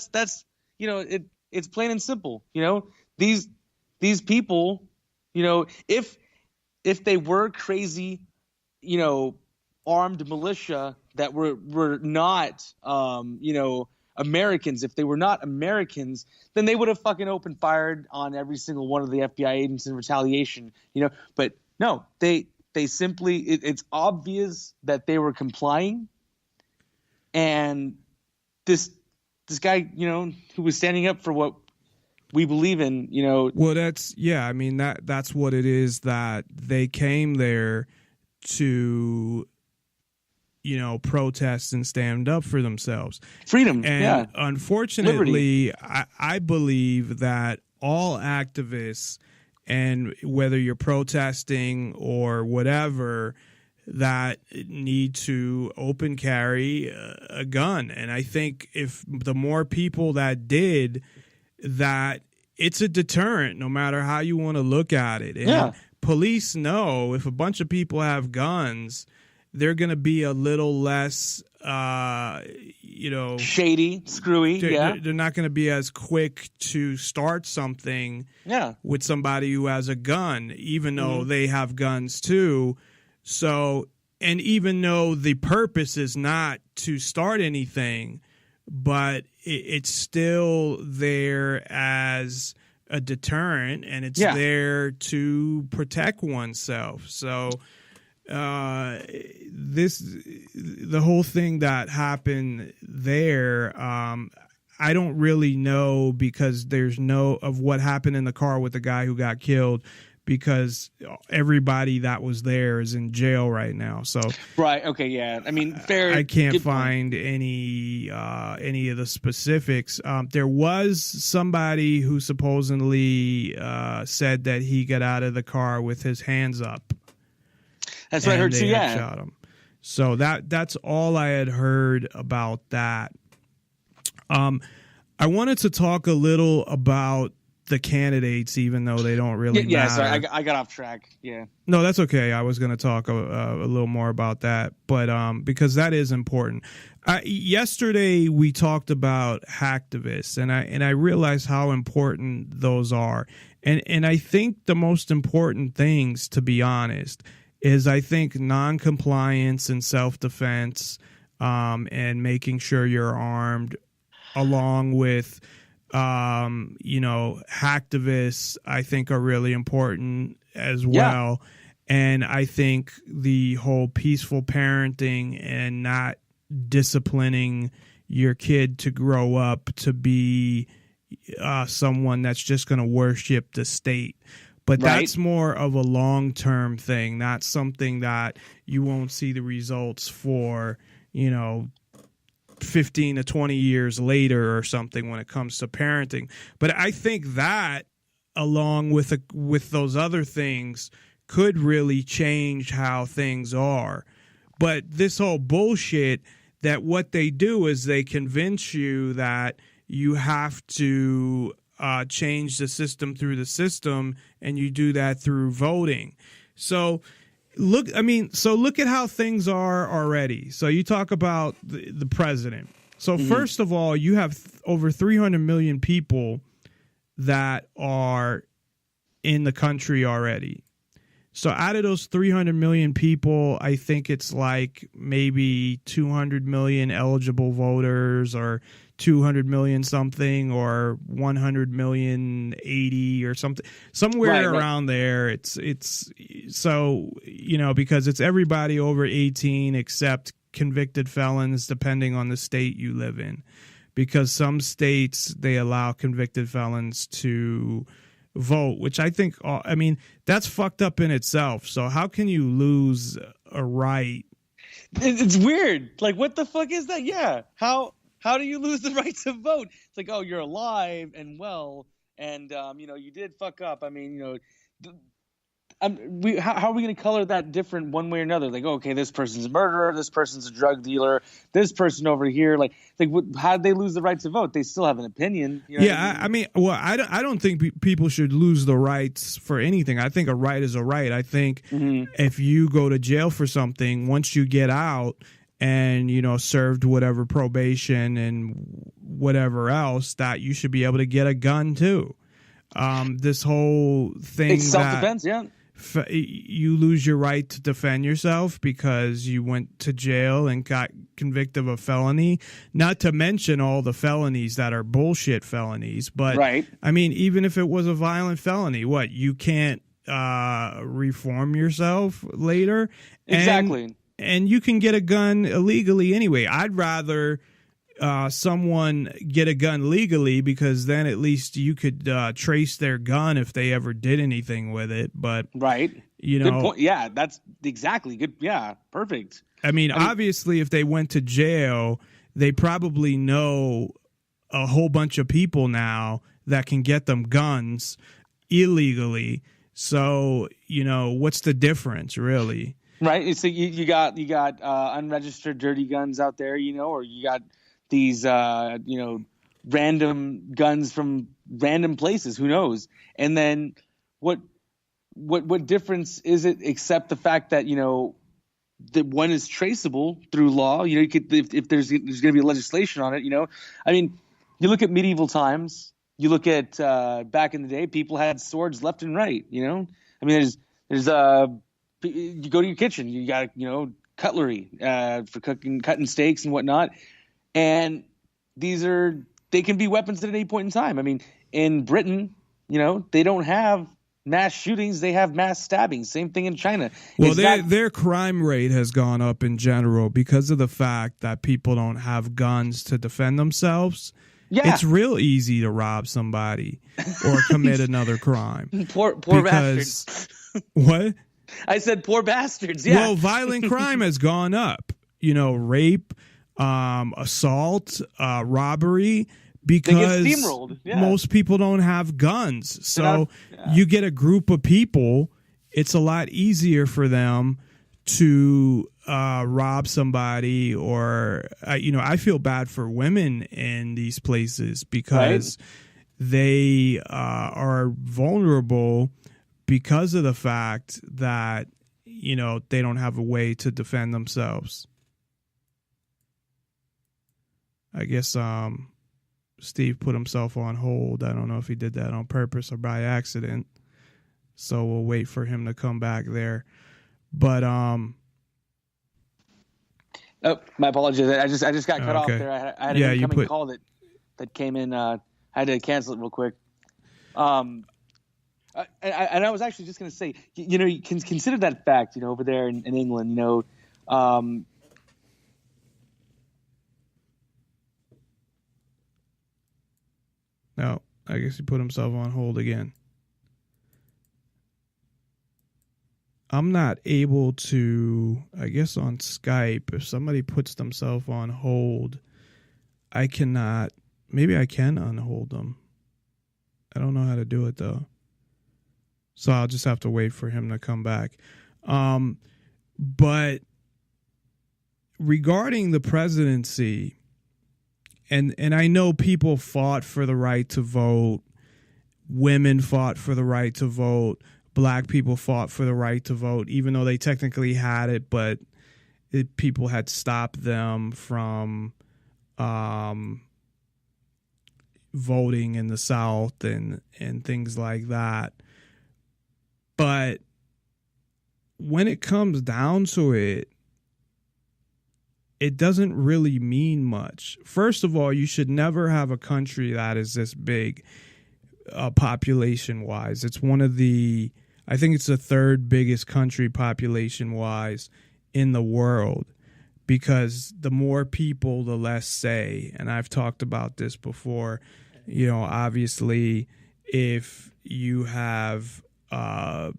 that's it's plain and simple. These people, if they were crazy, armed militia that were not, Americans, if they were not Americans, then they would have fucking opened fire on every single one of the FBI agents in retaliation, But no, they simply, it's obvious that they were complying. And this guy, who was standing up for what we believe in, Well, that's what it is, that they came there to protest and stand up for themselves. Freedom, and unfortunately, I believe that all activists, and whether you're protesting or whatever, that need to open carry a gun. And I think if the more people that did that, it's a deterrent, no matter how you want to look at it. And police know if a bunch of people have guns, they're going to be a little less, shady, screwy. They're not going to be as quick to start something with somebody who has a gun, even though they have guns too. So, and even though the purpose is not to start anything, but it's still there as a deterrent, and it's there to protect oneself. So, the whole thing that happened there, I don't really know, because there's no of what happened in the car with the guy who got killed, because everybody that was there is in jail right now. So right, okay, yeah. I mean, fair. I can't find any of the specifics. There was somebody who supposedly said that he got out of the car with his hands up. That's what I heard too. Yeah, shot him. So that's all I had heard about that. I wanted to talk a little about the candidates, even though they don't really matter. Sorry, I got off track. Yeah. No, that's okay. I was going to talk a little more about that, but because that is important. Yesterday we talked about hacktivists, and I realized how important those are, and I think the most important things, to be honest, is I think non-compliance and self-defense, and making sure you're armed, along with hacktivists, I think are really important as well. And I think the whole peaceful parenting and not disciplining your kid to grow up to be someone that's just going to worship the state. But that's more of a long-term thing, not something that you won't see the results for, 15 to 20 years later or something when it comes to parenting. But I think that, along with those other things, could really change how things are. But this whole bullshit, that what they do is they convince you that you have to change the system through the system, and you do that through voting. So look at how things are already. So you talk about the president. So first of all, you have over 300 million people that are in the country already. So out of those 300 million people, I think it's like maybe 200 million eligible voters, or 200 million something, or 100 million 80 or something, somewhere around there. It's so, because it's everybody over 18 except convicted felons, depending on the state you live in, because some states, they allow convicted felons to vote, which I think, that's fucked up in itself. So how can you lose a right? It's weird. Like, what the fuck is that? Yeah. How do you lose the right to vote? It's like, oh, you're alive and well, and you did fuck up. I how are we going to color that different one way or another? Like, okay, this person's a murderer, this person's a drug dealer, this person over here. How did they lose the right to vote? They still have an opinion. You know I mean, I don't think people should lose the rights for anything. I think a right is a right. I think if you go to jail for something, once you get out and, served whatever probation and whatever else, that you should be able to get a gun too. This whole thing, it's self-defense, yeah. You lose your right to defend yourself because you went to jail and got convicted of a felony, not to mention all the felonies that are bullshit felonies. But right. I mean, even if it was a violent felony, you can't reform yourself later? Exactly. And you can get a gun illegally anyway. I'd rather someone get a gun legally, because then at least you could trace their gun if they ever did anything with it. But right, good point. Yeah, that's exactly good. Yeah, perfect. I mean, obviously, if they went to jail, they probably know a whole bunch of people now that can get them guns illegally. So, what's the difference, really? Right. So you got unregistered dirty guns out there, or you got these random guns from random places, who knows? And then what difference is it except the fact that that one is traceable through law? You could, if there's going to be legislation on it, I mean, you look at medieval times, you look at back in the day, people had swords left and right. I mean, there's you go to your kitchen, you got cutlery for cutting steaks and whatnot. And they can be weapons at any point in time. I mean, in Britain, they don't have mass shootings, they have mass stabbings. Same thing in China. Well, their crime rate has gone up in general because of the fact that people don't have guns to defend themselves. Yeah. It's real easy to rob somebody or commit another crime. Poor bastards. What? I said poor bastards, yeah. Well, violent crime has gone up. Rape, assault, robbery, because most people don't have guns. So you get a group of people, it's a lot easier for them to rob somebody. Or I feel bad for women in these places because they are vulnerable because of the fact that they don't have a way to defend themselves. I guess Steve put himself on hold. I don't know if he did that on purpose or by accident. So we'll wait for him to come back there. But oh, my apologies. I just got cut off there. I had an incoming call that came in. I had to cancel it real quick. And I was actually just going to say, you can consider that fact, over there in England, No, I guess he put himself on hold again. I'm not able to, I guess on Skype, if somebody puts themselves on hold, I cannot, maybe I can unhold them. I don't know how to do it though. So I'll just have to wait for him to come back. But regarding the presidency, and I know people fought for the right to vote, women fought for the right to vote, black people fought for the right to vote, even though they technically had it, but people had stopped them from voting in the South and things like that. But when it comes down to it, it doesn't really mean much. First of all, you should never have a country that is this big population-wise. It's I think it's the third biggest country population-wise in the world, because the more people, the less say. And I've talked about this before. Obviously, if you have 10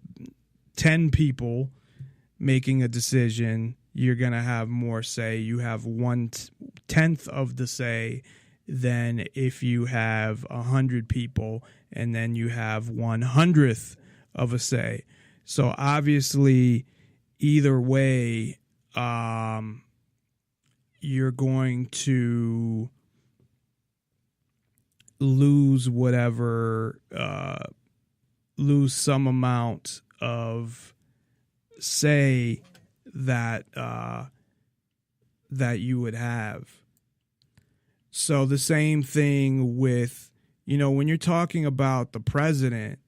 people making a decision, you're going to have more say. You have 1/10 of the say than if you have 100 people, and then you have 1/100th of a say. So obviously, either way, you're going to lose lose some amount of say that that you would have. So the same thing with, when you're talking about the president,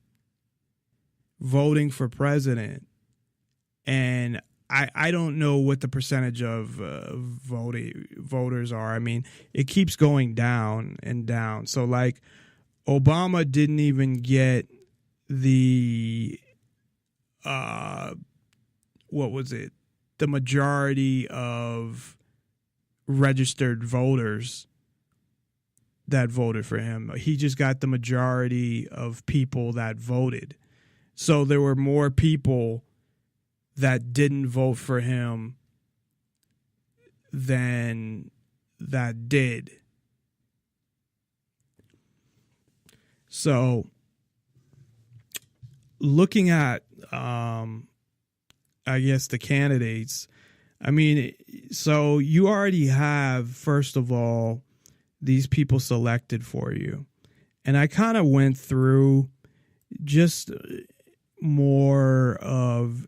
voting for president, and I don't know what the percentage of voters are. I mean, it keeps going down and down. So like Obama didn't even get the the majority of registered voters that voted for him. He just got the majority of people that voted. So there were more people that didn't vote for him than that did. So looking at, I guess, the candidates, I mean, so you already have, first of all, these people selected for you. And I kind of went through just more of,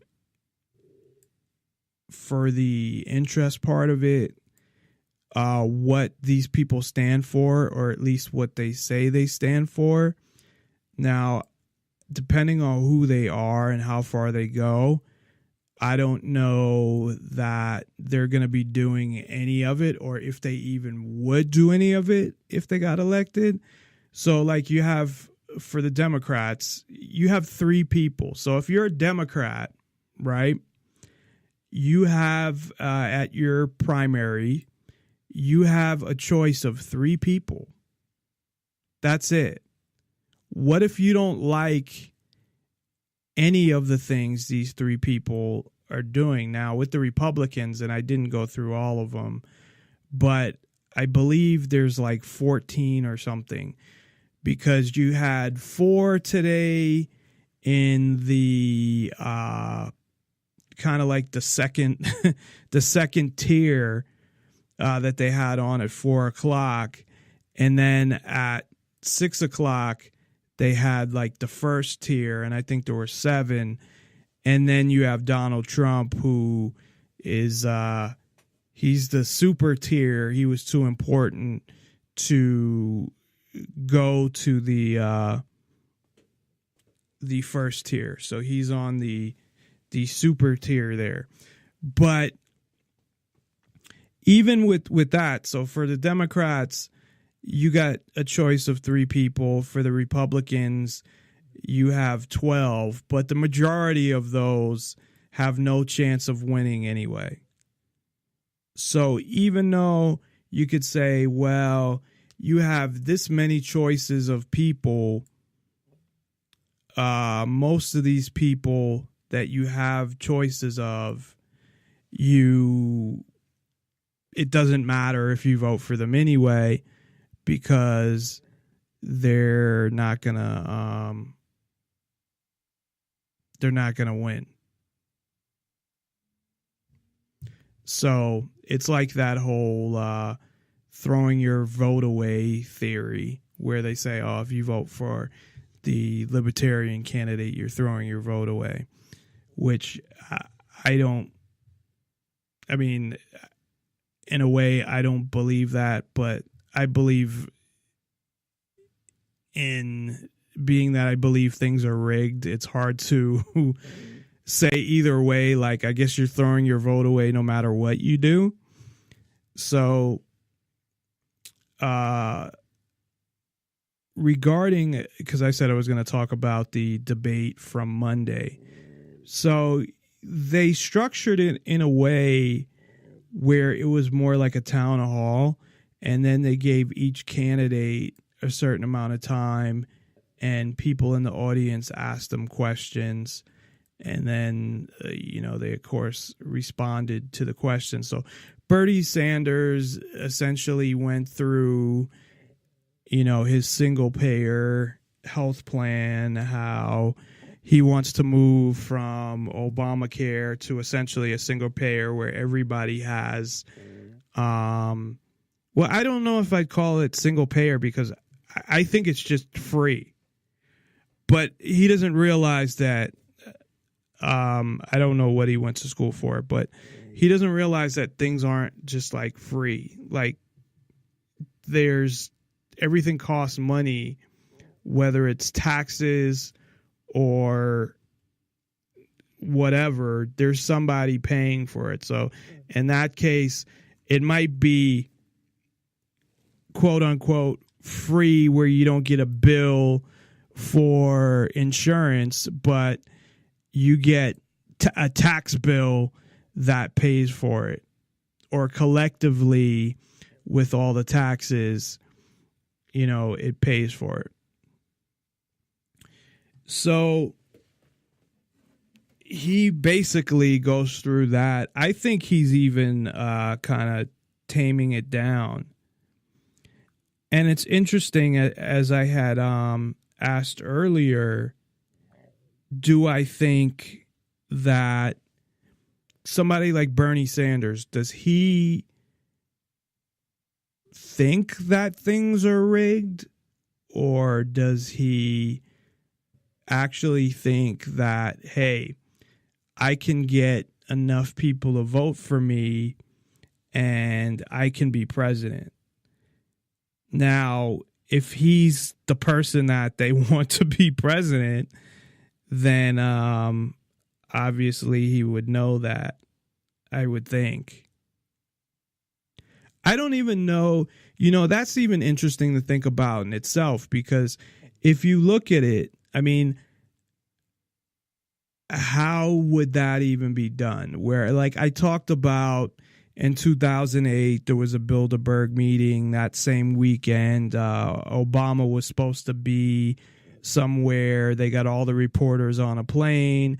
for the interest part of it, what these people stand for, or at least what they say they stand for. Now, depending on who they are and how far they go, I don't know that they're going to be doing any of it, or if they even would do any of it if they got elected. So like you have, for the Democrats, you have 3 people. So if you're a Democrat, right, you have at your primary, you have a choice of 3 people. That's it. What if you don't like any of the things these 3 people are doing? Now, with the Republicans, and I didn't go through all of them, but I believe there's like 14 or something, because you had 4 today in the kind of like the second the second tier that they had on at 4:00, and then at 6:00 they had like the first tier, and I think there were 7. And then you have Donald Trump, who is he's the super tier. He was too important to go to the first tier, so he's on the super tier there. But even with that, so for the Democrats, you got a choice of 3 people. For the Republicans, you have 12, but the majority of those have no chance of winning anyway. So even though you could say, well, you have this many choices of people, most of these people that you have choices of, it doesn't matter if you vote for them anyway, because they're not gonna win. So it's like that whole throwing your vote away theory, where they say, oh, if you vote for the Libertarian candidate, you're throwing your vote away, which in a way, I don't believe that, but I believe in being that I believe things are rigged. It's hard to say either way. Like, I guess you're throwing your vote away no matter what you do. So, regarding, because I said I was going to talk about the debate from Monday. So they structured it in a way where it was more like a town hall, and then they gave each candidate a certain amount of time, and people in the audience asked them questions, and then they of course responded to the questions. So Bernie Sanders essentially went through his single payer health plan, how he wants to move from Obamacare to essentially a single payer where everybody has, well, I don't know if I'd call it single payer because I think it's just free. But he doesn't realize that, I don't know what he went to school for, but he doesn't realize that things aren't just like free. Like everything costs money, whether it's taxes or whatever, there's somebody paying for it. So in that case, it might be quote unquote free where you don't get a bill for insurance, but you get a tax bill that pays for it, or collectively with all the taxes, it pays for it. So he basically goes through that. I think he's even kind of taming it down. And it's interesting, as I had asked earlier, do I think that somebody like Bernie Sanders, does he think that things are rigged, or does he actually think that, hey, I can get enough people to vote for me and I can be president? Now, if he's the person that they want to be president, then obviously he would know that, I would think. I don't even know, that's even interesting to think about in itself, because if you look at it, I mean, how would that even be done? Where, like I talked about in 2008, there was a Bilderberg meeting that same weekend. Obama was supposed to be somewhere. They got all the reporters on a plane,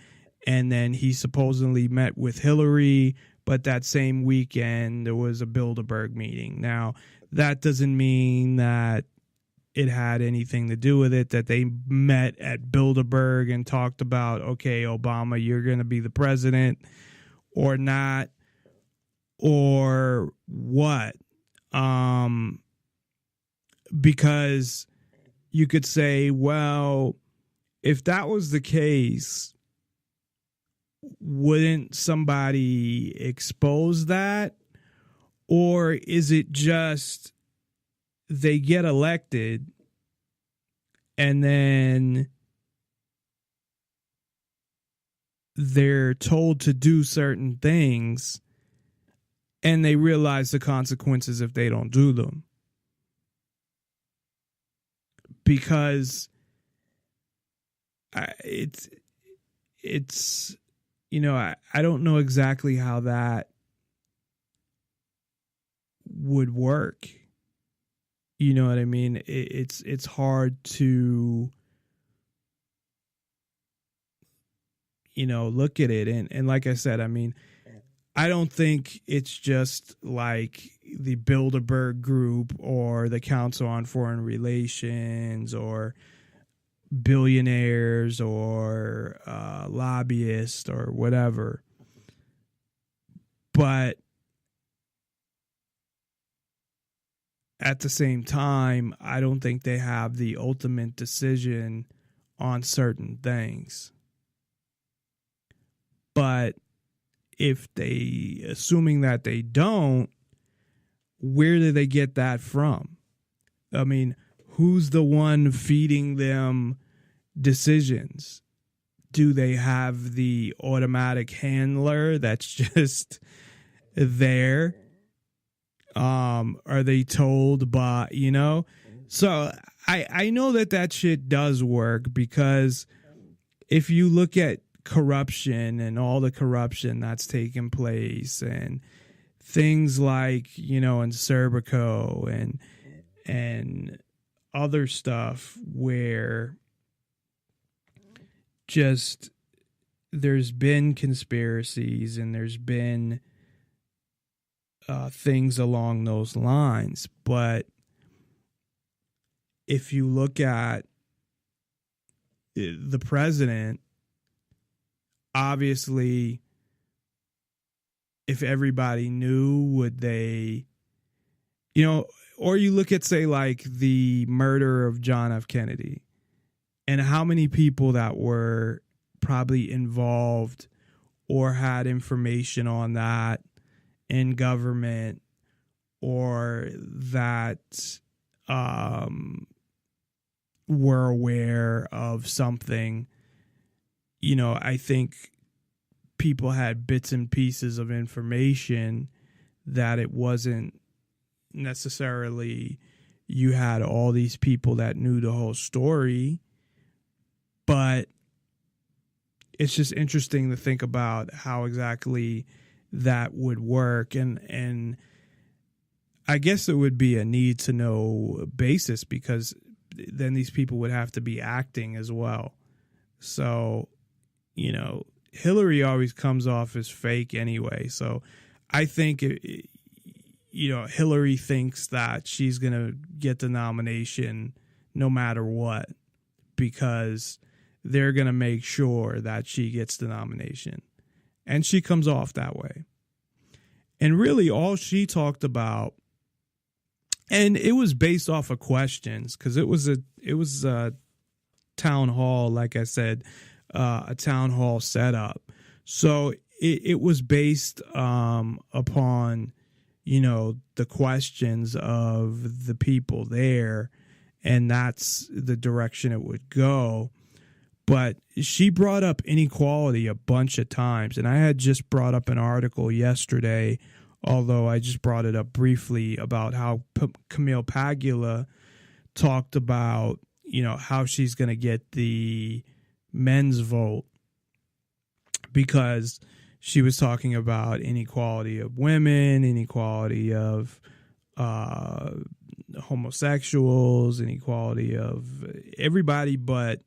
and then he supposedly met with Hillary. But that same weekend, there was a Bilderberg meeting. Now, that doesn't mean that it had anything to do with it, that they met at Bilderberg and talked about, okay, Obama, you're going to be the president or not, or what. Because you could say, well, if that was the case, wouldn't somebody expose that? Or is it just they get elected and then they're told to do certain things and they realize the consequences if they don't do them? Because it's I don't know exactly how that would work. You know what I mean? It's hard to, look at it. And like I said, I mean, I don't think it's just like the Bilderberg Group or the Council on Foreign Relations or billionaires or lobbyists or whatever. But at the same time, I don't think they have the ultimate decision on certain things. But assuming that they don't, where do they get that from? I mean, who's the one feeding them decisions? Do they have the automatic handler that's just there? Are they told by, So I know that shit does work, because if you look at corruption and all the corruption that's taken place and things like, in Serbico and other stuff where just there's been conspiracies and there's been things along those lines. But if you look at the president, obviously, if everybody knew, would they, or you look at, say, like the murder of John F. Kennedy and how many people that were probably involved or had information on that in government, or that were aware of something. I think people had bits and pieces of information that it wasn't necessarily you had all these people that knew the whole story, but it's just interesting to think about how exactly that would work. And I guess it would be a need to know basis, because then these people would have to be acting as well. So, Hillary always comes off as fake anyway. So I think, Hillary thinks that she's going to get the nomination no matter what, because they're going to make sure that she gets the nomination. And she comes off that way. And really all she talked about, and it was based off of questions, because it was a town hall, like I said, a town hall setup. So it was based upon, the questions of the people there, and that's the direction it would go. But she brought up inequality a bunch of times, and I had just brought up an article yesterday, although I just brought it up briefly, about how Camille Pagula talked about, how she's going to get the men's vote, because she was talking about inequality of women, inequality of homosexuals, inequality of everybody but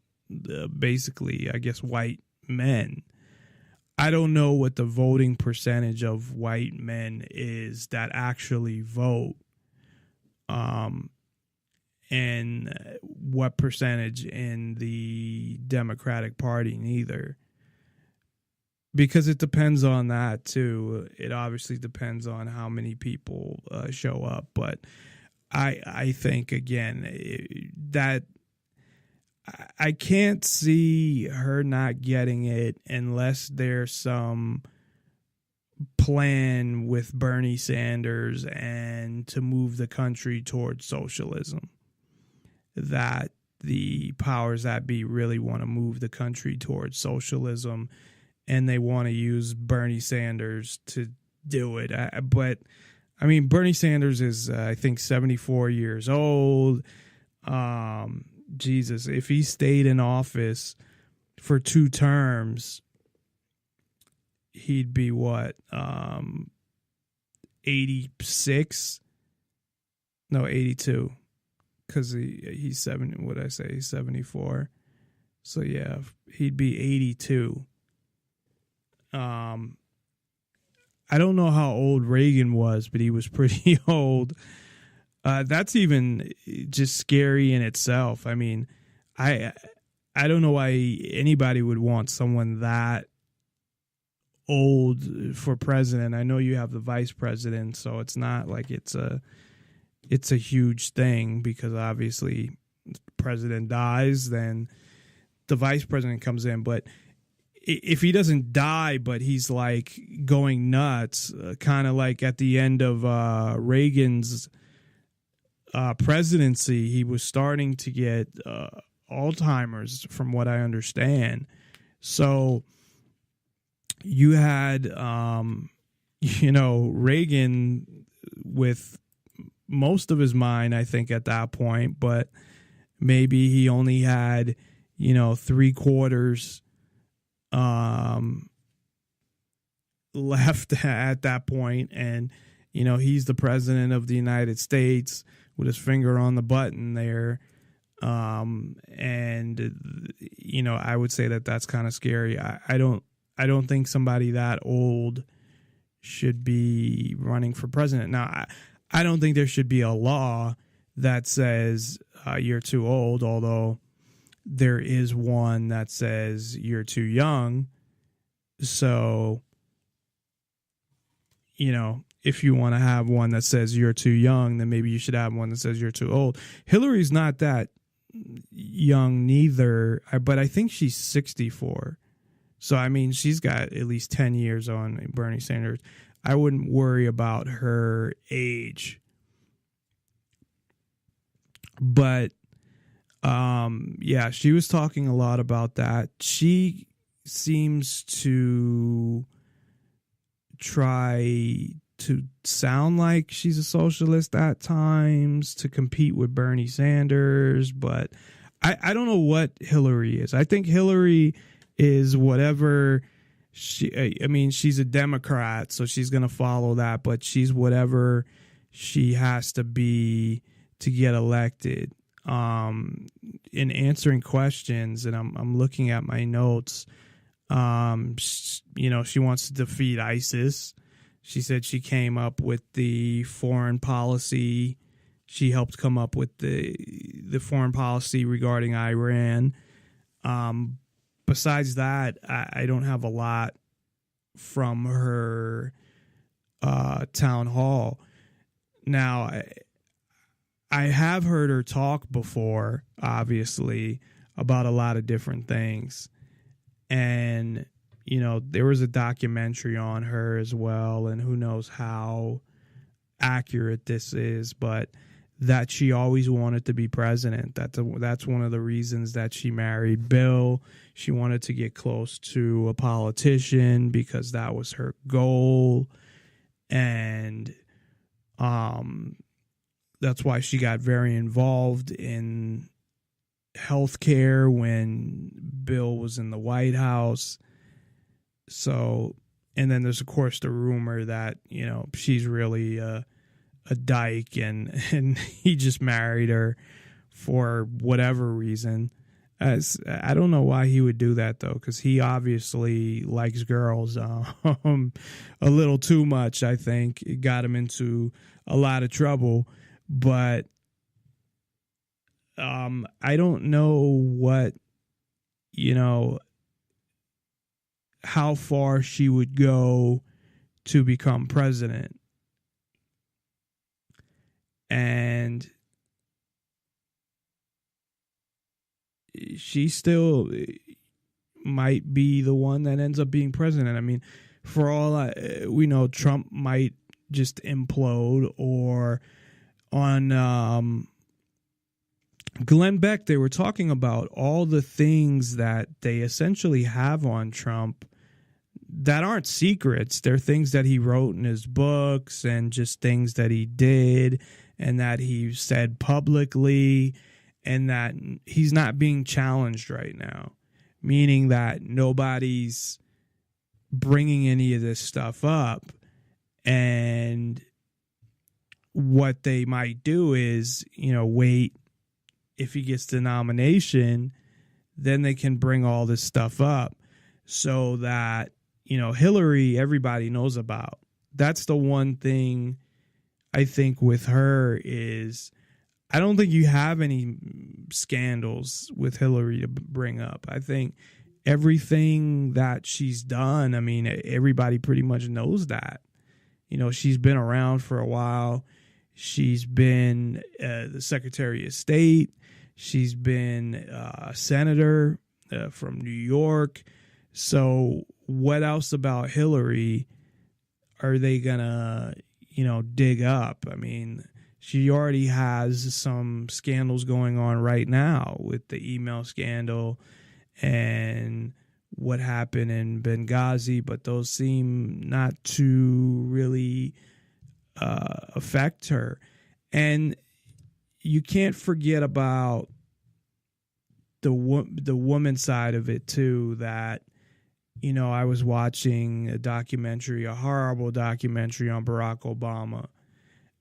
basically, I guess, white men. I don't know what the voting percentage of white men is that actually vote, and what percentage in the Democratic Party neither, because it depends on that too. It obviously depends on how many people show up, but I think, again, that I can't see her not getting it unless there's some plan with Bernie Sanders and to move the country towards socialism, that the powers that be really want to move the country towards socialism, and they want to use Bernie Sanders to do it. But, I mean, Bernie Sanders is, I think, 74 years old. Jesus, if he stayed in office for 2 terms, he'd be what? 86? No, 82. Because he's 70, what'd I say? He's 74. So, yeah, he'd be 82. I don't know how old Reagan was, but he was pretty old. That's even just scary in itself. I mean, I don't know why anybody would want someone that old for president. I know you have the vice president, so it's not like it's a huge thing, because obviously if the president dies, then the vice president comes in. But if he doesn't die, but he's like going nuts, kind of like at the end of Reagan's presidency, he was starting to get Alzheimer's, from what I understand. So you had, Reagan with most of his mind, I think, at that point, but maybe he only had, 3/4 left at that point. And, he's the president of the United States with his finger on the button there. And, I would say that that's kind of scary. I don't think somebody that old should be running for president. Now, I don't think there should be a law that says you're too old, although there is one that says you're too young. So, you know, if you want to have one that says you're too young, then maybe you should have one that says you're too old. Hillary's not that young neither, but I think she's 64. So, I mean, she's got at least 10 years on Bernie Sanders. I wouldn't worry about her age. But, yeah, she was talking a lot about that. She seems to try to sound like she's a socialist at times to compete with Bernie Sanders, but I don't know what Hillary is. I think Hillary is whatever I mean, she's a Democrat, so she's going to follow that, but she's whatever she has to be to get elected. In answering questions, and I'm looking at my notes, you know, she wants to defeat ISIS. She said she came up with the foreign policy. She helped come up with the foreign policy regarding Iran. Besides that, I don't have a lot from her town hall. Now, I have heard her talk before, obviously, about a lot of different things. And, you know, there was a documentary on her as well, and who knows how accurate this is, but that she always wanted to be president. That's one of the reasons that she married Bill. She wanted to get close to a politician because that was her goal. And that's why she got very involved in healthcare when Bill was in the White House. So, and then there's, of course, the rumor that, you know, she's really a dyke and he just married her for whatever reason. I don't know why he would do that, though, because he obviously likes girls a little too much, I think. It got him into a lot of trouble. But I don't know what, you know, how far she would go to become president. And she still might be the one that ends up being president. I mean, for all we know, Trump might just implode. Or on Glenn Beck, they were talking about all the things that they essentially have on Trump that aren't secrets. They're things that he wrote in his books and just things that he did and that he said publicly, and that he's not being challenged right now, meaning that nobody's bringing any of this stuff up. And what they might do is, you know, wait. If he gets the nomination, then they can bring all this stuff up so that, you know, Hillary, everybody knows about. That's the one thing I think with her is I don't think you have any scandals with Hillary to bring up. I think everything that she's done, I mean, everybody pretty much knows that. You know, she's been around for a while. She's been the Secretary of State. She's been a senator from New York. So what else about Hillary are they going to, you know, dig up? I mean, she already has some scandals going on right now with the email scandal and what happened in Benghazi, but those seem not to really affect her. And you can't forget about the woman side of it too, that, you know, I was watching a horrible documentary on Barack Obama,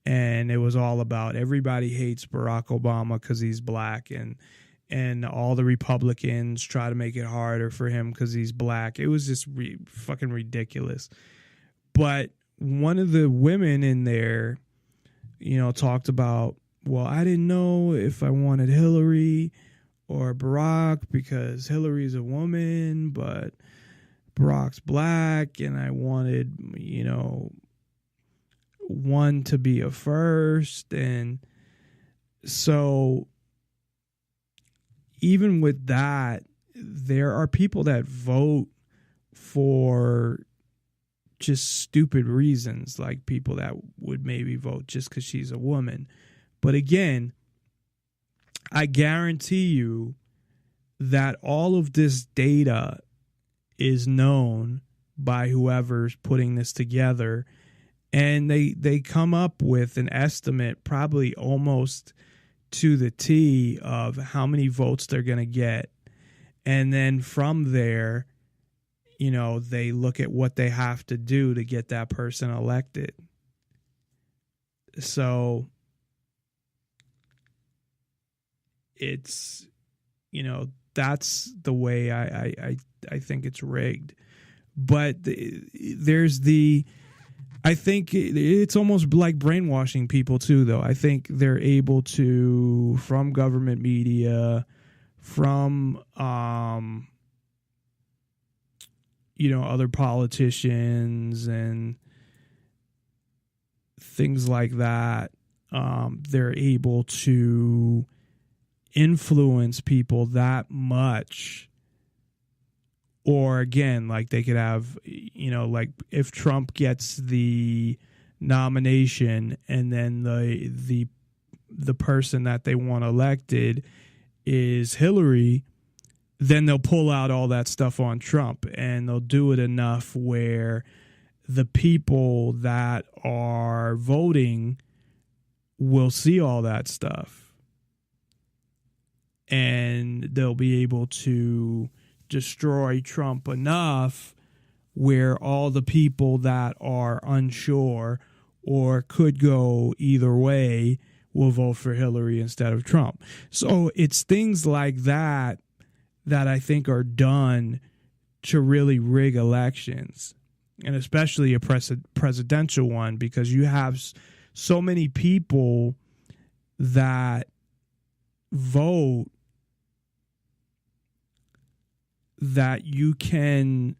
and it was all about everybody hates Barack Obama because he's black, and all the Republicans try to make it harder for him because he's black. It was just fucking ridiculous. But one of the women in there, you know, talked about, well, I didn't know if I wanted Hillary or Barack because Hillary's a woman, but Brock's black, and I wanted, one to be a first. And so even with that, there are people that vote for just stupid reasons, like people that would maybe vote just because she's a woman. But again, I guarantee you that all of this data is known by whoever's putting this together, and they come up with an estimate, probably almost to the T, of how many votes they're going to get. And then from there, they look at what they have to do to get that person elected. So it's, that's the way I think it's rigged. But I think it's almost like brainwashing people too, though. I think they're able to, from government media, from, other politicians and things like that, they're able to influence people that much. Or again, like they could have, like if Trump gets the nomination and then the person that they want elected is Hillary, then they'll pull out all that stuff on Trump, and they'll do it enough where the people that are voting will see all that stuff, and they'll be able to destroy Trump enough where all the people that are unsure or could go either way will vote for Hillary instead of Trump. So it's things like that that I think are done to really rig elections, and especially a presidential one, because you have so many people that vote that you can,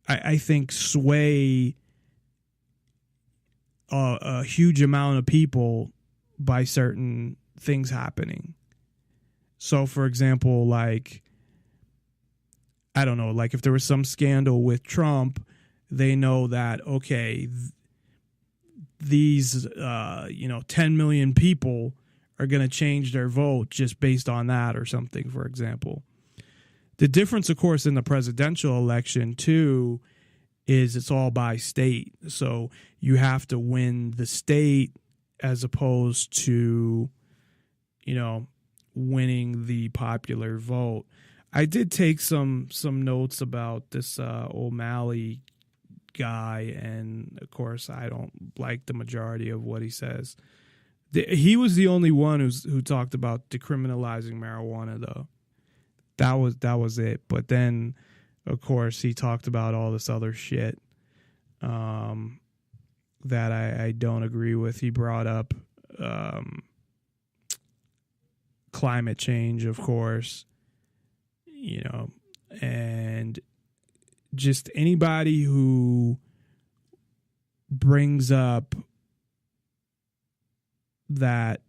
I think, sway a huge amount of people by certain things happening. So, for example, like, I don't know, like if there was some scandal with Trump, they know that, okay, these, 10 million people are going to change their vote just based on that or something, for example. The difference, of course, in the presidential election, too, is it's all by state. So you have to win the state as opposed to, winning the popular vote. I did take some notes about this O'Malley guy, and, of course, I don't like the majority of what he says. He was the only one who talked about decriminalizing marijuana, though. That was it. But then, of course, he talked about all this other shit that I don't agree with. He brought up climate change, of course, and just anybody who brings up that,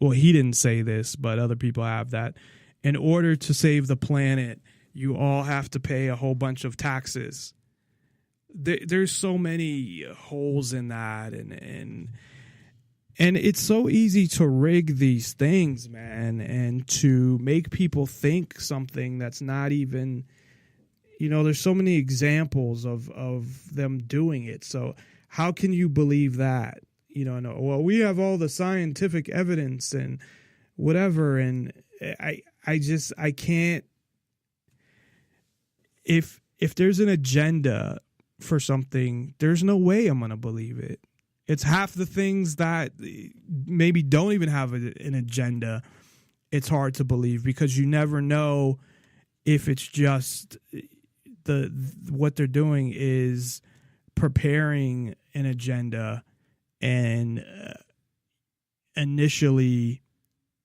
well, he didn't say this, but other people have, that in order to save the planet, you all have to pay a whole bunch of taxes. There's so many holes in that, and it's so easy to rig these things, man, and to make people think something that's not even, there's so many examples of them doing it. So how can you believe that? Well, we have all the scientific evidence and whatever, and I can't. If there's an agenda for something, there's no way I'm going to believe it. It's half the things that maybe don't even have an agenda. It's hard to believe because you never know if it's just what they're doing is preparing an agenda and initially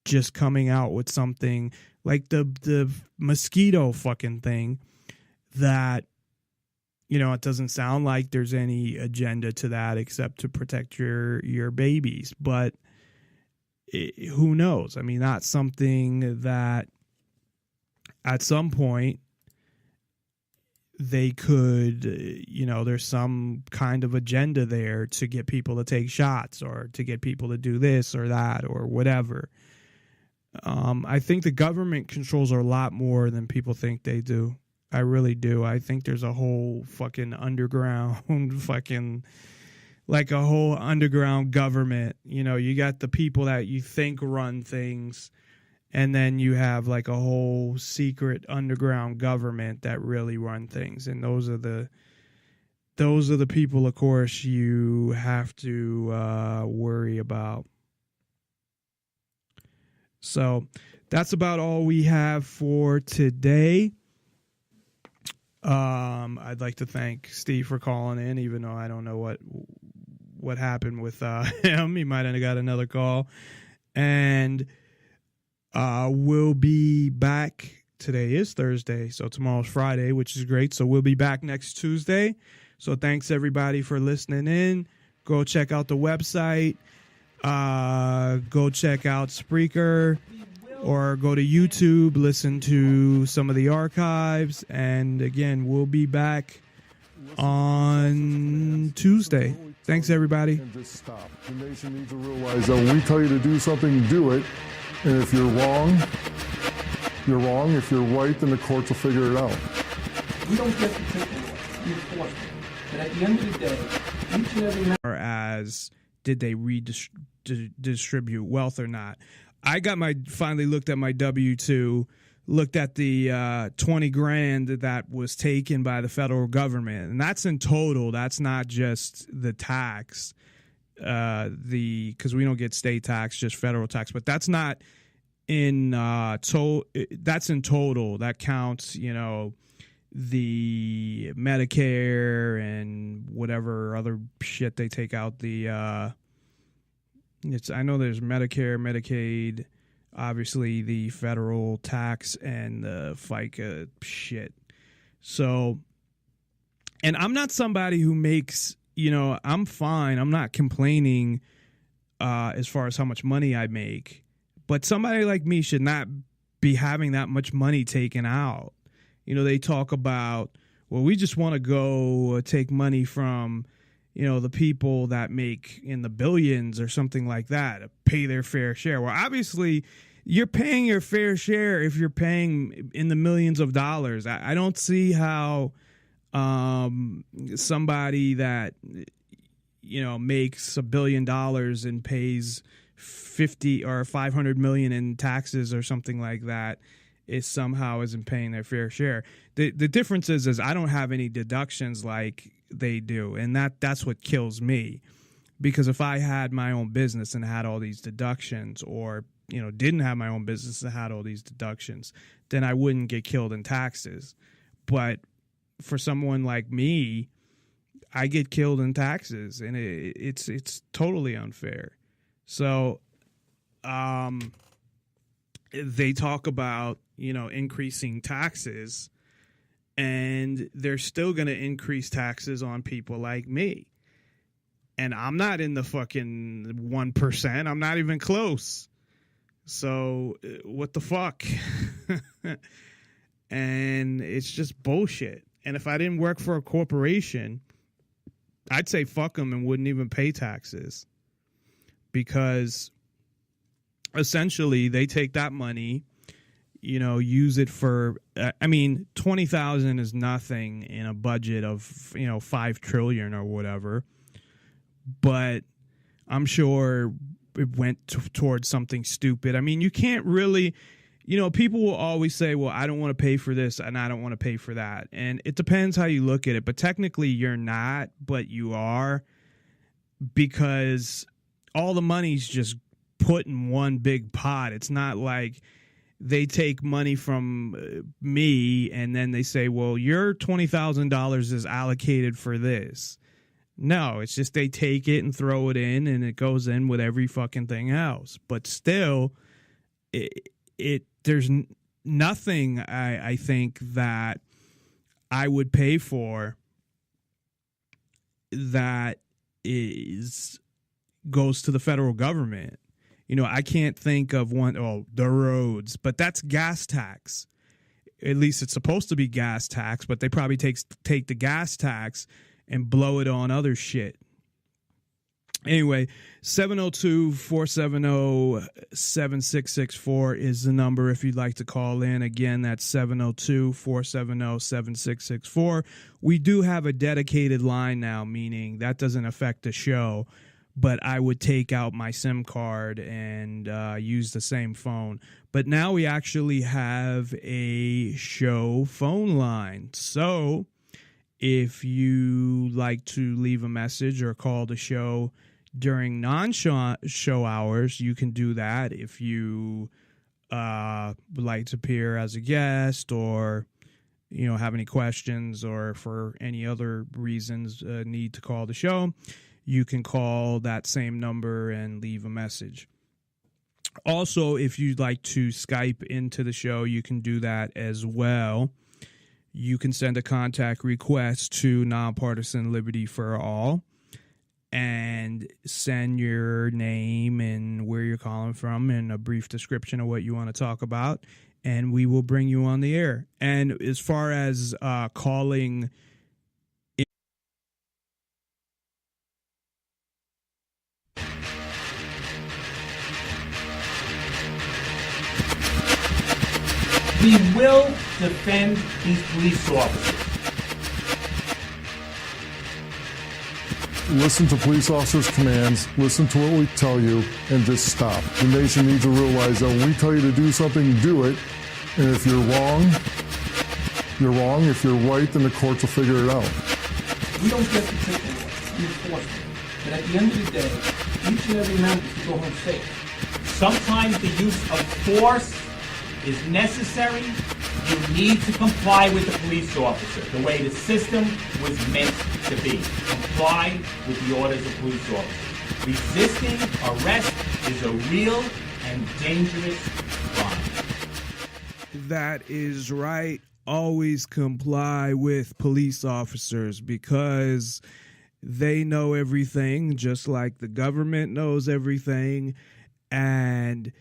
just coming out with something like the mosquito fucking thing. that, you know, it doesn't sound like there's any agenda to that except to protect your babies. But who knows? I mean, that's something that at some point they could, you know, there's some kind of agenda there to get people to take shots or to get people to do this or that or whatever. I think the government controls a lot more than people think they do. I really do. I think there's a whole fucking underground fucking, like a whole underground government. You know, you got the people that you think run things, and then you have like a whole secret underground government that really run things. And those are the people, of course, you have to worry about. So that's about all we have for today. I'd like to thank Steve for calling in, even though I don't know what happened with him. He might have got another call. And we'll be back. Today is Thursday, so tomorrow's Friday, which is great. So we'll be back next Tuesday. So thanks, everybody, for listening in. Go check out the website. Go check out Spreaker, or go to YouTube, listen to some of the archives. And again, we'll be back on Tuesday. Thanks, everybody. And just stop. The nation needs to realize that when we tell you to do something, do it. And if you're wrong, you're wrong. If you're right, then the courts will figure it out. We don't get to take your point. But at the end of the day, each and every or as did they redistribute wealth or not? I finally looked at my W-2, looked at the 20 grand that was taken by the federal government, and that's in total. That's not just the tax, because we don't get state tax, just federal tax. But that's not in that's in total. That counts, you know, the Medicare and whatever other shit they take out. I know there's Medicare, Medicaid, obviously the federal tax and the FICA shit. So, and I'm not somebody who makes, you know, I'm fine. I'm not complaining as far as how much money I make. But somebody like me should not be having that much money taken out. You know, they talk about, well, we just want to go take money from, you know, the people that make in the billions or something like that, pay their fair share. Well, obviously, you're paying your fair share if you're paying in the millions of dollars. I don't see how somebody that, you know, makes $1 billion and pays 50 or 500 million in taxes or something like that somehow isn't paying their fair share. The difference is I don't have any deductions like they do, and that's what kills me. Because if I had my own business and had all these deductions, or, you know, didn't have my own business and had all these deductions, then I wouldn't get killed in taxes. But for someone like me, I get killed in taxes, and it's totally unfair. So they talk about, you know, increasing taxes, and they're still going to increase taxes on people like me. And I'm not in the fucking 1%. I'm not even close. So what the fuck? And it's just bullshit. And if I didn't work for a corporation, I'd say fuck them and wouldn't even pay taxes. Because essentially they take that money, you know, use it for, I mean, 20,000 is nothing in a budget of, you know, 5 trillion or whatever. But I'm sure it went towards something stupid. I mean, you can't really, you know, people will always say, well, I don't want to pay for this and I don't want to pay for that. And it depends how you look at it. But technically you're not, but you are, because all the money's just put in one big pot. It's not like they take money from me and then they say, well, your $20,000 is allocated for this. No, it's just they take it and throw it in, and it goes in with every fucking thing else. But still, there's nothing I think that I would pay for that goes to the federal government. You know, I can't think of the roads, but that's gas tax. At least it's supposed to be gas tax, but they probably take the gas tax and blow it on other shit. Anyway, 702-470-7664 is the number if you'd like to call in. Again, that's 702-470-7664. We do have a dedicated line now, meaning that doesn't affect the show, but I would take out my SIM card and use the same phone. But now we actually have a show phone line. So if you like to leave a message or call the show during non-show hours, you can do that. If you would like to appear as a guest, or have any questions, or for any other reasons need to call the show, you can call that same number and leave a message. Also, if you'd like to Skype into the show, you can do that as well. You can send a contact request to Nonpartisan Liberty for All and send your name and where you're calling from and a brief description of what you want to talk about, and we will bring you on the air. And as far as calling we will defend these police officers. Listen to police officers' commands, listen to what we tell you, and just stop. The nation needs to realize that when we tell you to do something, do it. And if you're wrong, you're wrong. If you're right, then the courts will figure it out. We don't get to take the enforcement. But at the end of the day, each and every member should go home safe. Sometimes the use of force is necessary. You need to comply with the police officer the way the system was meant to be. Comply with the orders of police officers. Resisting arrest is a real and dangerous crime. That is right. Always comply with police officers, because they know everything, just like the government knows everything, and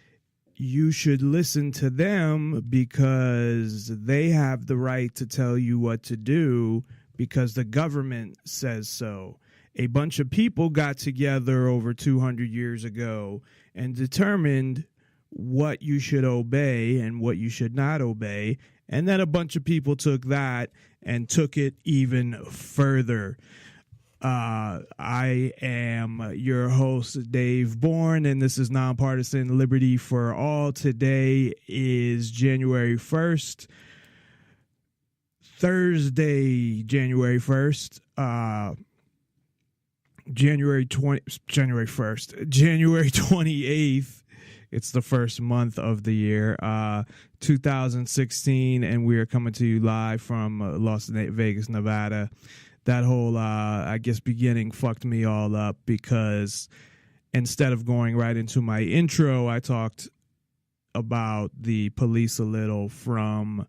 you should listen to them because they have the right to tell you what to do because the government says so. A bunch of people got together over 200 years ago and determined what you should obey and what you should not obey. And then a bunch of people took that and took it even further. I am your host, Dave Bourne, and this is Nonpartisan Liberty for All. Today is January 1st, Thursday, January 1st, January 28th. It's the first month of the year, 2016, and we are coming to you live from Las Vegas, Nevada. That whole, beginning fucked me all up because instead of going right into my intro, I talked about the police a little from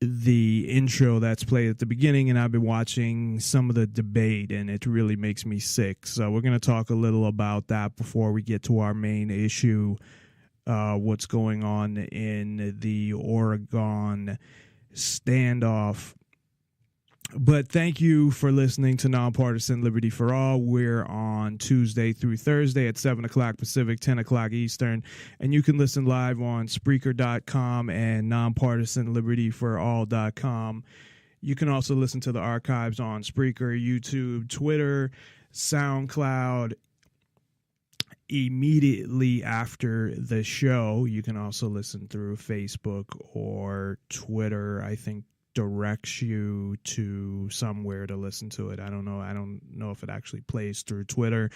the intro that's played at the beginning, and I've been watching some of the debate, and it really makes me sick. So we're going to talk a little about that before we get to our main issue, what's going on in the Oregon standoff. But thank you for listening to Nonpartisan Liberty for All. We're on Tuesday through Thursday at 7 o'clock Pacific, 10 o'clock Eastern. And you can listen live on Spreaker.com and NonpartisanLibertyForAll.com. You can also listen to the archives on Spreaker, YouTube, Twitter, SoundCloud. Immediately after the show, you can also listen through Facebook or Twitter. I think directs you to somewhere to listen to it. I don't know if it actually plays through Twitter,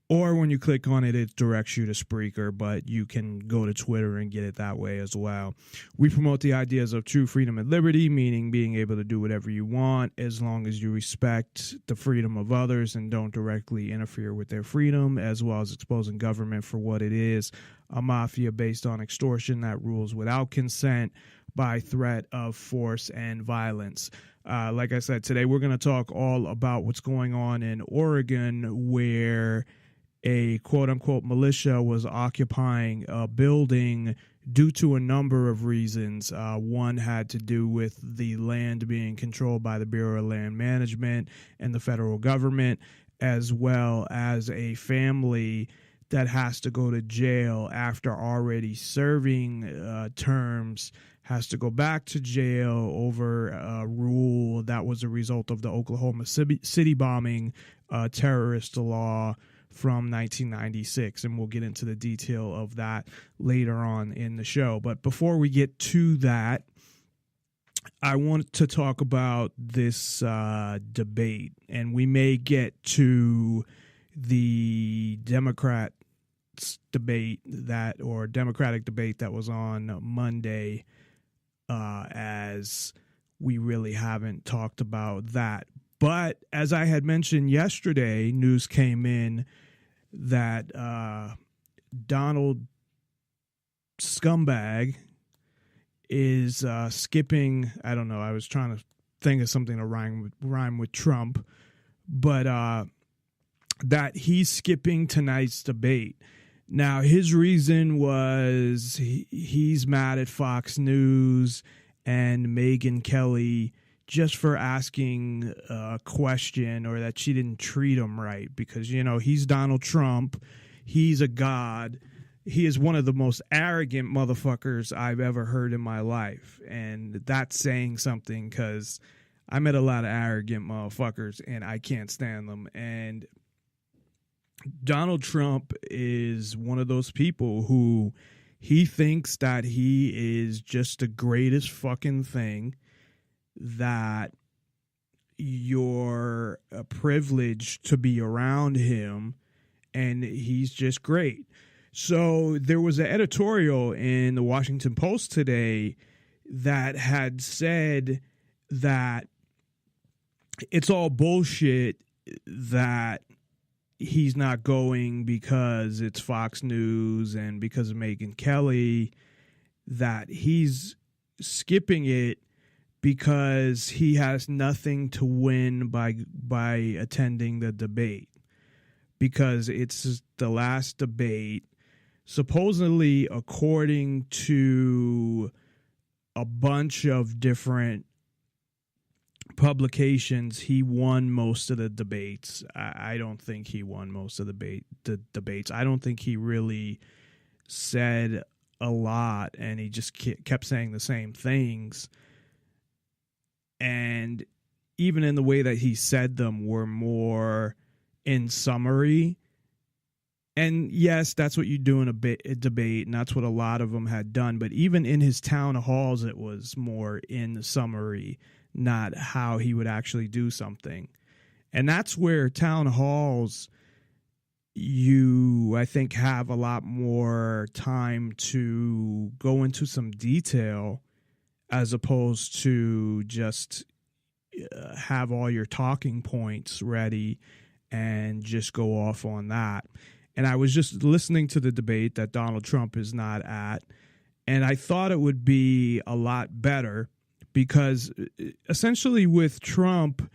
or when you click on it, it directs you to Spreaker, but you can go to Twitter and get it that way as well. We promote the ideas of true freedom and liberty, meaning being able to do whatever you want as long as you respect the freedom of others and don't directly interfere with their freedom, as well as exposing government for what it is, a mafia based on extortion that rules without consent, by threat of force and violence. Like I said, today we're going to talk all about what's going on in Oregon, where a quote-unquote militia was occupying a building due to a number of reasons. One had to do with the land being controlled by the Bureau of Land Management and the federal government, as well as a family that has to go to jail after already serving terms, has to go back to jail over a rule that was a result of the Oklahoma City bombing, terrorist law from 1996. And we'll get into the detail of that later on in the show. But before we get to that, I want to talk about this debate, and we may get to the Democratic debate that was on Monday, as we really haven't talked about that. But as I had mentioned yesterday, news came in that Donald Scumbag is skipping. I don't know. I was trying to think of something to rhyme with Trump, but that he's skipping tonight's debate. Now, his reason was he's mad at Fox News and Megyn Kelly just for asking a question, or that she didn't treat him right, because, you know, he's Donald Trump. He's a god. He is one of the most arrogant motherfuckers I've ever heard in my life. And that's saying something, because I met a lot of arrogant motherfuckers and I can't stand them. And Donald Trump is one of those people who he thinks that he is just the greatest fucking thing, that you're privileged to be around him, and he's just great. So there was an editorial in the Washington Post today that had said that it's all bullshit that he's not going because it's Fox News and because of Megyn Kelly, that he's skipping it because he has nothing to win by attending the debate, because it's the last debate. Supposedly, according to a bunch of different publications, he won most of the debates. I don't think he won most of the debates. I don't think he really said a lot, and he just kept saying the same things. And even in the way that he said them were more in summary. And yes, that's what you do in a debate, and that's what a lot of them had done. But even in his town halls, it was more in summary, not how he would actually do something. And that's where town halls, I think, have a lot more time to go into some detail, as opposed to just have all your talking points ready and just go off on that. And I was just listening to the debate that Donald Trump is not at, and I thought it would be a lot better, because essentially with Trump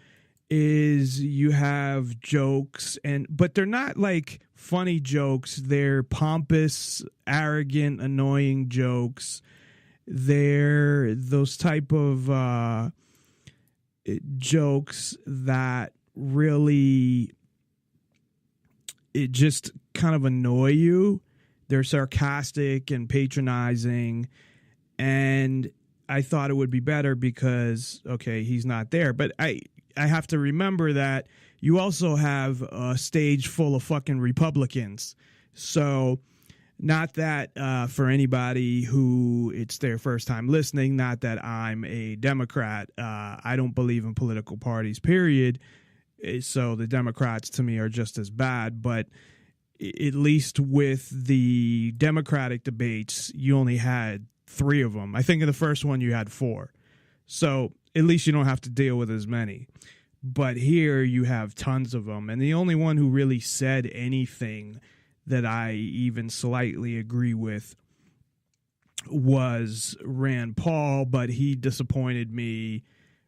is you have jokes, but they're not like funny jokes. They're pompous, arrogant, annoying jokes. They're those type of jokes that really, it just kind of annoy you. They're sarcastic and patronizing, and I thought it would be better because, okay, he's not there. But I have to remember that you also have a stage full of fucking Republicans. So not that for anybody who it's their first time listening, not that I'm a Democrat. I don't believe in political parties, period. So the Democrats to me are just as bad. But at least with the Democratic debates, you only had 3 of them. I think in the first one you had 4. So at least you don't have to deal with as many. But here you have tons of them. And the only one who really said anything that I even slightly agree with was Rand Paul, but he disappointed me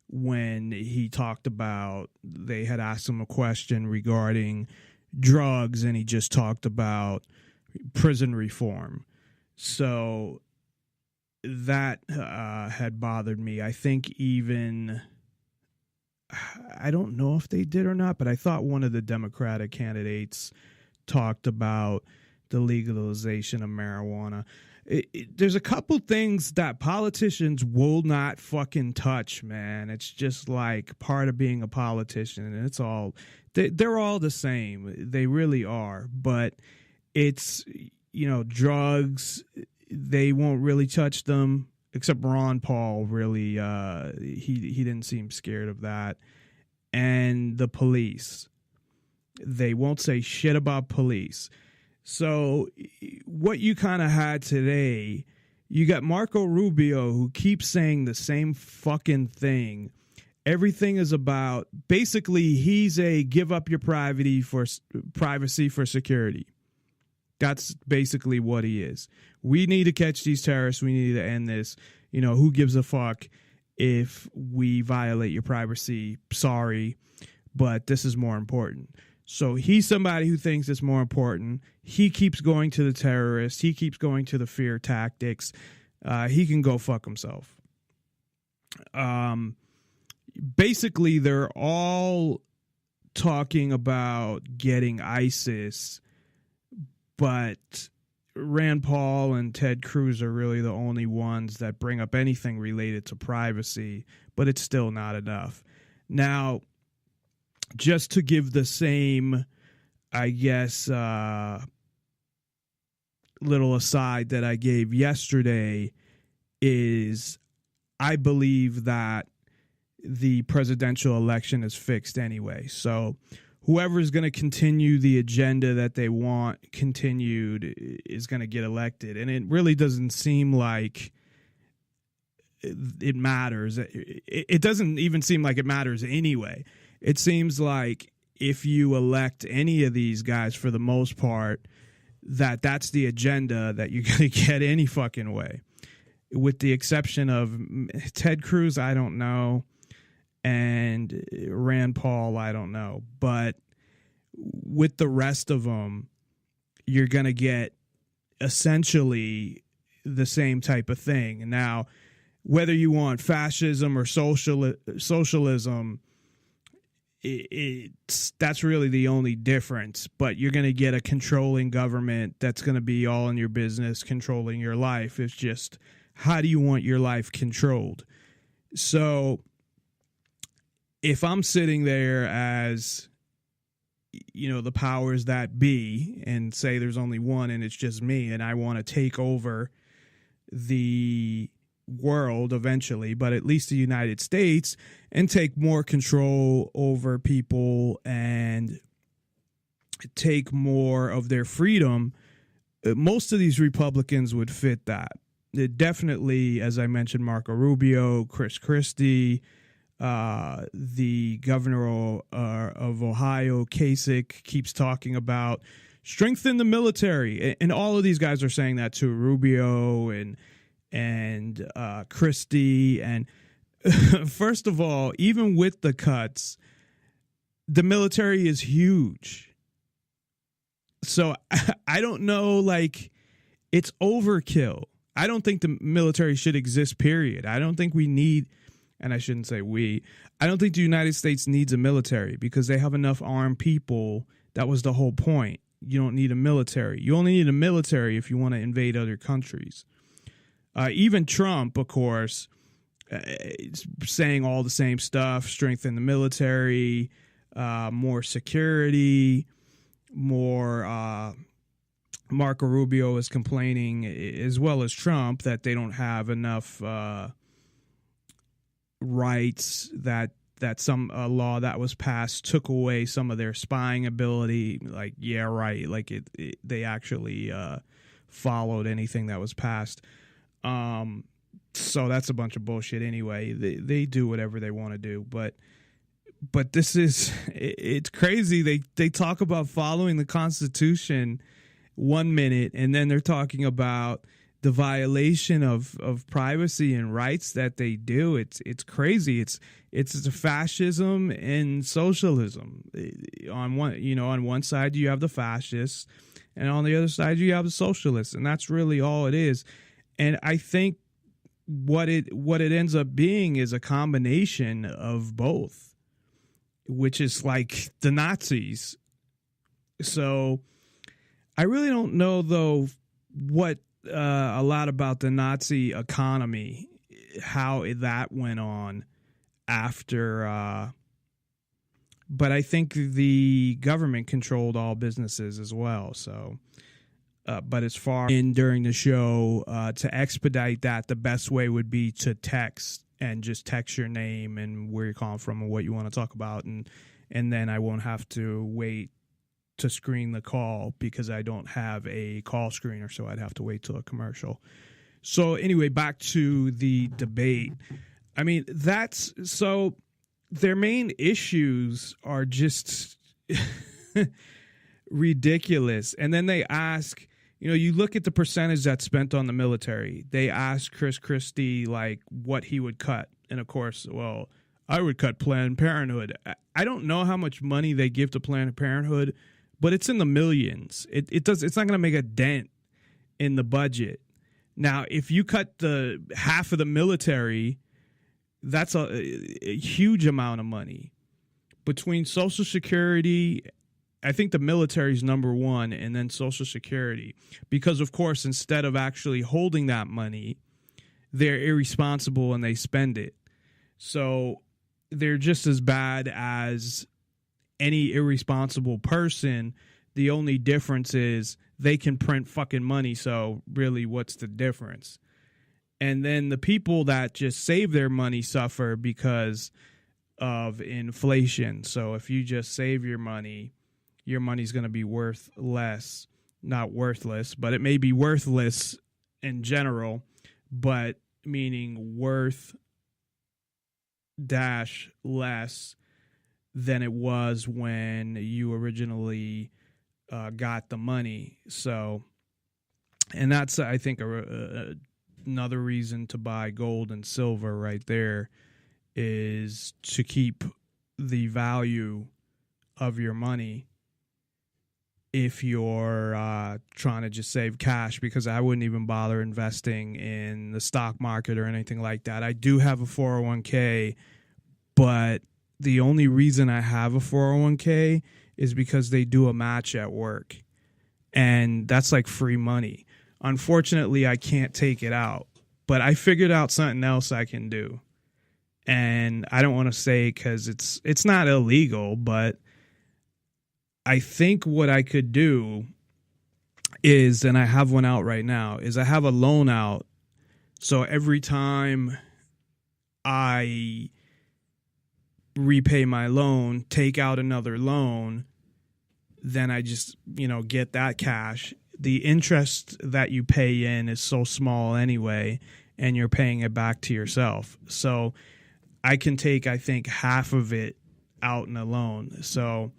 when he talked about, they had asked him a question regarding drugs, and he just talked about prison reform. So that had bothered me. I think even, I don't know if they did or not, but I thought one of the Democratic candidates talked about the legalization of marijuana. There's a couple things that politicians will not fucking touch, man. It's just like part of being a politician, and it's all, they're all the same. They really are. But it's, you know, drugs, they won't really touch them, except Ron Paul really, he didn't seem scared of that. And the police, they won't say shit about police. So what you kind of had today, you got Marco Rubio, who keeps saying the same fucking thing. Everything is about, basically, he's a give up your privacy for security. That's basically what he is. We need to catch these terrorists. We need to end this. You know, who gives a fuck if we violate your privacy? Sorry, but this is more important. So he's somebody who thinks it's more important. He keeps going to the terrorists. He keeps going to the fear tactics. He can go fuck himself. Basically, they're all talking about getting ISIS, but Rand Paul and Ted Cruz are really the only ones that bring up anything related to privacy, but it's still not enough. Now, just to give the same, I guess, little aside that I gave yesterday is I believe that the presidential election is fixed anyway. So whoever's going to continue the agenda that they want continued is going to get elected. And it really doesn't seem like it matters. It doesn't even seem like it matters anyway. It seems like if you elect any of these guys, for the most part, that's the agenda that you're going to get any fucking way. With the exception of Ted Cruz, I don't know. And Rand Paul, I don't know. But with the rest of them, you're going to get essentially the same type of thing. Now, whether you want fascism or socialism, that's really the only difference. But you're going to get a controlling government that's going to be all in your business, controlling your life. It's just, how do you want your life controlled? So if I'm sitting there as, you know, the powers that be, and say there's only one and it's just me, and I want to take over the world eventually, but at least the United States, and take more control over people and take more of their freedom, most of these Republicans would fit that. It definitely, as I mentioned, Marco Rubio, Chris Christie, the governor of Ohio, Kasich, keeps talking about strengthen the military, and all of these guys are saying that too. Rubio and Christie, and first of all, even with the cuts, the military is huge. So I don't know, like, it's overkill. I don't think the military should exist, period. I don't think we need, and I shouldn't say we, I don't think the United States needs a military because they have enough armed people. That was the whole point. You don't need a military. You only need a military if you want to invade other countries. Even Trump, of course, saying all the same stuff, strengthen the military, more security, more... Marco Rubio is complaining, as well as Trump, that they don't have enough rights, that some law that was passed took away some of their spying ability. Like, yeah, right. Like they actually followed anything that was passed. So that's a bunch of bullshit anyway. They do whatever they want to do, but this is, it's crazy. They talk about following the Constitution 1 minute, and then they're talking about the violation of privacy and rights that they do, it's crazy. It's the fascism and socialism. On one side you have the fascists, and on the other side you have the socialists, and that's really all it is. And I think what it ends up being is a combination of both, which is like the Nazis. So I really don't know, though, what a lot about the Nazi economy, how that went on after. But I think the government controlled all businesses as well. So, but as far in during the show, to expedite that, the best way would be to text and just text your name and where you're calling from and what you want to talk about, and then I won't have to wait to screen the call because I don't have a call screener, so I'd have to wait till a commercial. So anyway, back to the debate. I mean, that's so their main issues are just ridiculous. And then they ask, you look at the percentage that's spent on the military. They ask Chris Christie like what he would cut. And of course, well, I would cut Planned Parenthood. I don't know how much money they give to Planned Parenthood, but it's in the millions. It's not going to make a dent in the budget. Now, if you cut the half of the military, that's a huge amount of money. Between Social Security, I think the military is number one, and then Social Security. Because, of course, instead of actually holding that money, they're irresponsible and they spend it. So they're just as bad as any irresponsible person. The only difference is they can print fucking money. So really, what's the difference? And then the people that just save their money suffer because of inflation. So if you just save your money's going to be worth less, not worthless, but it may be worthless in general, but meaning worth dash less than it was when you originally got the money. So, and that's, I think, another reason to buy gold and silver right there, is to keep the value of your money if you're trying to just save cash, because I wouldn't even bother investing in the stock market or anything like that. I do have a 401k, but the only reason I have a 401k is because they do a match at work, and that's like free money. Unfortunately, I can't take it out, but I figured out something else I can do. And I don't want to say because it's not illegal, but I think what I could do is, and I have one out right now, is I have a loan out. So every time I repay my loan, take out another loan, then I just, get that cash. The interest that you pay in is so small anyway, and you're paying it back to yourself. So I can take, I think, half of it out in a loan. So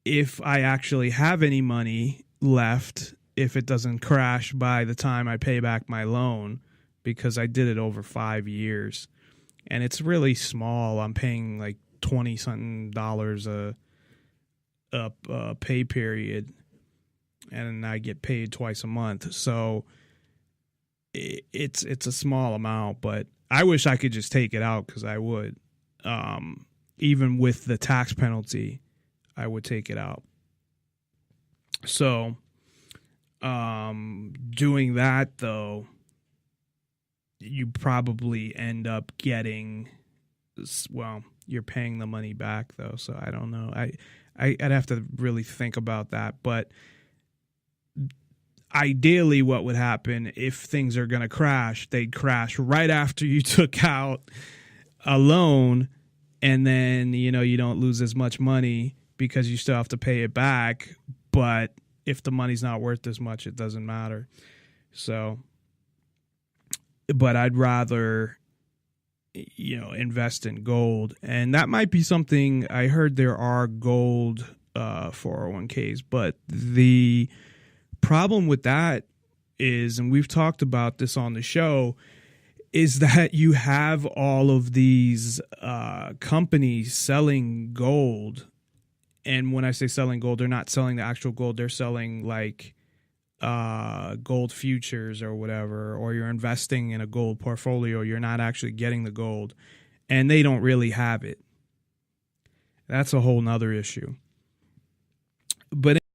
if I actually have any money left, if it doesn't crash by the time I pay back my loan, because I did it over 5 years, and it's really small. I'm paying like $20-something a pay period, and I get paid twice a month. So it's a small amount, but I wish I could just take it out, because I would. Even with the tax penalty, I would take it out. So doing that, though, you probably end up getting, well, you're paying the money back, though. So I don't know. I'd have to really think about that. But ideally, what would happen if things are going to crash, they'd crash right after you took out a loan, and then, you don't lose as much money because you still have to pay it back. But if the money's not worth as much, it doesn't matter. So, but I'd rather, invest in gold. And that might be something, I heard there are gold 401ks, but the problem with that is, and we've talked about this on the show, is that you have all of these companies selling gold. And when I say selling gold, they're not selling the actual gold. They're selling like gold futures or whatever, or you're investing in a gold portfolio. You're not actually getting the gold, and they don't really have it. That's a whole nother issue. But